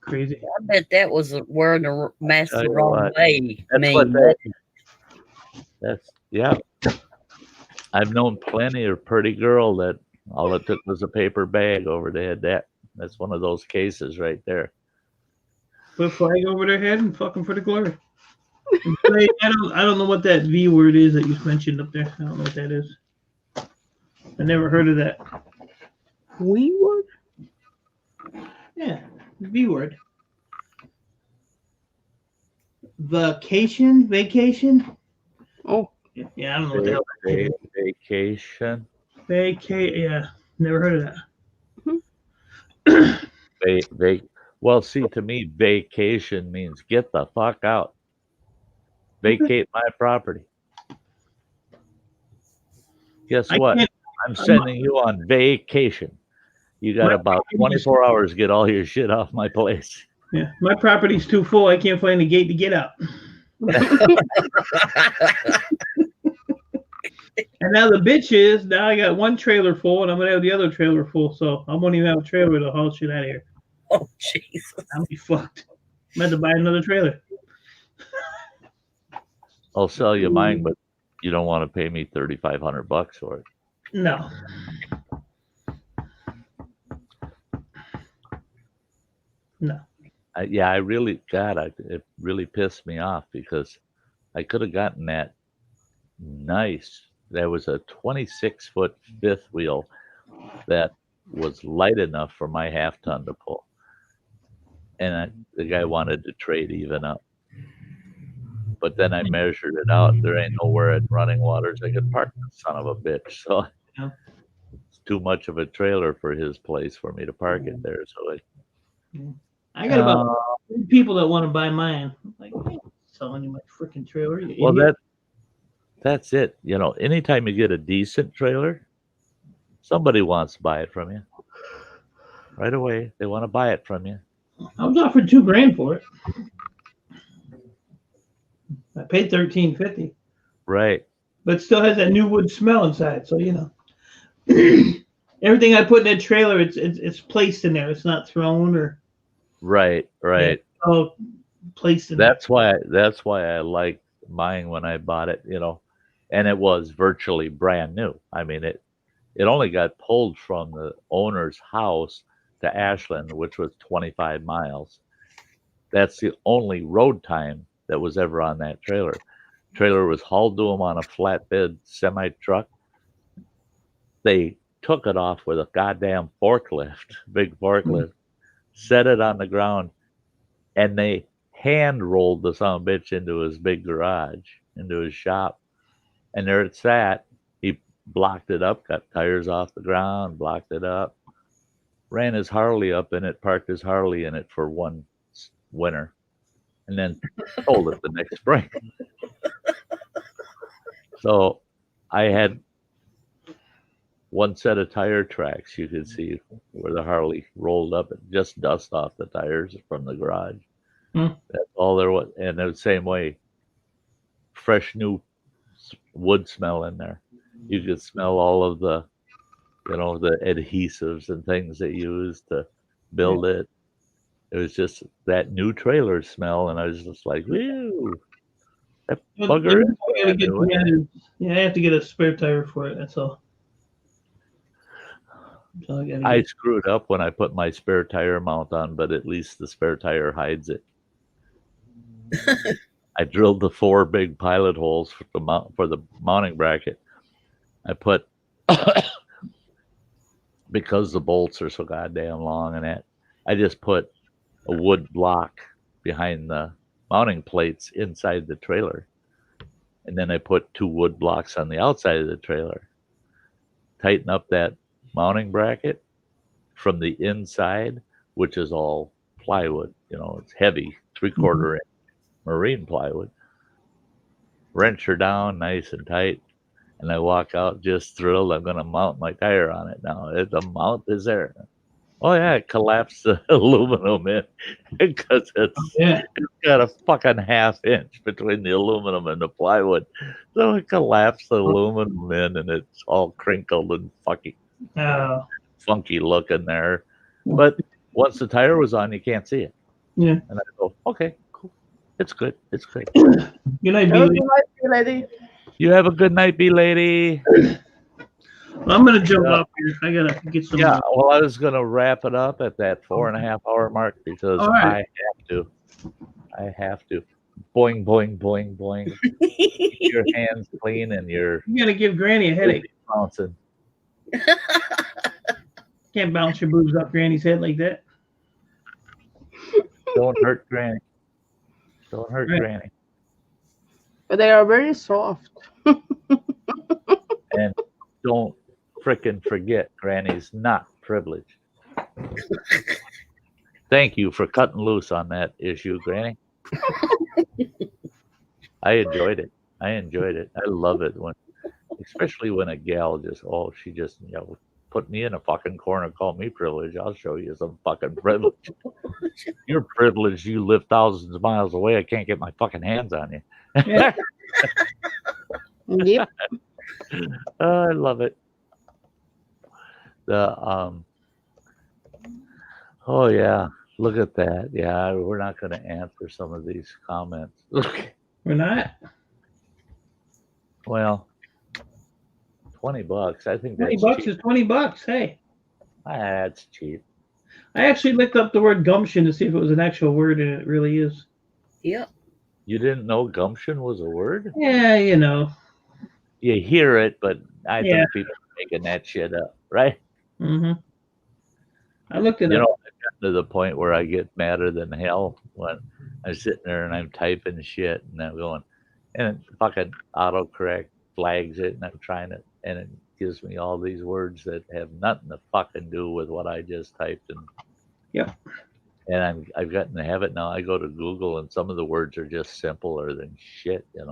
Crazy. I bet that was wearing the mask Tell the you wrong what, way. Yeah. I've known plenty of pretty girl that all it took was a paper bag over their head. That's one of those cases right there. Put a flag over their head and fucking for the glory. I don't know what that V word is that you mentioned up there. I don't know what that is. I never heard of that. We word? Yeah, V word. Vacation? Oh, Yeah, I don't know what the hell that is. Vacation. Yeah, never heard of that. Well, see, to me, vacation means get the fuck out. Vacate my property. Guess I what? can't- I'm sending you on vacation. You got about 24 hours to get all your shit off my place. Yeah, my property's too full. I can't find the gate to get out. And now the bitch is, now I got one trailer full and I'm going to have the other trailer full. So I won't even have a trailer to haul shit out of here. Oh, Jesus. I'll be fucked. I'm going to have to buy another trailer. I'll sell you mine, but you don't want to pay me $3,500 for it. No. No. I really, God, it really pissed me off because I could have gotten that nice. There was a 26-foot fifth wheel that was light enough for my half-ton to pull. And the guy wanted to trade even up. But then I measured it out. There ain't nowhere in running waters I could park the son of a bitch. So Yeah. it's too much of a trailer for his place for me to park it there. So I got about 3 people that want to buy mine. I'm like, I ain't selling you my freaking trailer. You well, idiot. that's it. You know, anytime you get a decent trailer, somebody wants to buy it from you. Right away, they want to buy it from you. I was offered $2,000 for it. I paid $1,350, Right. but it still has that new wood smell inside. So you know, everything I put in that trailer, it's placed in there. It's not thrown or Right. all placed in. That's why I liked mine when I bought it, you know, and it was virtually brand new. I mean, it only got pulled from the owner's house to Ashland, which was 25 miles. That's the only road time that was ever on that trailer. Trailer was hauled to them on a flatbed semi truck. They took it off with a goddamn forklift, big forklift, set it on the ground, and they hand rolled the son of a bitch into his big garage, into his shop. And there it sat. He blocked it up, got tires off the ground, blocked it up, ran his Harley up in it, parked his Harley in it for one winter, and then sold it the next spring. So I had one set of tire tracks you could see where the Harley rolled up and just dust off the tires from the garage. That's all there was. And the same way, fresh new wood smell in there. You could smell all of the, you know, the adhesives and things they used to build it. It was just that new trailer smell, and I was just like, woo, that bugger is brand new. Yeah, I have to get a spare tire for it. That's all. So I screwed up when I put my spare tire mount on, but at least the spare tire hides it. I drilled the 4 big pilot holes for the mounting bracket. I put because the bolts are so goddamn long and that, I just put a wood block behind the mounting plates inside the trailer. And then I put 2 wood blocks on the outside of the trailer. Tighten up that mounting bracket from the inside, which is all plywood. You know, it's heavy, 3/4 inch marine plywood. Wrench her down nice and tight. And I walk out just thrilled. I'm going to mount my tire on it now. The mount is there. Oh, yeah, it collapsed the aluminum in because it's got a fucking 1/2 inch between the aluminum and the plywood. So it collapsed the aluminum in, and it's all crinkled and funky looking there. But once the tire was on, you can't see it. Yeah. And I go, okay, cool. It's good. It's great. Good night, lady. You have a good night, B-lady. Well, I'm going to jump up here. I got to get some. Yeah, well, I was going to wrap it up at that 4.5 hour mark because I have to. Boing, boing, boing, boing. Keep your hands clean and You got to give Granny a headache. Bouncing. Can't bounce your boobs off Granny's head like that. Don't hurt Granny. Don't hurt Granny. But they are very soft. don't frickin' forget, Granny's not privileged. Thank you for cutting loose on that issue, Granny. I enjoyed it. I love it especially when a gal she just put me in a fucking corner, call me privileged. I'll show you some fucking privilege. You're privileged. You live thousands of miles away. I can't get my fucking hands on you. Yeah. Yep. I love it. Oh yeah, look at that. Yeah, we're not going to answer some of these comments. We're not. Well, $20. I think $20 that's cheap. is $20. Hey, That's cheap. I actually looked up the word gumption to see if it was an actual word, and it really is. Yep. You didn't know gumption was a word? Yeah, you know. You hear it, but I Yeah. think people are making that shit up, right? Mm-hmm. I looked it You up. know, I've gotten to the point where I get madder than hell when I'm sitting there and I'm typing shit and I'm going, and it fucking autocorrect flags it, and I'm trying it, and it gives me all these words that have nothing to fucking do with what I just typed. And Yep. And I've gotten the habit now. I go to Google and some of the words are just simpler than shit, And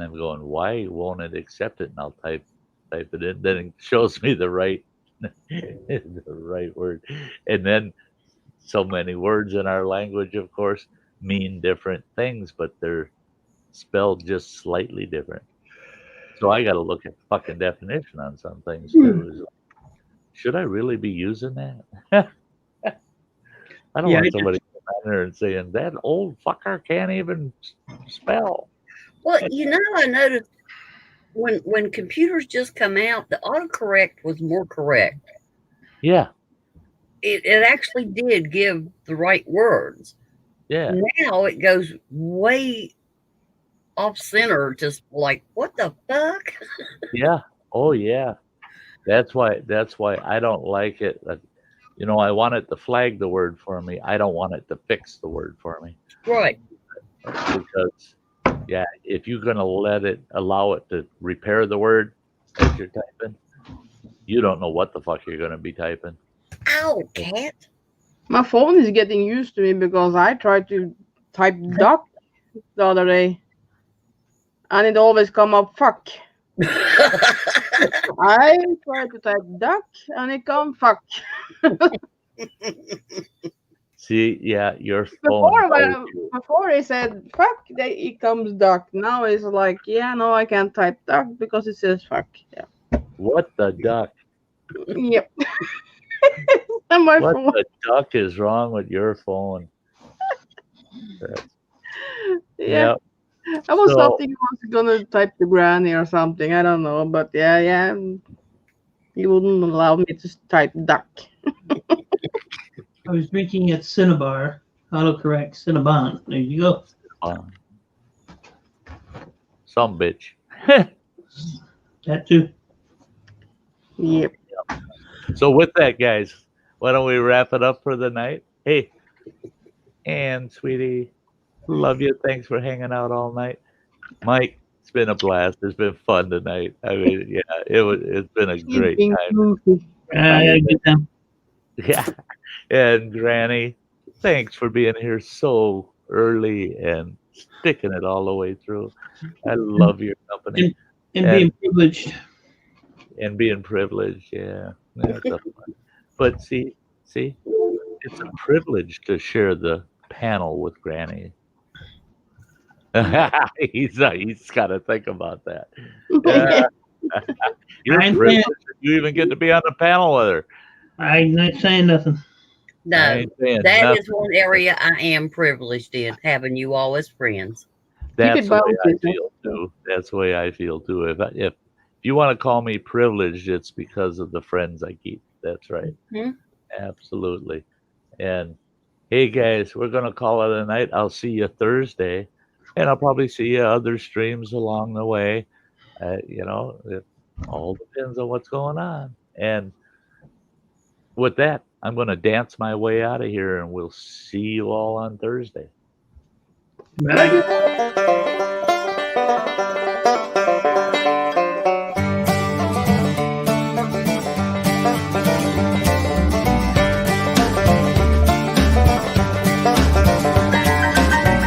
I'm going, why won't it accept it? And I'll type it in. Then it shows me the right word. And then so many words in our language, of course, mean different things, but they're spelled just slightly different. So I got to look at fucking definition on some things too. Should I really be using that? I don't want somebody coming there and saying that old fucker can't even spell. Well, I noticed when computers just come out, the autocorrect was more correct. Yeah. It actually did give the right words. Yeah. Now it goes way off center, just like, what the fuck? Yeah. Oh yeah. That's why I don't like it. I want it to flag the word for me. I don't want it to fix the word for me. Right. Because if you're gonna allow it to repair the word as you're typing, you don't know what the fuck you're gonna be typing. Ow, cat. My phone is getting used to me because I tried to type duck the other day, and it always come up fuck. I tried to type duck, and it come fuck. See, yeah, your phone. Before they said fuck, it comes duck. Now it's like, no, I can't type duck because it says fuck. Yeah. What the duck? Yep. And my what phone. the duck is wrong with your phone? Yeah. I was something I was gonna type to Granny or something. I don't know, but yeah. He wouldn't allow me to type duck. I was drinking at Cinnabar. Autocorrect Cinnabon. There you go. Some bitch. That too. Yep. So with that, guys, why don't we wrap it up for the night? Hey, and sweetie, love you. Thanks for hanging out all night. Mike, it's been a blast. It's been fun tonight. I mean, it's been a great time. I had a good time. Yeah. And Granny, thanks for being here so early and sticking it all the way through. I love your company. And being privileged. And being privileged, yeah. But see, it's a privilege to share the panel with Granny. He's got to think about that. You're privileged. You even get to be on the panel with her. I ain't not saying nothing. No, that is one area I am privileged in, having you all as friends. That's the way I feel too. That's the way I feel too. If you want to call me privileged, it's because of the friends I keep. That's right. Mm-hmm. Absolutely. And hey guys, we're gonna call it a night. I'll see you Thursday, and I'll probably see you other streams along the way. It all depends on what's going on. And with that, I'm going to dance my way out of here, and we'll see you all on Thursday. Bye.